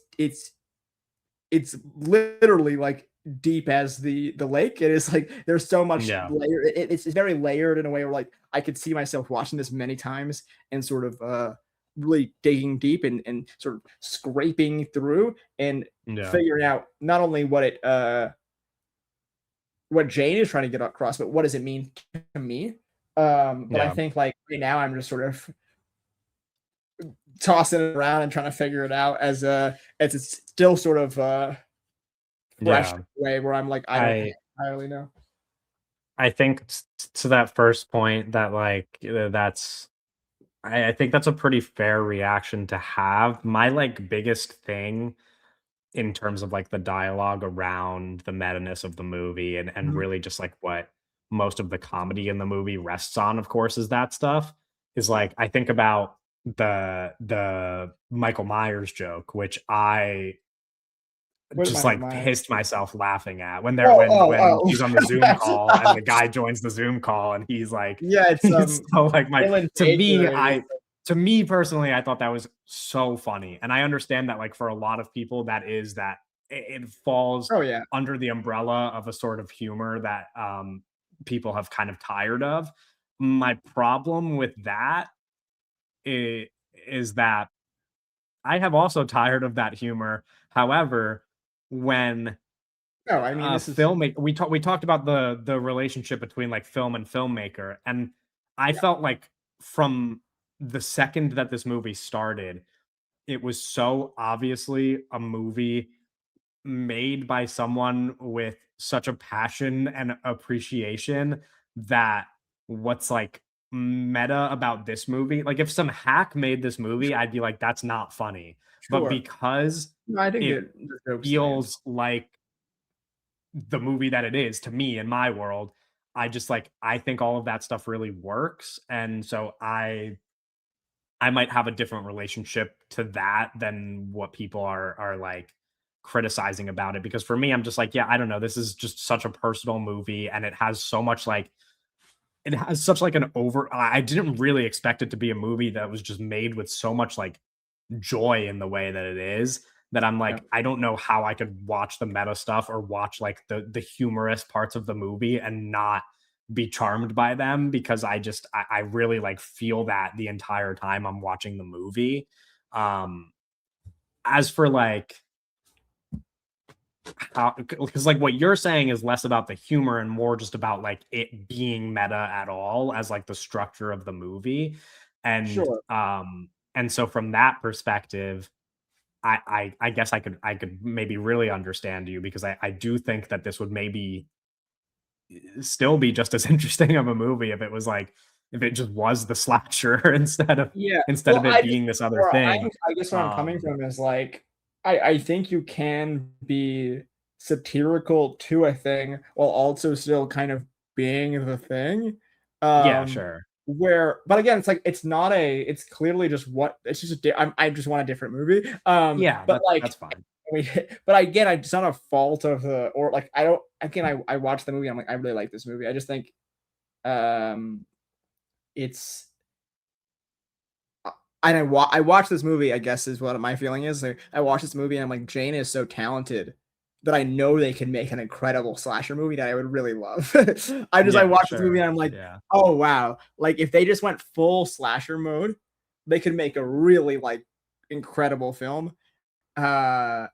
literally like deep as the lake. It is like there's so much Yeah. layer. It's very layered in a way where like I could see myself watching this many times and sort of really digging deep and sort of scraping through and Yeah. figuring out not only what Jane is trying to get across, but what does it mean to me? But I Yeah. think like right now I'm just sort of tossing it around and trying to figure it out as it's still sort of fresh Yeah. way where I'm like, I don't I entirely know. I think to that first point that like that's I think that's a pretty fair reaction to have. My like biggest thing in terms of like the dialogue around the meta-ness of the movie and Mhm. really just like what most of the comedy in the movie rests on, of course, is that stuff. Is like I think about the Michael Myers joke, which I What just Michael like Myers? pissed myself laughing at when they're Oh, when oh, she's on the oh. Zoom That's call and the guy joins the Zoom call and he's like yeah, it's it's so like my Dylan to me Baker. I to me personally I thought that was so funny. And I understand that like for a lot of people that is that it falls Oh yeah, under the umbrella of a sort of humor that people have kind of tired of. My problem with that is that I have also tired of that humor. However, when no, I mean this is filmmaker we talked about the relationship between like film and filmmaker, and I yeah, felt like from the second that this movie started, it was so obviously a movie made by someone with such a passion and appreciation that what's like meta about this movie, like if some hack made this movie, I'd be like, that's not funny. But sure. because No, I think it the jokes land. feels like the movie that it is to me in my world, I just like I think all of that stuff really works. And so I might have a different relationship to that than what people are like criticizing about it, because for me I'm just like, yeah, I don't know, this is just such a personal movie and it has so much like it has such like an over I didn't really expect it to be a movie that was just made with so much like joy in the way that it is, that I'm Yeah, like, I don't know how I could watch the meta stuff or watch like the humorous parts of the movie and not be charmed by them, because I really like feel that the entire time I'm watching the movie. Um as for like how, because like what you're saying is less about the humor and more just about like it being meta at all as like the structure of the movie. sure. And so from that perspective, I guess I could maybe really understand you, because I do think that this would maybe still be just as interesting of a movie if it was like if it just was the slasher Yeah. instead Well, of it being this other thing. I guess where I'm coming Um from is like I think you can be satirical to a thing while also still kind of being the thing. yeah, Um, sure. where but again, it's like it's not a it's clearly just what it's just I just want a different movie. Yeah, But like that's fine. we but again, it's not a fault of the or like I don't again I watched the movie, I'm like, I really like this movie. I just think um it's and I watched this movie, I guess is what my feeling is. Like, I watched this movie and I'm like, Jane is so talented that I know they can make an incredible slasher movie that I would really love. I Yeah, watched this movie sure. and I'm like, Yeah. oh wow. Like if they just went full slasher mode, they could make a really like incredible film. Uh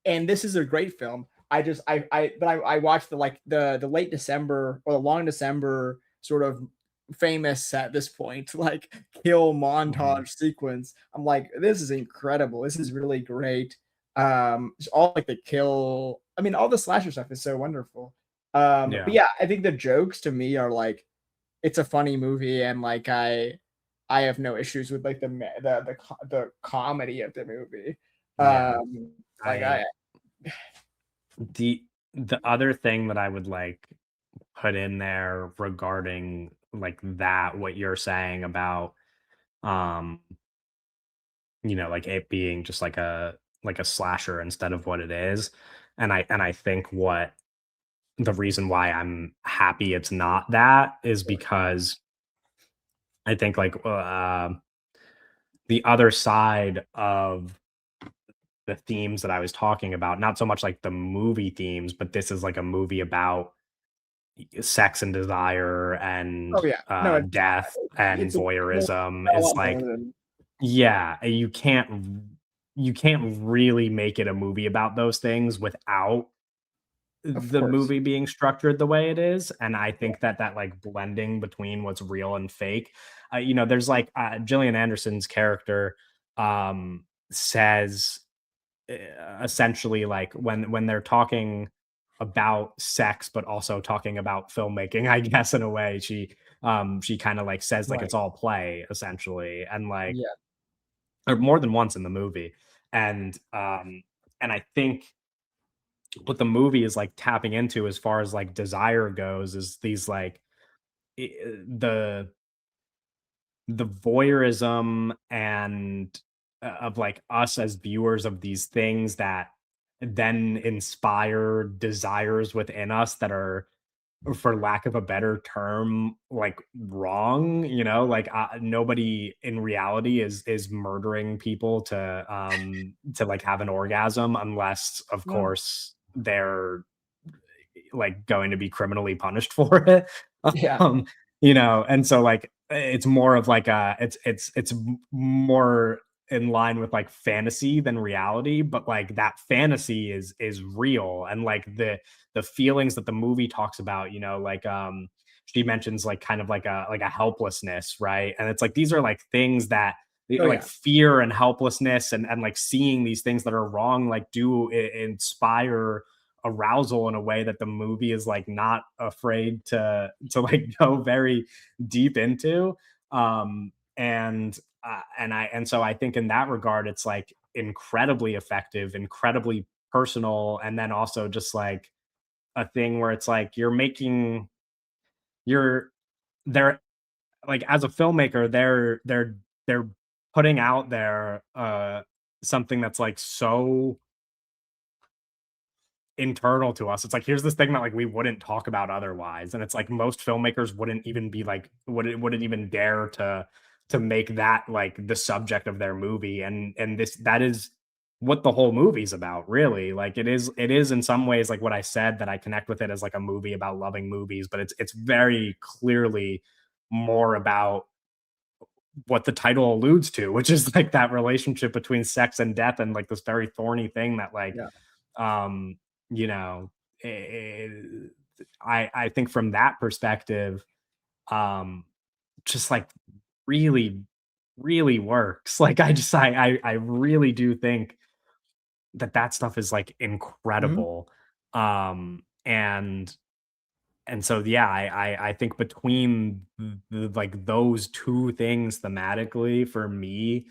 and this is a great film. I watched the like the late December or the long December sort of famous at this point like kill Mhm. montage sequence. I'm like, this is incredible. This is really great. Just all like the kill. I mean, all the slasher stuff is so wonderful. But Yeah. yeah, I think the jokes to me are like it's a funny movie and like I have no issues with like the comedy of the movie. Yeah. Like I the other thing that I would like put in there regarding like that, what you're saying about um like it being just like a slasher instead of what it is. And I think what the reason why I'm happy it's not that is because I think like the other side of the themes that I was talking about, not so much like the movie themes, but this is like a movie about sex and desire and oh yeah, no, death and it's a lot voyeurism, a is lot more like, than yeah, you can't really make it a movie about those things without of the course. movie being structured the way it is. And I Yeah, think that that like blending between what's real and fake, there's like Gillian Anderson's character says essentially like when they're talking about sex but also talking about filmmaking, I guess, in a way, she kind of like says like right. it's all play essentially, and like Yeah, or more than once in the movie. And I think what the movie is like tapping into as far as like desire goes is these like the voyeurism and of like us as viewers of these things that then inspire desires within us that are, for lack of a better term, like wrong, like nobody in reality is murdering people to like have an orgasm unless of No. course they're like going to be criminally punished for it. Yeah. um and so like it's more of like it's more in line with like fantasy than reality, but like that fantasy is real, and like the feelings that the movie talks about, like she mentions like kind of like a helplessness, right? And it's like these are like things that Oh like yeah. fear and helplessness and like seeing these things that are wrong like do inspire arousal in a way that the movie is like not afraid to like go very deep into. And so I think in that regard it's like incredibly effective, incredibly personal, and then also just like a thing where it's like you're they're like, as a filmmaker, they're putting out there something that's like so internal to us. It's like, here's this thing that like we wouldn't talk about otherwise. And it's like most filmmakers wouldn't even be like wouldn't even dare to make that like the subject of their movie. And this that is what the whole movie's about, really. Like it is in some ways like what I said, that I connect with it as like a movie about loving movies, but it's very clearly more about what the title alludes to, which is like that relationship between sex and death, and like this very thorny thing that like Yeah. um you know eh, I think from that perspective, um just like really really works. Like I really do think that that stuff is like Mhm. incredible. And so yeah, I think between like those two things thematically, for me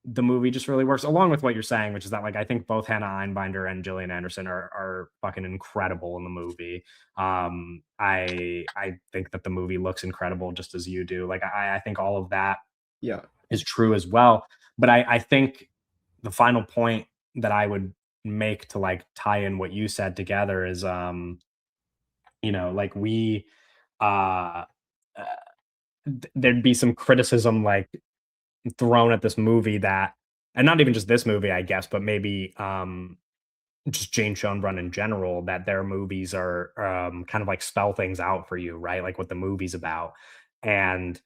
the movie just really works, along with what you're saying, which is that like I think both Hannah Einbinder and Gillian Anderson are fucking incredible in the movie. I think that the movie looks incredible just as you do. Like I think all of that Yeah. is true as well. But I think the final point that I would make to like tie in what you said together is like we uh uh, there'd be some criticism like thrown at this movie that, and not even just this movie, I guess, but maybe just Jane Schoenbrunn in general, that their movies are kind of like spell things out for you, right? Like what the movie's about. And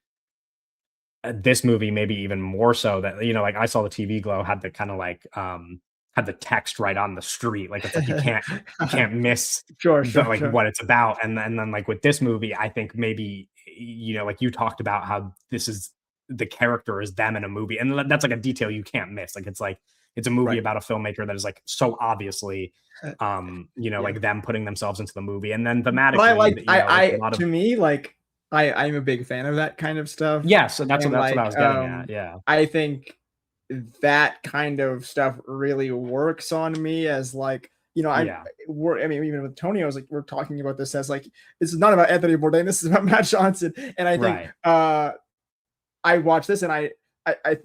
this movie maybe even more so, that like I saw the TV Glow had the kind of like had the text right on the street, like it's like you can't miss Sure, the sure, like sure. what it's about. And then like with this movie I think maybe like you talked about how this is the character is them in a movie, and that's like a detail you can't miss. Like it's a movie Right. about a filmmaker that is like so obviously Uh, yeah. like them putting themselves into the movie, and then But I thematically like like a I lot of, to me, like, I'm a big fan of that kind of stuff, yeah, so and, that's what I like, was getting at, yeah. I think that kind of stuff really works on me as, like, Yeah, I mean, even with Tony, I was like, we're talking about this as, like, this is not about Anthony Bourdain, this is about Matt Johnson, and I think, right. I watched this and I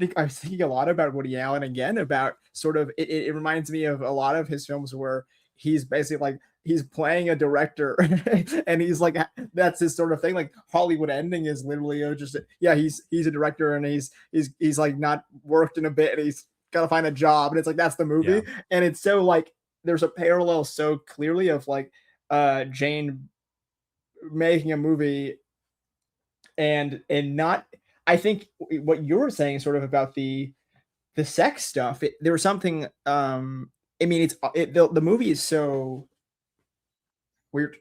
think I was thinking a lot about Woody Allen again, about sort of it reminds me of a lot of his films where he's basically like he's playing a director and he's like that's his sort of thing. Like Hollywood Ending is literally just yeah, he's a director and he's like not worked in a bit and he's gotta find a job and it's like that's the Yeah. movie. And it's so like there's a parallel so clearly of like Jane making a movie and not I think what you were saying sort of about the sex stuff, there was something I mean the movie is so weird.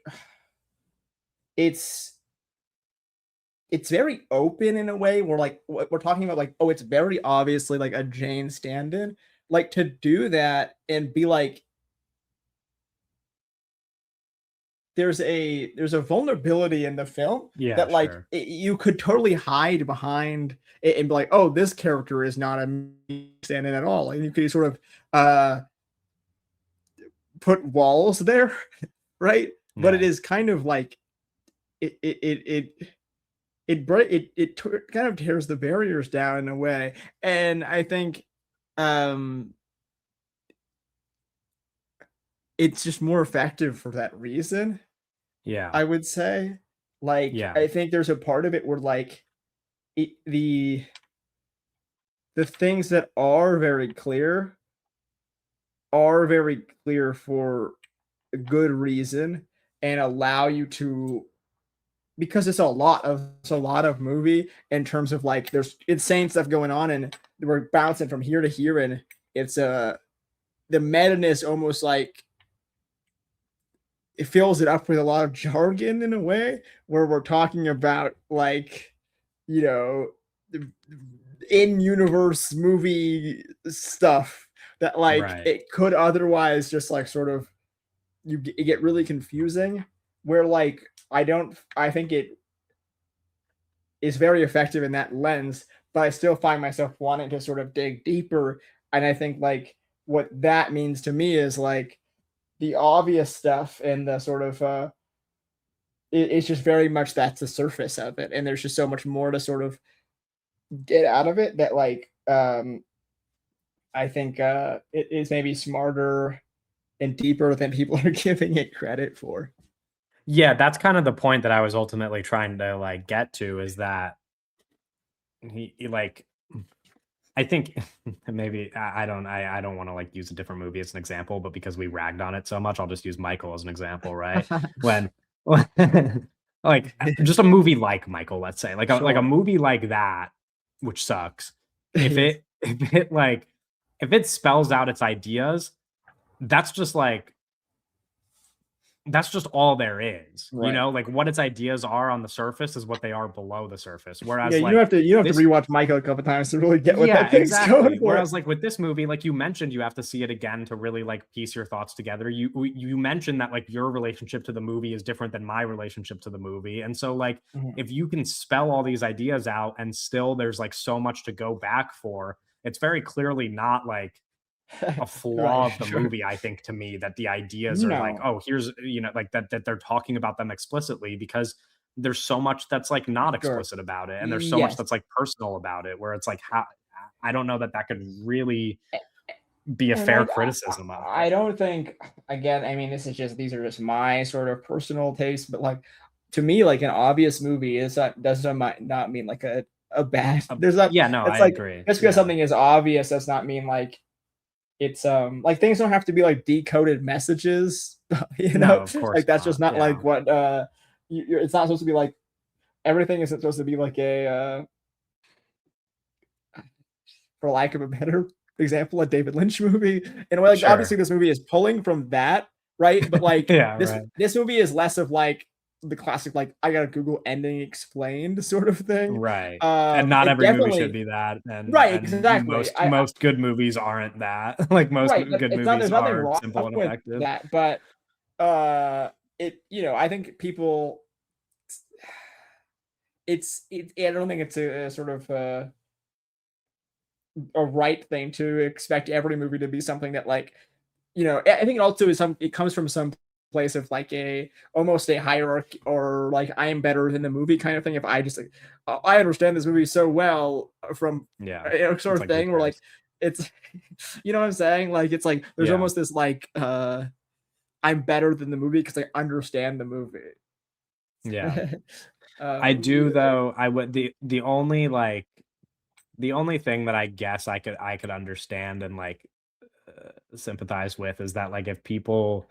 It's it's very open in a way where like we're talking about like oh it's very obviously like a Jane stand-in, like to do that and be like there's a vulnerability in the film Yeah, that like sure. you could totally hide behind it and be like oh this character is not a stand-in at all and you could sort of put walls there, right? But it Yeah. is kind of like it kind of tears the barriers down in a way, and I think um it's just more effective for that reason. Yeah. I would say, like, Yeah. I think there's a part of it where like the things that are very clear for a good reason and allow you to, because it's a lot of movie in terms of like there's insane stuff going on and we're bouncing from here to here, and it's the meta-ness almost like it fills it up with a lot of jargon in a way where we're talking about like, you know, in universe movie stuff that like Right. it could otherwise just like sort of it get really confusing, where like I think it is very effective in that lens, but I still find myself wanting to sort of dig deeper. And I think like what that means to me is like the obvious stuff and the sort of it's just very much that's the surface of it, and there's just so much more to sort of get out of it that like I think it is maybe smarter and deeper than people are giving it credit for. Yeah, that's kind of the point that I was ultimately trying to like get to is that he like I think maybe I don't want to like use a different movie as an example, but because we ragged on it so much, I'll just use Michael as an example, right? When like just a movie like Michael, let's say, like a Sure. movie like that, which sucks. If Yes. it if it like if it spells out its ideas, that's just like that's just all there is, you Right. know, like what its ideas are on the surface is what they are below the surface. Yeah, Whereas like you don't have to this rewatch Michael a couple times to really get what yeah, that thing's going exactly. for. Whereas like with this movie, like you mentioned, you have to see it again to really like piece your thoughts together. You mentioned that like your relationship to the movie is different than my relationship to the movie. And so like Mhm. if you can spell all these ideas out and still there's like so much to go back for, it's very clearly not like a Right, flaw of the sure. movie, I think, to me, that the ideas are like, No. oh, here's, you know, like that they're talking about them explicitly because there's so much that's like not Sure. explicit about it. And there's so much Yes. that's like personal about it where it's like, how, I don't know that that could really be a And fair like criticism of I it. don't think, again, I mean, these are just my sort of personal taste, but like to me, like an obvious movie is not doesn't might not mean like a bad. There's not. Yeah, no, It's I like agree. just because Yeah. something is obvious does not mean like it's like things don't have to be like decoded messages, you No, know? of course Like that's just not. not Yeah. like what it's not supposed to be like everything isn't supposed to be like a for lack of a better example, a David Lynch movie. In a way, like obviously Sure. this movie is pulling from that, right? But like Yeah, right. this movie is less of like the classic like I gotta Google ending explained sort of thing. Right. And not It every movie should definitely be that. right, And exactly. I most good movies aren't that. Like most right, but good it's not movies there's nothing are wrong simple and with effective. that, but it I think people I don't think it's a sort of a right thing to expect every movie to be something that like I think it also is it comes from some place of like a almost a hierarchy or like I am better than the movie kind of thing. If I just like I understand this movie so well from Yeah. sort It's of like, who thing where like cares? it's you know what I'm saying? Like it's like there's Yeah. almost this like I'm better than the movie because I understand the movie. Yeah. I um do though. I would the only thing that I guess I could understand and like sympathize with is that like if people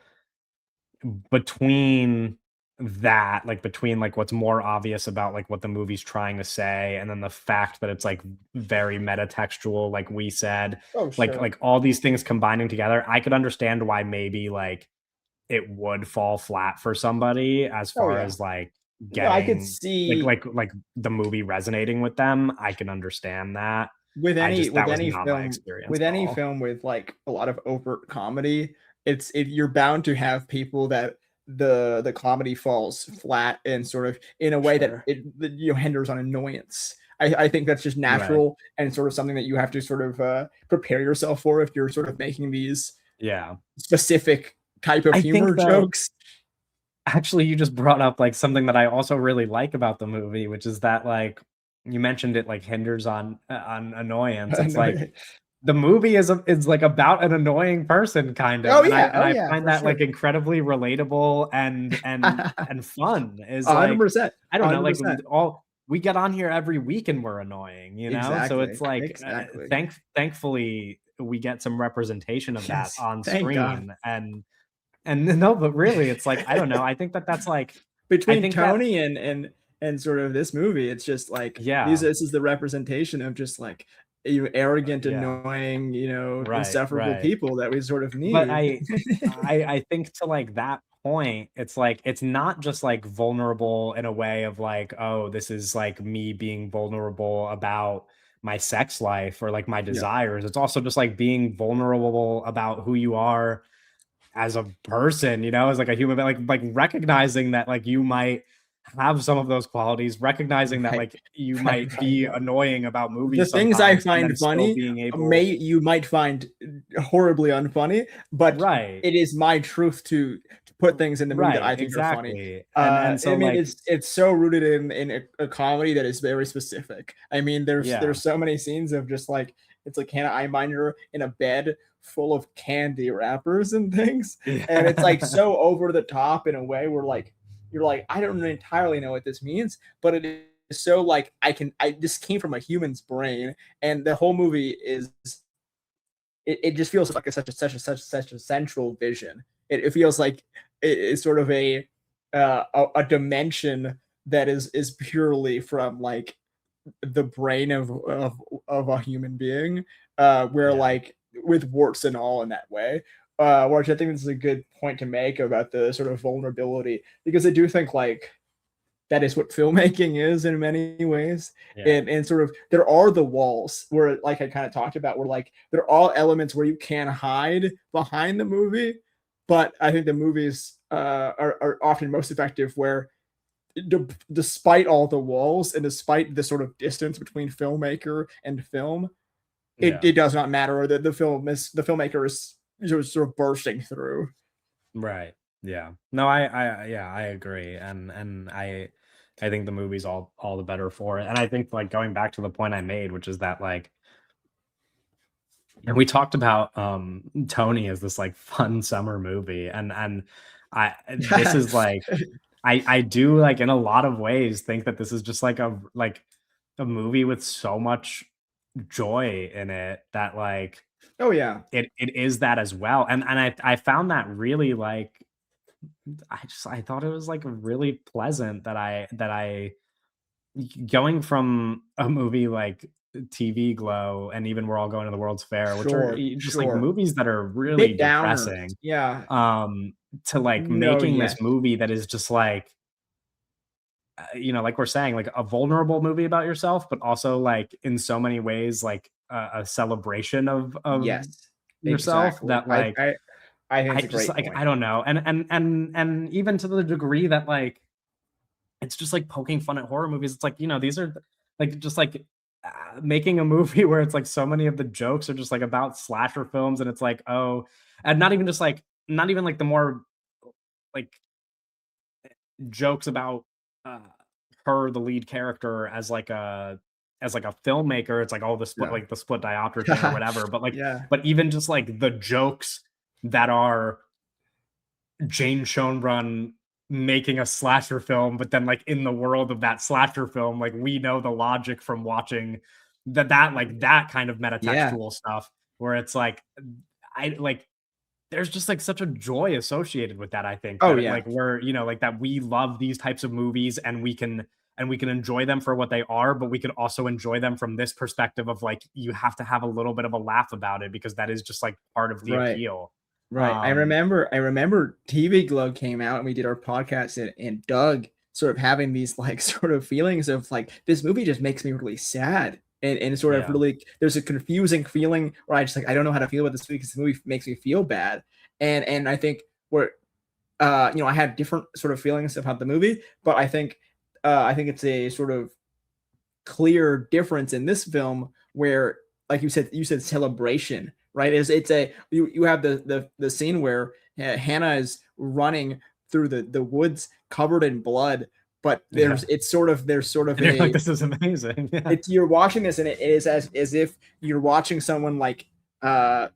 between that, like between like what's more obvious about like what the movie's trying to say and then the fact that it's like very metatextual, like we said, oh sure. like all these things combining together, I could understand why maybe like it would fall flat for somebody as Oh far yeah. as like No, I could getting see like the movie resonating with them. I can understand that. I just that was not my experience with at any all. film with like a lot of overt comedy, you're bound to have people that the comedy falls flat and sort of in a way that Sure. it hinders on annoyance. I think that's just Right. natural and sort of something that you have to sort of prepare yourself for if you're sort of making these Yeah. specific type of I think humor though, jokes. actually, you just brought up like something that I also really like about the movie, which is that like you mentioned it like hinders on annoyance. It's No, like the movie is like about an annoying person kind of, and oh I yeah, find for that like sure. incredibly relatable and fun. Is like 100%, I don't know, like 100%. all we get on here every week and we're annoying, you know. So it's Exactly, like exactly. thankfully we get some representation of that Yes, on thank God. screen and no, but really, it's like I don't know. I think that that's like I Between think that Tony and sort of this movie, it's just like yeah, this is the representation of just like you arrogant, yeah, annoying, right, insufferable right. people that we sort of But need. I think to like that point, it's like it's not just like vulnerable in a way of like, oh, this is like me being vulnerable about my sex life or like my Yeah, desires. It's also just like being vulnerable about who you are as a person, you know, as like a human, like recognizing that like you might have some of those qualities, recognizing that right, like you right, might right. be annoying about The movies things I sometimes, and then find still funny being may able, you might find horribly unfunny, but right, it is my truth to put things in the movie that right, I think are funny. exactly, and I so mean, like it's so rooted in a comedy that is very specific. I mean, yeah, there's so many scenes of just like it's like Hannah Einbinder in a bed full of candy wrappers and things, and it's like yeah, so over the top in a way where like you're like I don't entirely know what this means, but it is so like I this came from a human's brain, and the whole movie is it just feels like such a central vision. It feels like it is sort of a dimension that is purely from like the brain of a human being, where yeah, like with warts and all in that way. Which I think this is a good point to make about the sort of vulnerability, because I do think like that is what filmmaking is in many ways. yeah, And sort of there are the walls where like I kind of talked about where like there are all elements where you can hide behind the movie, but I think the movies are often most effective where despite all the walls and despite the sort of distance between filmmaker and film, yeah. it does not matter, or the filmmaker is sort of bursting through. Right. Yeah. No, yeah, I agree. And I think the movie's all the better for it. And I think like going back to the point I made, which is that like and we talked about Tony as this like fun summer movie. And I this Yeah. is like I do like in a lot of ways think that this is just like a movie with so much joy in it that like Oh yeah. it is that as well. And I found that really like I thought it was, like, really pleasant that I going from a movie like TV Glow and even We're All Going to the World's Fair, which are Sure. just, like, Sure. movies that are really Bit downers. depressing, Yeah. to, like, No, making this yes. movie that is just, like, you know, like we're saying, like, a vulnerable movie about yourself, but also, like, in so many ways, like, a celebration of Yes. yourself Exactly. that, like, I think I it's a just, great like, point. I don't know, and even to the degree that, like, it's just like poking fun at horror movies. It's like, you know, these are like just like making a movie where it's like so many of the jokes are just like about slasher films, and it's like, oh, and not even just like not even like the more like jokes about uh her, the lead character, as like a filmmaker. It's like all the split Yeah. like the split diopter thing or whatever. But like, Yeah. but even just like the jokes that are Jane Schoenbrunn making a slasher film, but then like in the world of that slasher film, like we know the logic from watching that like that kind of Yeah. metatextual stuff where it's like I like there's just like such a joy associated with that. I think Oh, that yeah. like we're you know like that we love these types of movies and we can enjoy them for what they are, but we can also enjoy them from this perspective of like you have to have a little bit of a laugh about it because that is just like part of the Right. appeal. Right. Um I remember TV Glow came out and we did our podcast, and Doug sort of having these like sort of feelings of like this movie just makes me really sad. And sort of yeah. really there's a confusing feeling where I just like I don't know how to feel about this movie because the movie makes me feel bad. And I think where I had different sort of feelings about the movie, but I think it's a sort of clear difference in this film where, like you said celebration right? Is it's a you have the scene where Hannah is running through the woods covered in blood, but Yeah. there's sort of And you're like, a this is amazing. Yeah. it's you're watching this and it is as if you're watching someone like uh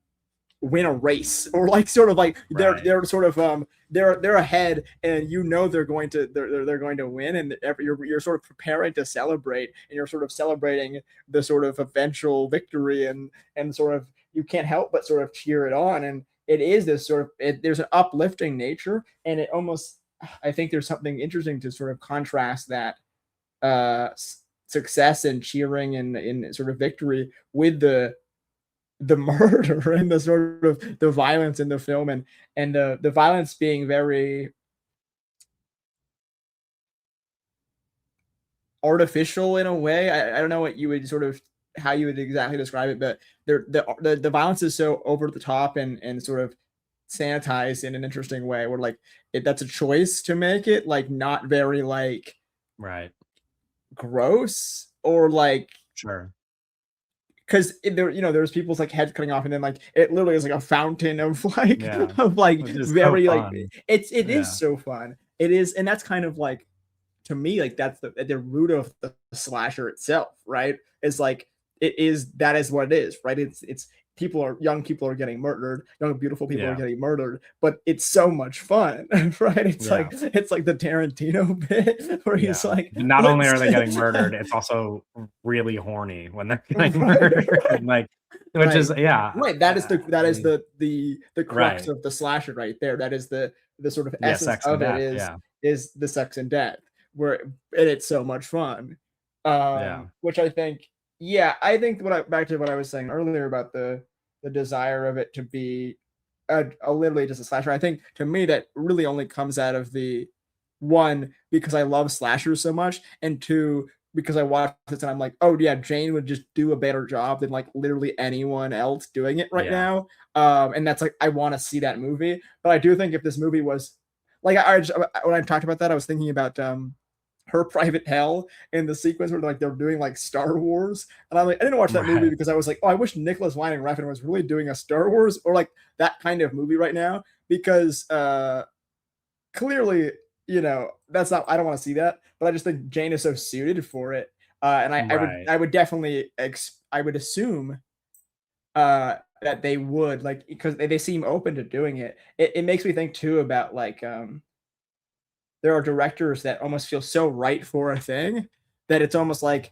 win a race, or like sort of like Right. they're sort of they're ahead, and you know they're going to win, and you're sort of preparing to celebrate, and you're sort of celebrating the sort of eventual victory, and sort of you can't help but sort of cheer it on, and it is this sort of there's an uplifting nature, and it almost, I think there's something interesting to sort of contrast that success and cheering and in sort of victory with the murder and the sort of the violence in the film, and the violence being very artificial in a way. I don't know what you would sort of how you would exactly describe it, but the violence is so over the top and sort of sanitized in an interesting way where like that's a choice to make it like not very like Right. gross or like Sure. because there there's people's like heads cutting off and then like it literally is like a fountain of like Yeah. of like Which is so very like fun. it Yeah. is so fun, it is, and that's kind of like to me like that's the root of the slasher itself, right? It's like it is, that is what it is, right? It's young people are getting murdered, young beautiful people are Yeah. getting murdered, but it's so much fun, right? Yeah. It's like the Tarantino bit where he's Yeah. like, Not only are they getting let's murdered, it's also really horny when they're getting right, murdered. Like, which right, is, yeah. right. That is I mean, the crux right. of the slasher right there. That is the sort of Yeah. essence Sex and of it death. Yeah. is the sex and death, where and it's so much fun. Yeah. Which I think, yeah, I think back to what I was saying earlier about the desire of it to be a literally just a slasher. I think to me that really only comes out of the one because I love slashers so much, and two because I watched this and I'm like, oh yeah, Jane would just do a better job than like literally anyone else doing it right Yeah. now. And that's like I want to see that movie. But I do think if this movie was like when I talked about that, I was thinking about her private hell in the sequence where like they're doing like Star Wars, and I'm like, I didn't watch that movie Right. because I was like, oh, I wish Nicholas Winding Refn was really doing a Star Wars or like that kind of movie right now, because clearly, that's not, I don't want to see that, but I just think Jane is so suited for it. And Right. I would definitely, I would assume that they would like, because they seem open to doing it. It makes me think too about like, there are directors that almost feel so right for a thing that it's almost like,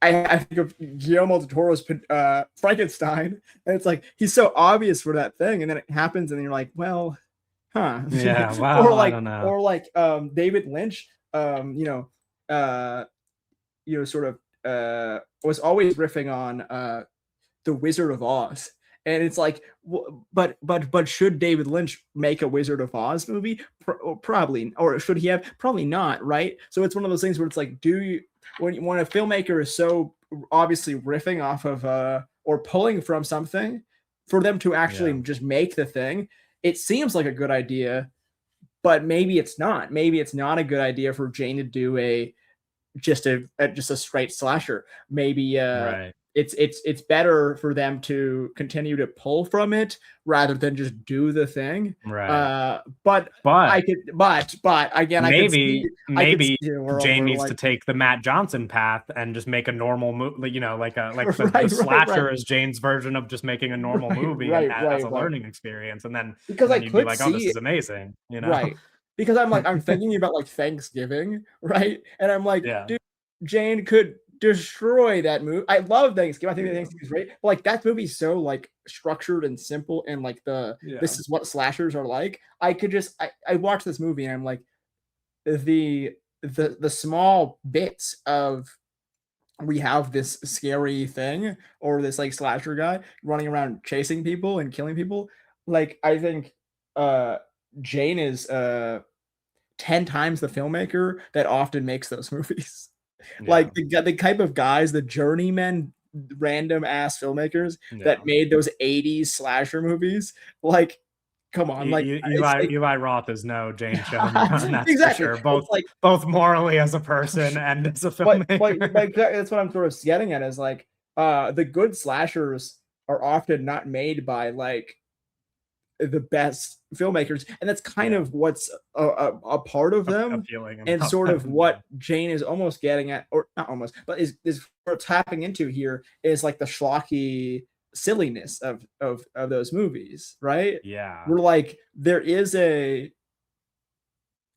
I think of Guillermo del Toro's Frankenstein, and it's like he's so obvious for that thing, and then it happens, and you're like, well, huh? Yeah. or Well, I like don't know. or like David Lynch, uh sort of was always riffing on the Wizard of Oz. And it's like, but should David Lynch make a Wizard of Oz movie? Probably, or should he have? Probably not, right? So it's one of those things where it's like, do you when a filmmaker is so obviously riffing off of or pulling from something, for them to actually Yeah. just make the thing, it seems like a good idea, but maybe it's not. Maybe it's not a good idea for Jane to do just a straight slasher. Maybe Right. it's better for them to continue to pull from it rather than just do the thing. Right. But I But could, but again, maybe I could maybe see a world Jane where needs like, to take the Matt Johnson path and just make a normal movie, like the right, slasher is Jane's version of just making a normal movie and as a right. learning experience, and then Because I you'd be could like, oh, this see, is amazing. right. Because I'm thinking about like Thanksgiving, right? And I'm like, Yeah. dude, Jane could destroy that movie. I love Thanksgiving. I think that Thanksgiving is great. But like that movie's so like structured and simple, and like Yeah. this is what slashers are like. I could just I watch this movie and I'm like, the small bits of, we have this scary thing or this like slasher guy running around chasing people and killing people. Like I think uh Jane is 10 times the filmmaker that often makes those movies. Yeah. Like the type of guys, the journeyman, random ass filmmakers Yeah. that made those 80s slasher movies. Like, come on, like it's like Eli Roth is no Jane Schoenbrunn, that's for exactly. sure. It's like, Both morally as a person and as a but filmmaker. that's what I'm sort of getting at is like the good slashers are often not made by like the best filmmakers, and that's kind Yeah. of what's a part of them, Appealing and about sort of them. Yeah. what Jane is almost getting at, or not almost, but is we're tapping into here is like the schlocky silliness of those movies, right? Yeah. We're like there is a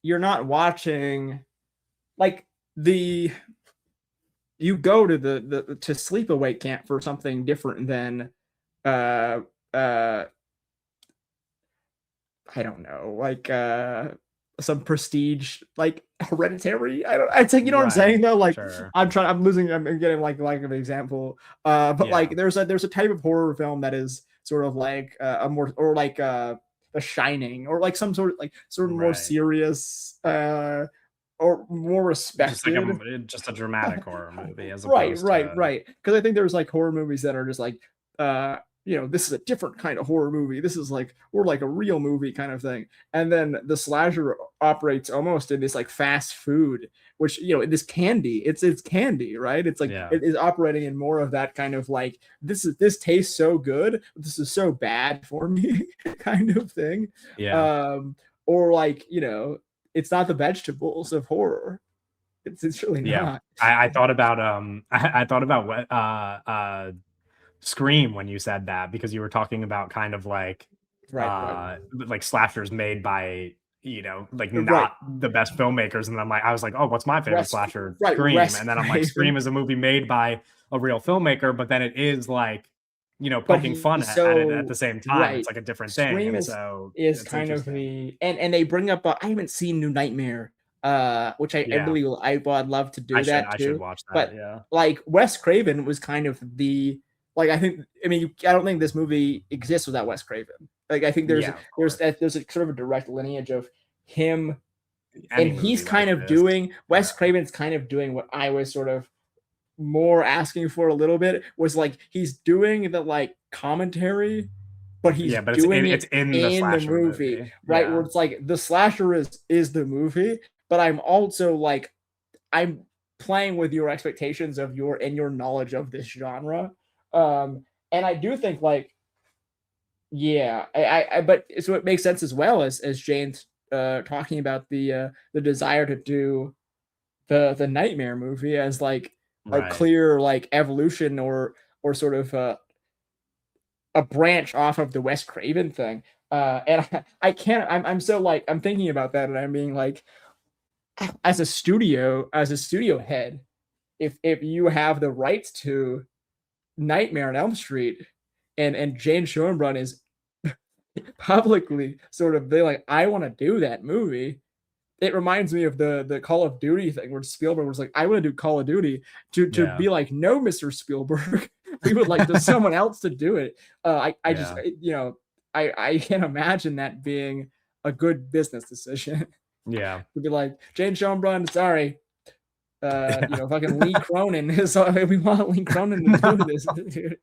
you're not watching like the you go to the to sleepaway camp for something different than uh uh I don't know, like some prestige, like Hereditary. I don't. It's like you know what I'm Right. saying though. Like Sure. I'm trying. I'm losing. I'm getting like an example. But Yeah. like there's a type of horror film that is sort of like a more or like The Shining or like some sort of more Right. serious or more Just like respected. just a dramatic horror movie as Right, opposed right, to right. Because I think there's like horror movies that are just like, uh, this is a different kind of horror movie. This is like we're like a real movie kind of thing. And then the slasher operates almost in this like fast food, which this candy. It's candy, right? It's like yeah. it is operating in more of that kind of like this tastes so good, this is so bad for me kind of thing. Yeah. Um, or like it's not the vegetables of horror. It's really Yeah. not. I thought about I thought about what Scream when you said that because you were talking about kind of Right, right. like slashers made by like Right. not the best filmmakers, and I was like, oh, what's my favorite Wes slasher? right, Scream. Wes And then I'm like, Scream Craven, is a movie made by a real filmmaker, but then it is like but poking fun he's at it at so the same time. It's right. like a different thing, Scream and is so is it's kind of interesting. the and they bring up, I haven't seen New Nightmare, which I Yeah, really well, I'd love to do that I should too, watch that. but, Yeah. like, Wes Craven was kind of the like, I mean, I don't think this movie exists without Wes Craven. Like, I think Yeah, of course. there's a sort of a direct lineage of him, Any and he's movie like kind of this. doing Yeah. Wes Craven's kind of doing what I was sort of more asking for a little bit was like he's doing the like commentary, but he's Yeah, but doing it's it in the in the slasher movie, movie. right? Where Yeah. it's like the slasher is the movie, but I'm also like I'm playing with your expectations of your knowledge of this genre. And I do think like yeah, but so it makes sense as well as Jane's talking about the desire to do the Nightmare movie as like a Right. clear like evolution or sort of a branch off of the Wes Craven thing. And I can't. I'm so like I'm thinking about that, and I'm being like, as a studio head, if you have the rights to Nightmare on Elm Street, and Jane Schoenbrunn is publicly sort of being like, I want to do that movie. It reminds me of the Call of Duty thing where Spielberg was like, I want to do Call of Duty to Yeah. be like, no, Mr. Spielberg, we would like to someone else to do it. I just Yeah. I can't imagine that being a good business decision Yeah. to be like Jane Schoenbrunn, sorry, Yeah. fucking Lee Cronin is we want Lee Cronin to do this, dude.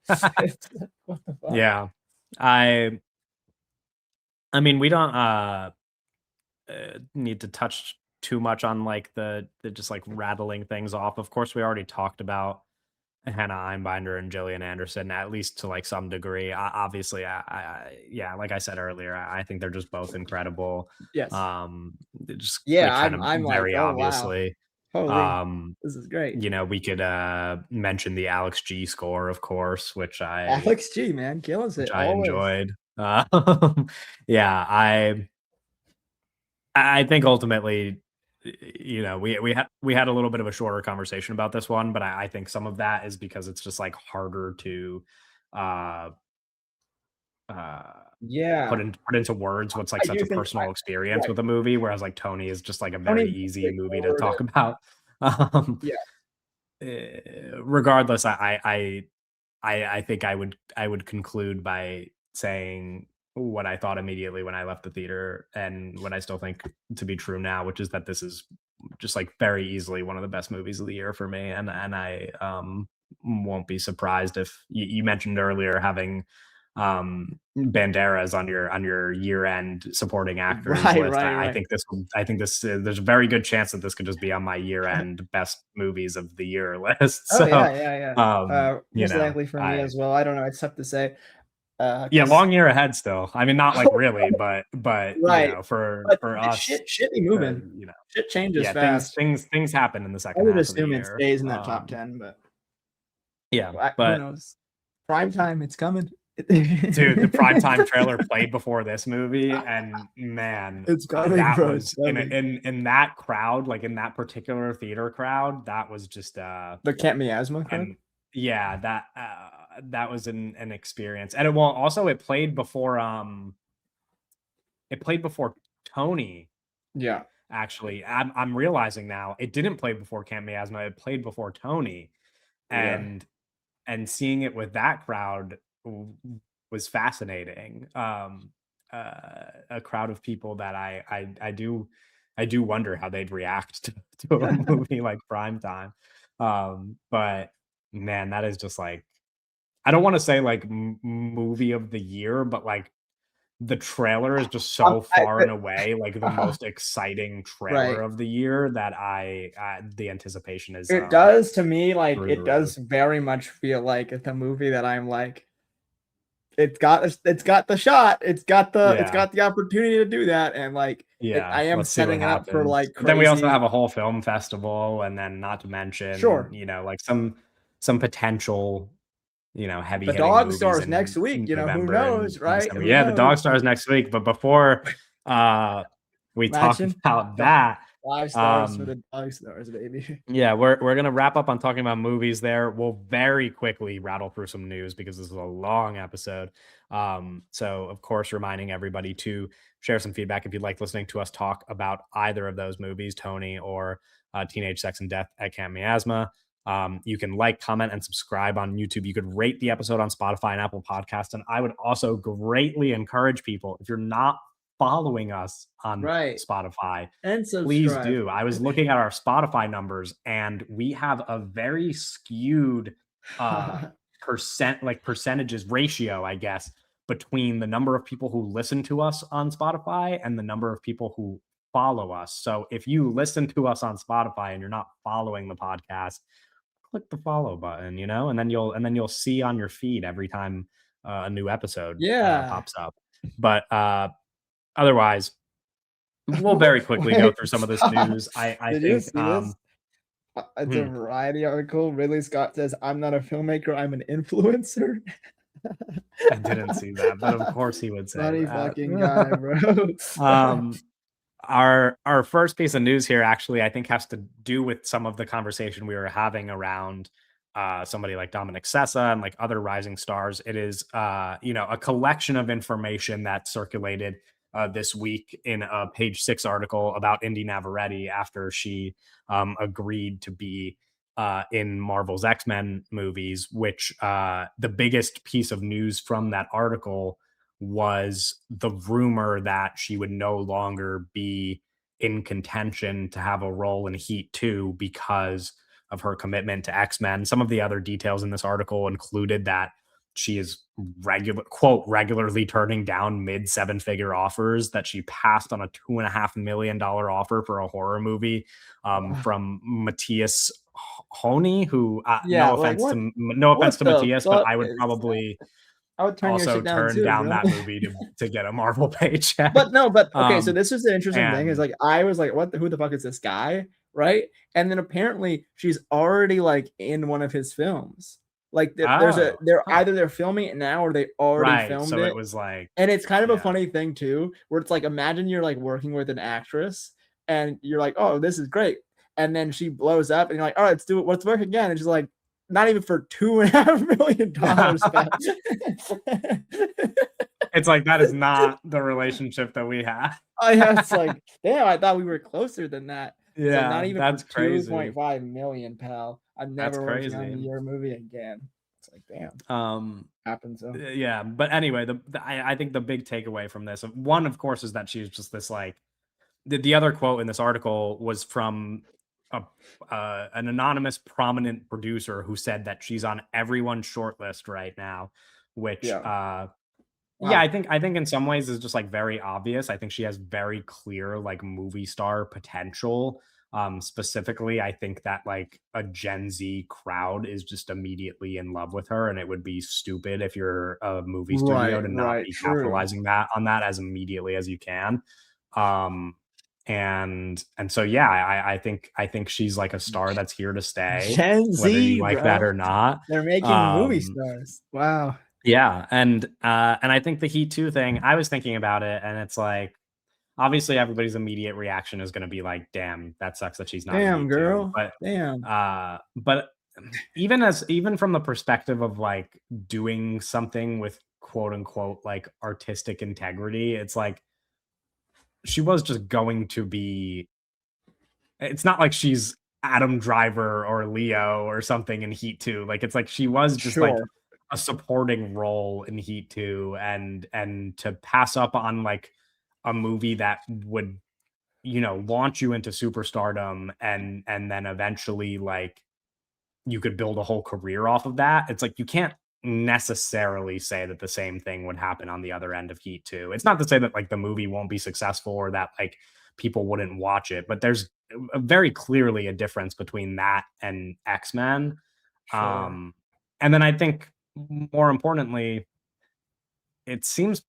What the fuck? Yeah. I I mean, we don't need to touch too much on like the just like rattling things off. Of course, we already talked about Hannah Einbinder and Gillian Anderson, at least to like some degree. Obviously, yeah, like I said earlier, I think they're just both incredible. Yes. Just Yeah, like kind of I'm like, very oh wow, obviously. holy, Um, this is great. we could mention the Alex G score, of course, Alex G, man, kills it which I always. enjoyed. Yeah, I think ultimately, we had a little bit of a shorter conversation about this one, but I think some of that is because it's just like harder to uh uh Yeah, put into words what's like I such do a think personal experience right. with a movie, whereas like Tony is just like a very Tony's easy movie to straightforward talk and about. Um, yeah, Regardless, I think I would conclude by saying what I thought immediately when I left the theater and what I still think to be true now, which is that this is just like very easily one of the best movies of the year for me. And I won't be surprised if you mentioned earlier having Banderas on your year-end supporting actors Right, list. right, I right. think this there's a very good chance that this could just be on my year-end best movies of the year list. Oh yeah, So, yeah, yeah. you Most know, likely for me I as well. I don't know. It's tough to say. yeah, Because long year ahead still. I mean, not like really, but you right, know, but for us, shit be moving. you know, Shit changes yeah, fast. things happen in the I second would half of the assume it year. stays in that top 10, but Yeah, who but knows? Prime time, it's coming. dude, the primetime trailer played before this movie, and man, It's coming, that bro. It's was coming. in that crowd, like in that particular theater crowd, that was just The Camp Miasma crowd? and yeah, that was an experience. And it well also it played before Tony. Yeah, Actually, I'm realizing now it didn't play before Camp Miasma. It played before Tony, yeah. and seeing it with that crowd was fascinating. A crowd of people that I do wonder how they'd react to a movie like Primetime. But man, that is just like I don't want to say like movie of the year, but like the trailer is just so I far and away like the most exciting trailer right. of the year that the anticipation is It does to me, like, through the it roof. does very much feel like the movie that I'm like, it's got the shot, it's Yeah. got the opportunity to do that, and, like, Yeah, I am let's see what setting it up for, happens. like, But then we also crazy. have a whole film festival, and then not to mention, Sure. you know, like some potential, you know, heavy The hitting Dog movies Stars in next week, who November and knows, right? December. Who Yeah, The knows? Dog Stars next week. But before uh we talk Imagine about the that, 5 stars for um the Dog Stars, baby. yeah, we're gonna wrap up on talking about movies there. We'll very quickly rattle through some news because this is a long episode. So of course, reminding everybody to share some feedback if you'd like listening to us talk about either of those movies, Tony or Teenage Sex and Death at Camp Miasma. You can like, comment, and subscribe on YouTube. You could rate the episode on Spotify and Apple Podcasts. And I would also greatly encourage people, if you're not following us on Right, Spotify, and please subscribe. do. I was looking at our Spotify numbers and we have a very skewed uh percentages ratio, I guess, between the number of people who listen to us on Spotify and the number of people who follow us. So if you listen to us on Spotify and you're not following the podcast, click the follow button, you know, and then you'll see on your feed every time a new episode Yeah. pops up. But otherwise, we'll very quickly go Wait, through some of this stop. news. I Did you think see this? It's a hmm, Variety article. Ridley Scott says, "I'm not a filmmaker, I'm an influencer." I didn't see that, but of course he would say Funny fucking guy, that. bro. um, our first piece of news here actually I think has to do with some of the conversation we were having around somebody like Dominic Sessa and like other rising stars. It is you know, a collection of information that circulated this week in a Page Six article about Indy Navarrete after she agreed to be in Marvel's X-Men movies, which the biggest piece of news from that article was the rumor that she would no longer be in contention to have a role in Heat 2 because of her commitment to X-Men. Some of the other details in this article included that she is regularly turning down mid seven figure offers, that she passed on a $2.5 million offer for a horror movie from Matthias Honey, who Yeah, like, no offense what to the Matthias, but fuck I would is that? probably I would turn your also shit down turn too, down bro. that movie to get a Marvel paycheck. But no, but okay, so Um, this is the interesting thing is and like I was like, who the fuck is this guy? Right? And then apparently she's already like in one of his films. Like oh, they're huh, either they're filming it now or they already right. filmed So it it. was like, And it's kind of a yeah, funny thing too, where it's like imagine you're like working with an actress and you're like, oh, this is great. And then she blows up and you're like, all right, let's do it. Let's work again. And she's like, not even for $2.5 million, fam. it's like that is not the relationship that we have. Oh yeah, it's like, damn, I thought we were closer than that. It's like not Yeah, even for that's crazy. 2.5 million, pal. I'm That's never working on crazy. your movie again. It's like, damn, Um, happens so. yeah, but anyway, I think the big takeaway from this one, of course, is that she's just this like the other quote in this article was from a, an anonymous prominent producer who said that she's on everyone's short list right now, which Yeah. Yeah, Wow. I think in some ways it's just like very obvious. I think she has very clear like movie star potential. Specifically, I think that like a Gen Z crowd is just immediately in love with her, and it would be stupid if you're a movie studio Right, to not right, be true. capitalizing that on that as immediately as you can. Um, and so yeah, I think she's like a star that's here to stay, Gen whether you Z, like that bro. or not. They're making movie Um, stars. Wow. yeah, and I think the Heat 2 thing, I was thinking about it, and it's like, obviously everybody's immediate reaction is gonna be like, "Damn, that sucks that she's not in Damn, Heat 2." girl. Damn. But even from the perspective of, like, doing something with quote unquote, like, "artistic integrity," it's like, she was just going to be it's not like she's Adam Driver or Leo or something in Heat 2. Like, it's like she was just like Sure, a supporting role in Heat 2, and to pass up on like a movie that would, launch you into superstardom, and then eventually like you could build a whole career off of that. It's like you can't necessarily say that the same thing would happen on the other end of Heat 2. It's not to say that like the movie won't be successful or that like people wouldn't watch it, but there's very clearly a difference between that and X-Men. sure, Um and then I think more importantly, it seems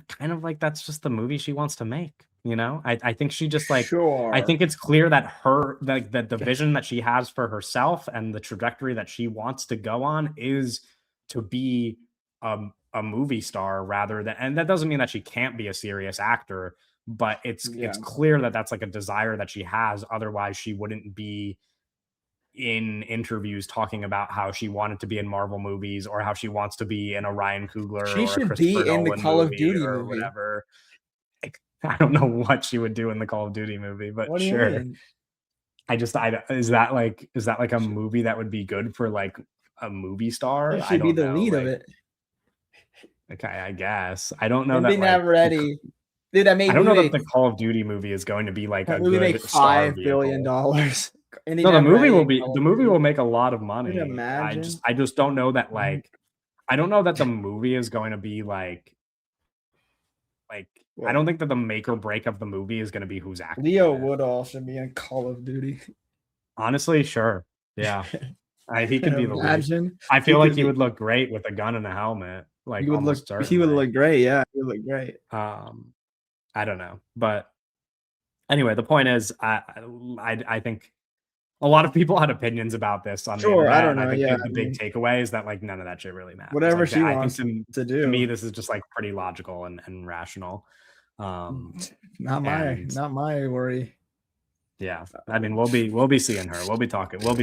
kind of like that's just the movie she wants to make. I think she just like I sure. think it's clear that her like that the vision that she has for herself and the trajectory that she wants to go on is to be a movie star rather than, and that doesn't mean that she can't be a serious actor, but it's Yeah. clear that that's like a desire that she has. Otherwise, she wouldn't be in interviews talking about how she wanted to be in Marvel movies or how she wants to be in a Ryan Coogler She or a should Christopher be in the Nolan Call of movie Duty or movie. whatever. Like, I don't know what she would do in the Call of Duty movie, but What do you sure. mean? I is that like a movie that would be good for like a movie She star? I should be don't the know. lead of Like, it. okay, I guess. I don't know And be that like never ready. Dude, that I made don't me know that make the Call of Duty movie is going to be like that a movie make good star $5 billion. vehicle. And he No, never ready the Call of movie Duty. will make a lot of Can you money. imagine? I just don't know that like I don't know that the movie is going to be like I What? don't think that the make or break of the movie is going to be who's acting in Leo it. Woodall should be in Call of Duty. Honestly, sure. Yeah. He could be the lead. Imagine I he feel like could he be. would look great with a gun and a helmet, like He would look. almost He would certainly. look great. Yeah, he would look great. Um, I don't know, but anyway, the point is, I think a lot of people had opinions about this on the Sure. I internet, don't and I know. think Yeah. the I big mean, takeaway is that like none of that shit really matters. whatever Like she I think wants to to do. me, this is just like pretty logical and rational. Um, and Not my worry. yeah, I mean, we'll be seeing her. We'll be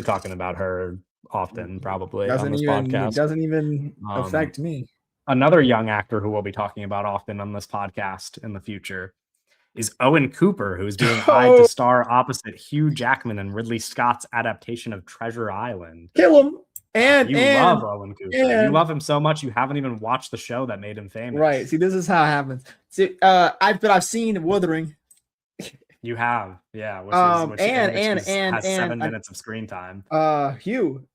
talking about her often, probably on Doesn't this even. It podcast. doesn't even Um, affect me. Another young actor who we'll be talking about often on this podcast in the future is Owen Cooper, who's being eyed to Oh, star opposite Hugh Jackman in Ridley Scott's adaptation of Treasure Island. kill him. And You and love Owen Cooper. You and love him so much you haven't even watched the show that made him right. famous. See, this is how it happens. See, I've seen Wuthering. You have, yeah, which has 7 minutes of screen time. Hugh,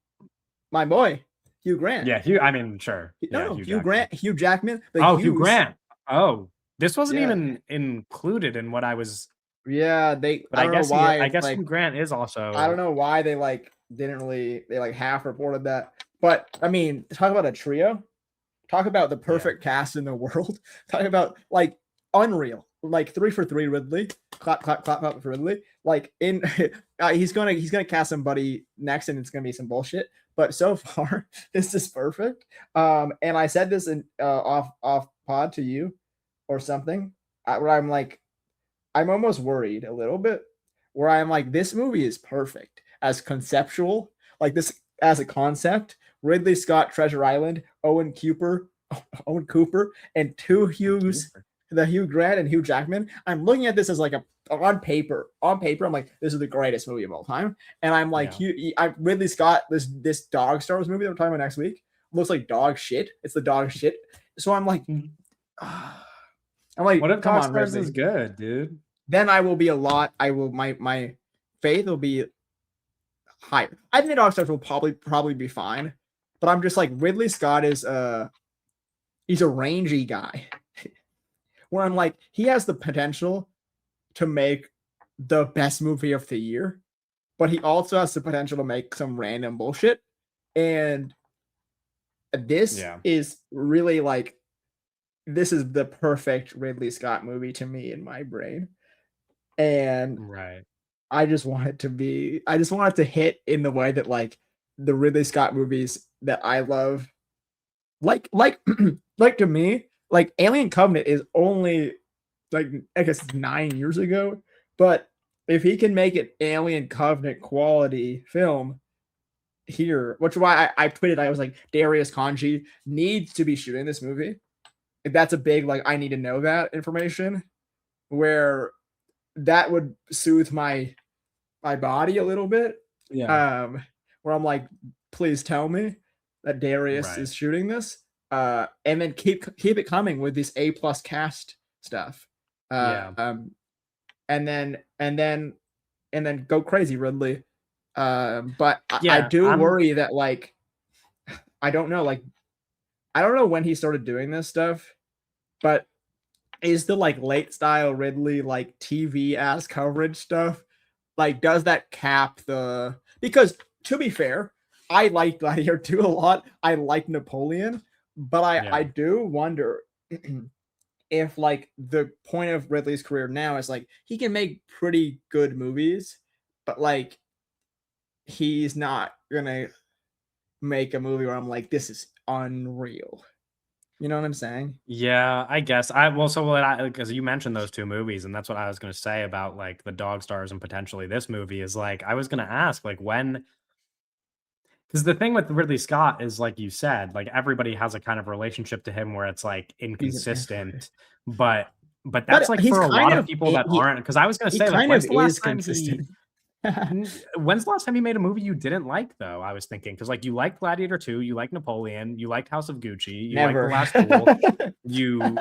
my boy, Hugh Grant. Yeah, Hugh. I mean, sure. No, Yeah, no, Hugh Hugh Jackman. Grant, Hugh Jackman, the Oh, Hugh Hughes. Grant. Oh, this wasn't Yeah, even included in what I was. yeah. But I don't know why. I It's guess like Hugh Grant is I don't also. know why they like didn't really they like half reported that. But I mean, talk about a trio. Talk about the Yeah. perfect cast in the world. Talk about like unreal. Like 3 for 3 Ridley. Clap, clap, clap, clap for Ridley. Like in he's gonna cast somebody next and it's gonna be some bullshit. But so far, this is perfect. And I said this in off pod to you or something. Where I'm like, I'm almost worried a little bit. Where I'm like, this movie is perfect as conceptual, like this as a concept. Ridley Scott, Treasure Island, Owen Cooper, and two Hughes, Cooper. the Hugh Grant and Hugh Jackman. I'm looking at this as like a on paper. On paper, I'm like, this is the greatest movie of all time. And I'm like, Ridley Scott, this Dog Star Wars movie that we're talking about next week looks like dog shit. It's the dog shit. So I'm like, I'm like, What if come Dog on, Stars is Ridley. good, dude? Then I will be a lot. I will my faith will be higher. I think Dog Stars will probably be fine, but I'm just like Ridley Scott is he's a rangy guy. Where I'm like, he has the potential to make the best movie of the year, but he also has the potential to make some random bullshit. And this Yeah. is really like, this is the perfect Ridley Scott movie to me in my brain. And Right. I just want it to be, I just want it to hit in the way that like the Ridley Scott movies that I love, like like to me, like Alien Covenant is only like, I guess it's 9 years ago, but if he can make an Alien Covenant quality film here, which is why I tweeted, I was like, Darius Kanji needs to be shooting this movie. If that's a big, like, I need to know that information, where that would soothe my body a little bit. Yeah. Where I'm like, please tell me that Darius Right. is shooting this. And then keep it coming with this A+ cast stuff. Yeah. And then go crazy, Ridley. But I Yeah. do worry that, like, I don't know, like, I don't know when he started doing this stuff, but is the like late style Ridley like TV ass coverage stuff, like, does that cap the, because to be fair, I like Gladiator 2 a lot. I like Napoleon, but I Yeah. do wonder if like the point of Ridley's career now is like he can make pretty good movies, but like he's not gonna make a movie where I'm like, this is unreal. You know what I'm saying? Yeah, I guess. So what I, because you mentioned those two movies, and that's what I was going to say about like the Dog Stars and potentially this movie is like, I was going to ask, like, when, because the thing with Ridley Scott is, like you said, like everybody has a kind of relationship to him where it's like He's an inconsistent, but that's but like he's for a kind lot of of people that aren't. Because I was going to he say, like, kind of is consistent. when's the last time he made a movie you didn't like, though? I was thinking, because like you liked Gladiator 2, you liked Napoleon, you liked House of Gucci, you liked The Never. Last Duel, you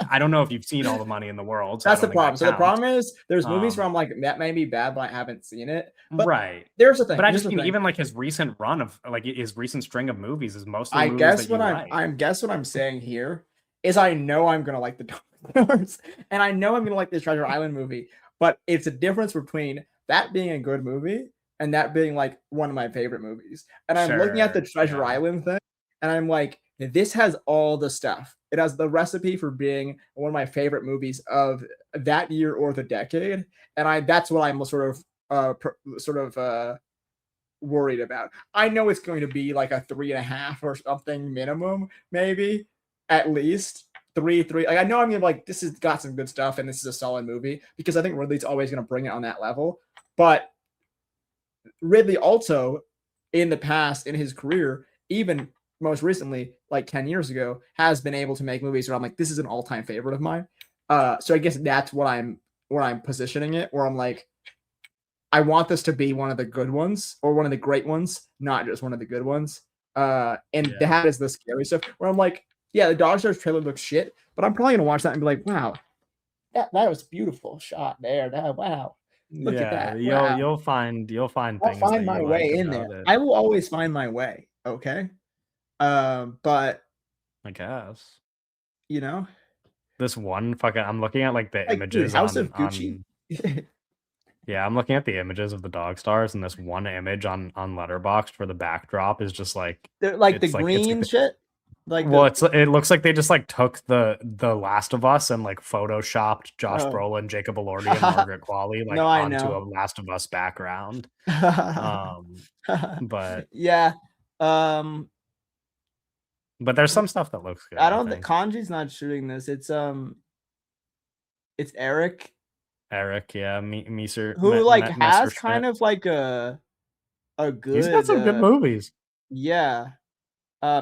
I don't know if you've seen All the Money in the World, so I That's the don't think problem. that So the counts. problem is there's movies where Um, I'm like, that may be bad, but I haven't seen it. But right. there's the thing. But I Here's just the mean thing. even like his recent run of like his recent string of movies is mostly I movies guess that you like. what I'm saying here is I know I'm gonna like the Dinosaurs, and I know I'm gonna like this Treasure Island movie, but it's a difference between that being a good movie and that being like one of my favorite movies. And I'm looking at the Sure. Treasure Yeah. Island thing, and I'm like, this has all the stuff. It has the recipe for being one of my favorite movies of that year or the decade, and that's what I'm sort of worried about. I know it's going to be like a 3.5 or something minimum, maybe at least three. Like, I know I'm gonna be like, this has got some good stuff and this is a solid movie, because I think Ridley's always gonna bring it on that level. But Ridley also, in the past in his career, even most recently, like 10 years ago, has been able to make movies where I'm like, this is an all-time favorite of mine. So I guess that's what I'm positioning it, where I'm like, I want this to be one of the good ones or one of the great ones, not just one of the good ones. And Yeah. that is the scary stuff where I'm like, yeah, the Dog Stars trailer looks shit, but I'm probably gonna watch that and be like, wow, that was beautiful shot there. That, wow, look at Yeah. that. Wow. You'll find I'll things find that you my like way in there. about it, I will always find my way. Okay. But I guess. you know, This one fucking I'm looking at like the like, dude, images House of Gucci. on yeah, I'm looking at the images of the Dog Stars, and this one image on Letterboxd for the backdrop is just like They're like the it's like green shit. Like well, the it looks like they just like took the Last of Us and like photoshopped Josh oh. Brolin, Jacob Elordi, and Margaret Qualley like No, I onto know. a Last of Us background. But Yeah. Um, there's some stuff that looks good, I I don't think think. Kanji's not shooting this. It's Eric, Eric, yeah, who like has Messerschmidt. kind of like a He's got good some good movies. yeah.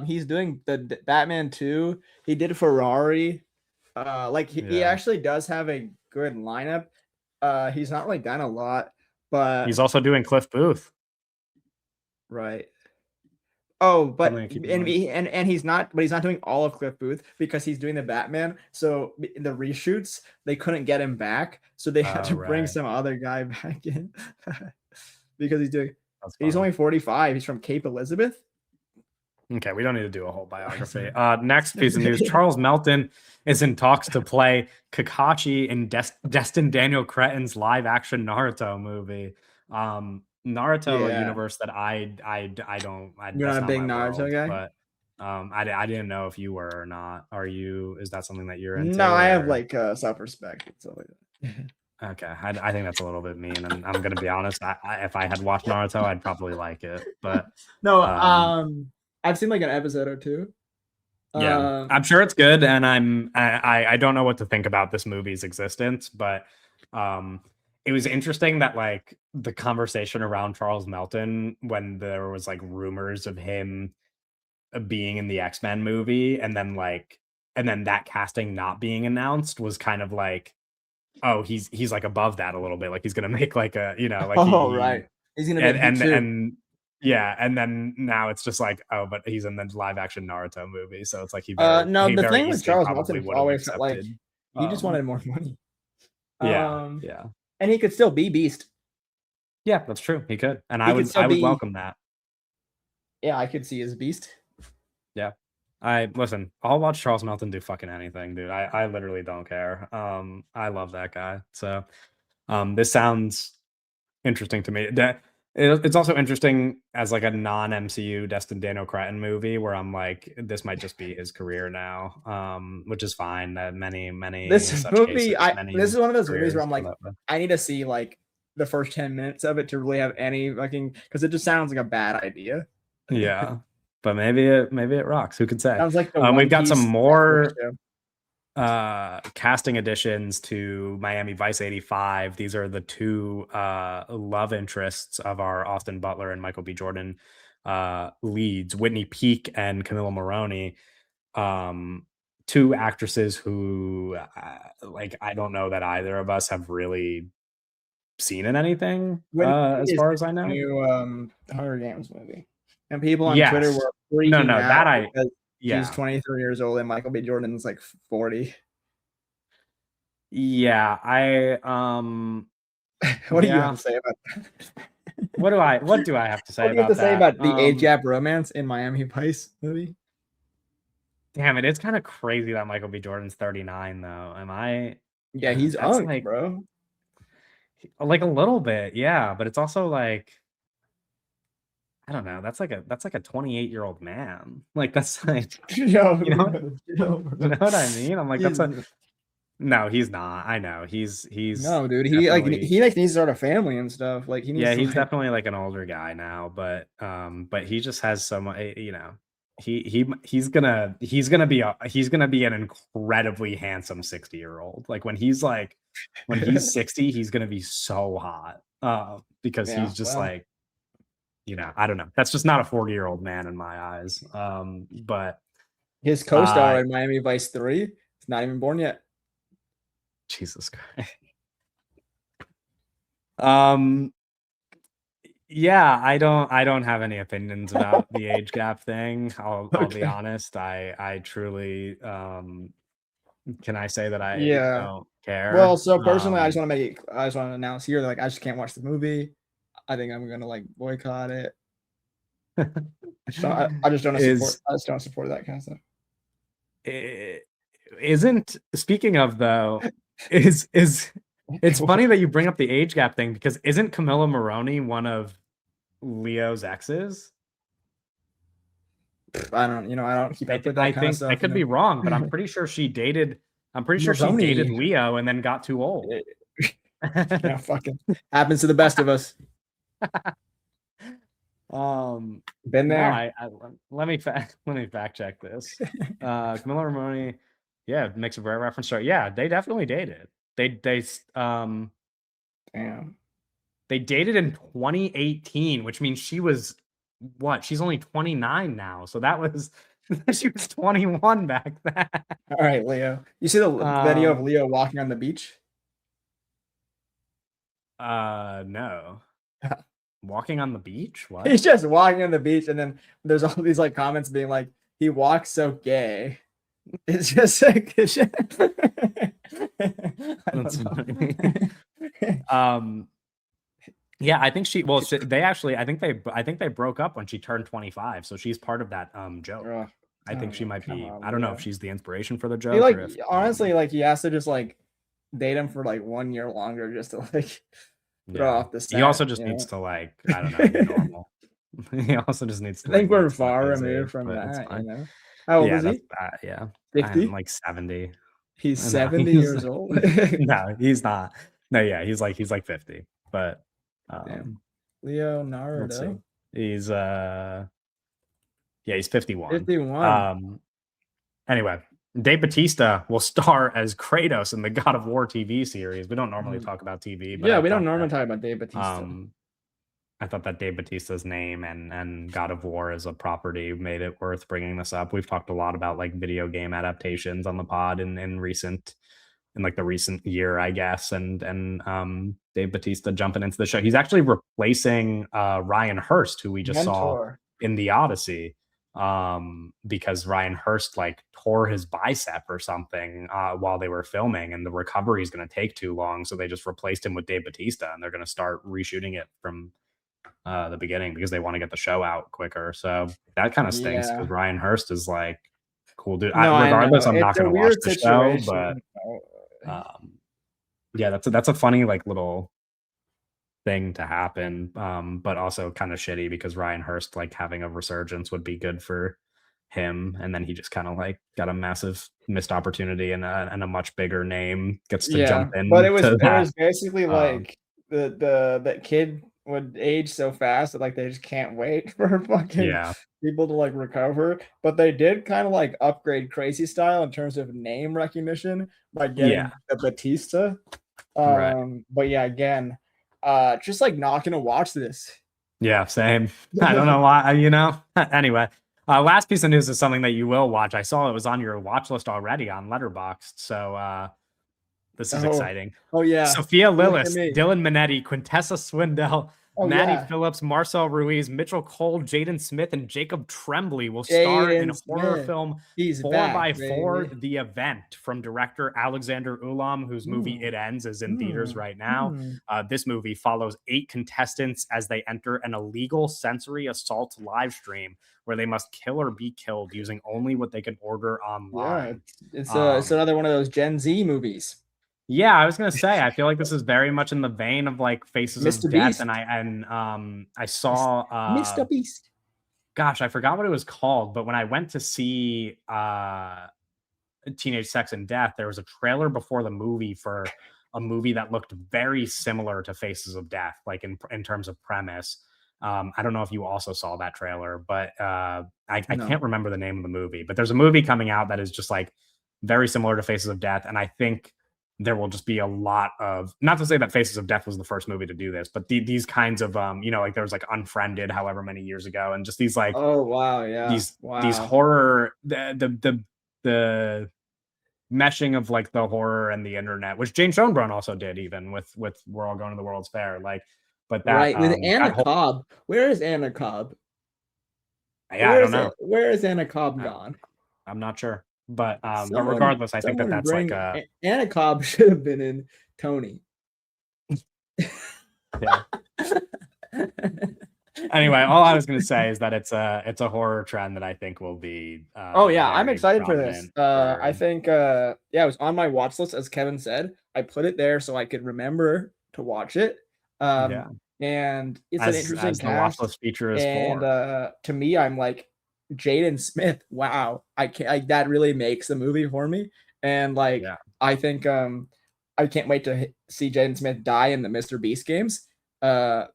He's doing the Batman 2. He did Ferrari. Like he Yeah. actually does have a good lineup. He's not really done a lot, but He's also doing Cliff Booth. right. Oh, but Something to keep in and mind. he's not, but he's not doing all of Cliff Booth because he's doing the Batman. So in the reshoots, they couldn't get him back, so they had Oh, to bring right. some other guy back in because That's he's funny. only 45. He's from Cape Elizabeth. Okay, we don't need to do a whole biography. Next piece of news: Charles Melton is in talks to play Kakashi in Destin Daniel Cretton's live-action Naruto movie. Naruto, a Yeah, universe that I don't. you're not That's a not big my Naruto world. guy. But I didn't know if you were or not. Are you? Is that something that you're into? No, I have Or like self-respect and stuff like that. okay, I think that's a little bit mean, and I'm gonna be honest. If I had watched Naruto, I'd probably like it. But No, um, I've seen like an episode or two. yeah, I'm sure it's good, and I don't know what to think about this movie's existence, but um, it was interesting that like the conversation around Charles Melton when there was like rumors of him being in the X-Men movie, and then that casting not being announced was kind of like, oh, he's like above that a little bit, like he's gonna make like a like Oh, he right. He's gonna be and in Heat and too. and yeah, and then now it's just like, oh, but he's in the live action Naruto movie, so it's like No, he the very thing with easily Charles probably Melton would have always felt like accepted. he just Um, wanted more money. yeah, Um, yeah, and he could still be Beast. yeah, that's true. He could, and He could still I would be. welcome that. Yeah, I could see his Beast. Yeah, I listen. I'll watch Charles Melton do fucking anything, dude. I literally don't care. I love that guy. So, this sounds interesting to me. It's also interesting as like a non MCU Destin Daniel Cretton movie where I'm like, this might just be his career now, which is fine. Many This such movie, cases, this many is one of those movies where careers I'm go like, that way. I need to see like the first 10 minutes of it to really have any fucking because it just sounds like a bad idea. Yeah, but maybe it rocks. Who could say? Sounds like the We've One got some Piece Netflix more show. casting additions to Miami Vice 85. These are the two love interests of our Austin Butler and Michael B. Jordan leads, Whitney Peak and Camilla Maroney. Um, two actresses who like I don't know that either of us have really seen in anything When as is far the as I know. new Hunger Games movie, and people on Twitter Yes. were No, freaking no, out that I because she's yeah. 23 years old and Michael B. Jordan's like 40. Yeah, What do you have yeah. to say about that? What do I have to say What do you have to about say that? about the age gap romance in Miami Vice movie? Damn it, it's kind of crazy that Michael B. Jordan's 39 though. Am I Yeah, he's that's unk, bro. like a little bit, yeah, but it's also like I don't know, that's like a 28-year-old man. Like that's like, Yo, you know, Leo, chill, you bro. know what I mean? I'm like that's He's a no, he's not. I know. He's no, dude. He like definitely he like needs to start a family and stuff. Like he needs yeah, to he's like definitely like an older guy now, but he just has so much, he's gonna be he's gonna be an incredibly handsome 60-year-old. Like when he's 60, he's gonna be so hot. Because yeah. he's just Well, like, I don't know. That's just not a 40-year-old man in my eyes. But his uh co-star in Miami Vice 3 is not even born yet. Jesus Christ. Um Yeah, I don't have any opinions about the age gap thing. I'll be Okay. honest. I truly can I say that I Yeah. don't Well, care. so personally, I just want to announce here that like I just can't watch the movie. I think I'm gonna like boycott it. I just don't support. Is I just don't support that kind of stuff. I- isn't speaking of though, is it's funny that you bring up the age gap thing because isn't Camilla Maroney one of Leo's exes? I don't, I don't keep up with I that kind of think I stuff. could be wrong, but I'm pretty sure she dated Maroney. Leo and then got too old. Yeah, fucking happens to the best of us. Been No, there. let me let me fact check this. Camilla Ramoni, yeah, makes a very reference to, yeah, they definitely dated. Um Damn. they dated in 2018, which means she was what? She's only 29 now. So that was she was 21 back then. All right, Leo. You see the video of Um Leo walking on the beach? no. Walking on the beach? What? He's just walking on the beach, and then there's all these like comments being like, "He walks so gay." It's just like, I That's don't funny. know. Yeah, I think I think they broke up when she turned 25, so she's part of that joke. Ugh. I think she Oh, might come be. on, I don't know if Leo. she's the inspiration for the He joke like or if honestly like he has to just like date him for like 1 year longer just to like throw yeah. off the He also set, just you needs know. to like, I don't know, be normal. He also just needs I to like think we're not step far his removed age, from but it's that, you fine. know. How old Yeah, is that's he? that. Yeah. I'm 50? like 70. He's No, 70 he's years old. no, he's not. No, yeah, he's like 50. But Damn. um let's see. Leonardo. He's yeah, he's 51. 51. Um Anyway, Dave Batista will star as Kratos in the God of War TV series. We don't normally Mm. talk about TV, but Yeah, we don't normally talk about Dave Batista. um, I thought that Dave Batista's name and God of War as a property made it worth bringing this up. We've talked a lot about like video game adaptations on the pod in like the recent year, I guess, and Dave Batista jumping into the show. He's actually replacing Ryan Hurst, who we just saw Mentor. in the Odyssey, because Ryan Hurst like tore his bicep or something while they were filming, and the recovery is going to take too long, so they just replaced him with Dave Batista, and they're going to start reshooting it from the beginning because they want to get the show out quicker. So that kind of stinks because Yeah. Ryan Hurst is like cool dude. No, I Regardless, know. I'm not It's a going to watch weird the show, but situation. um, yeah, that's a funny like little thing to happen, but also kind of shitty because Ryan Hurst like having a resurgence would be good for him, and then he just kind of like got a massive missed opportunity and a much bigger name gets to jump Yeah, but it in was to it that. was basically Um, like the that kid would age so fast that like they just can't wait for fucking yeah, people to like recover. But they did kind of like upgrade crazy style in terms of name recognition by yeah, getting the Batista. right. But yeah, again, just like not gonna watch this. Yeah, same. I don't know why, Anyway, last piece of news is something that you will watch. I saw it was on your watch list already on Letterboxd, so this is Oh, exciting. oh yeah, Sophia look at Lillis, me. Dylan Minetti, Quintessa Swindell, Oh Maddie yeah, Phillips, Marcel Ruiz, Mitchell Cole, Jaden Smith, and Jacob Tremblay will star in Jaden horror Smith, film he's 4 back, by 4 baby. The Event from director Alexander Ulam, whose movie Hmm. It Ends is in theaters Hmm. right now. Hmm. This movie follows 8 contestants as they enter an illegal sensory assault live stream where they must kill or be killed using only what they can order Yeah, online. it's Um, another one of those Gen Z movies. yeah, I was gonna say, I feel like this is very much in the vein of like Faces of Mr. Death, Beast. I saw Mr. Beast. gosh, I forgot what it was called, but when I went to see Teenage Sex and Death, there was a trailer before the movie for a movie that looked very similar to Faces of Death, like in terms of premise. I don't know if you also saw that trailer, but I No. can't remember the name of the movie. But there's a movie coming out that is just like very similar to Faces of Death, and I think there will just be a lot of, not to say that Faces of Death was the first movie to do this, but these kinds of like there was like Unfriended however many years ago, and just these like Oh wow, yeah. these Wow. horror the meshing of like the horror and the internet, which Jane Schoenbrunn also did, even with We're All Going to the World's Fair, like, but Right. With that Anna whole, Cobb. Where is Anna Cobb? yeah, I don't know. Where is Anna Cobb I, gone? I'm not sure, but Someone regardless, I think that someone that's like bring Anna Cobb should have been in Tony. yeah. Anyway, all I was going to say is that it's a horror trend that I think will be Oh yeah, I'm very excited for this. prominent for I think yeah, it was on my watch list as Kevin said. I put it there so I could remember to watch it. Um yeah, and it's an interesting as the watch cast. list feature is And for. to me, I'm like Jaden Smith. Wow, I can't like that really makes the movie for me. And like Yeah, I think I can't wait to see Jaden Smith die in the Mr. Beast games. Uh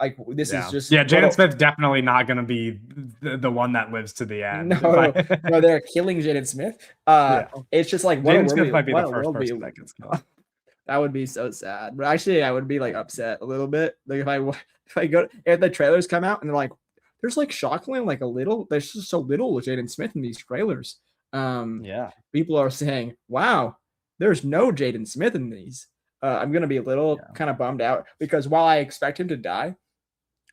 like this is yeah, just yeah. what Jaden a Smith's definitely not going to be the one that lives to the end. If no, no, I, they're killing Jaden Smith. yeah, It's just like Jaden Smith might be what the a first world we person that gets killed. that would be so sad. But actually, I would be like upset a little bit. Like if I go if the trailers come out and they're like, there's like shockingly like a little, there's just so little with Jaden Smith in these trailers. Yeah, People are saying, wow, there's no Jaden Smith in these. I'm gonna be a little yeah, kind of bummed out because while I expect him to die,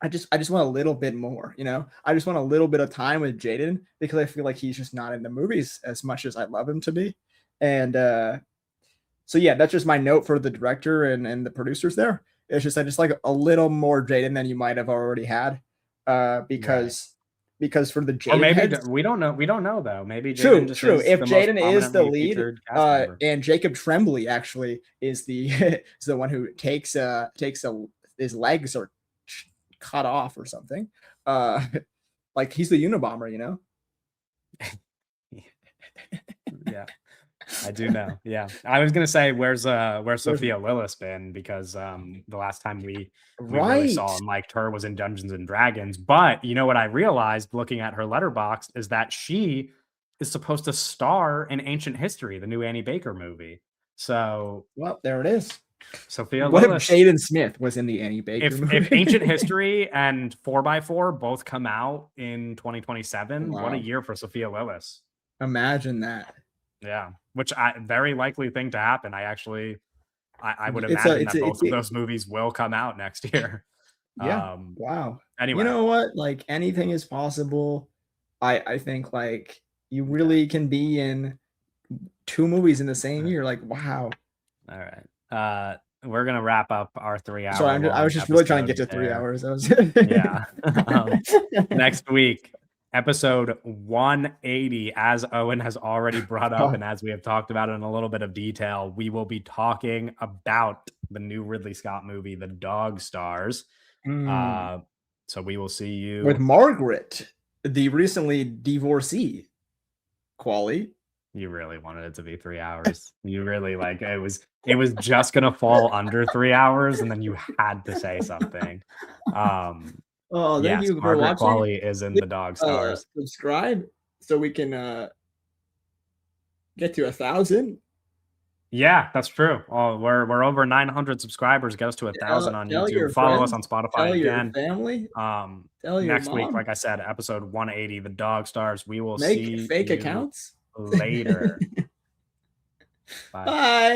I just want a little bit more, you know. I just want a little bit of time with Jaden because I feel like he's just not in the movies as much as I love him to be. And so yeah, that's just my note for the director and the producers there It's just like a little more Jaden than you might have already had, because for the Or Jaden maybe heads. we don't know. We don't know though. Maybe Jaden True, just true. is If the most Jaden is the prominently lead, featured cast member. and Jacob Tremblay actually is the is the one who takes his legs are cut off or something, like he's the Unabomber, you know. Yeah, I do know. Yeah, I was gonna say where's Sophia Lillis been, because the last time we really Right. saw and liked her was in Dungeons and Dragons. But you know what I realized looking at her letterbox is that she is supposed to star in Ancient History, the new Annie Baker movie. So Well, there it is. Sophia What if Lillis. Jaden Smith was in the Annie Baker movie? If Ancient History and 4x4 both come out in 2027, what a Wow. year for Sophia Lillis. Imagine that. Yeah, which I very likely thing to happen. I would imagine that both of those movies will come out next year. Yeah. Wow. Anyway, you know what? Like anything is possible. I think like you really can be in 2 movies in the same year. Like, wow. All right. We're gonna wrap up our 3 hour. Sorry, I was just really trying to get to 3 hours. That was yeah. Next week, episode 180, as Owen has already brought up and as we have talked about in a little bit of detail, we will be talking about the new Ridley Scott movie, The Dog Stars. So we will see you with Margaret, the recently divorcee. Quali. You really wanted it to be 3 hours. You really like it was just gonna fall under 3 hours, and then you had to say something. Thank yes, you for Margaret watching. Qualley is in The Dog Stars. Subscribe so we can get to 1,000. Yeah, that's true. We're over 900 subscribers. Get us to 1,000 on YouTube. Follow us on Spotify again. Tell your family. Tell your next mom. week, like I said, episode 180, The Dog Stars. We will Make see fake you accounts later. Bye. Bye.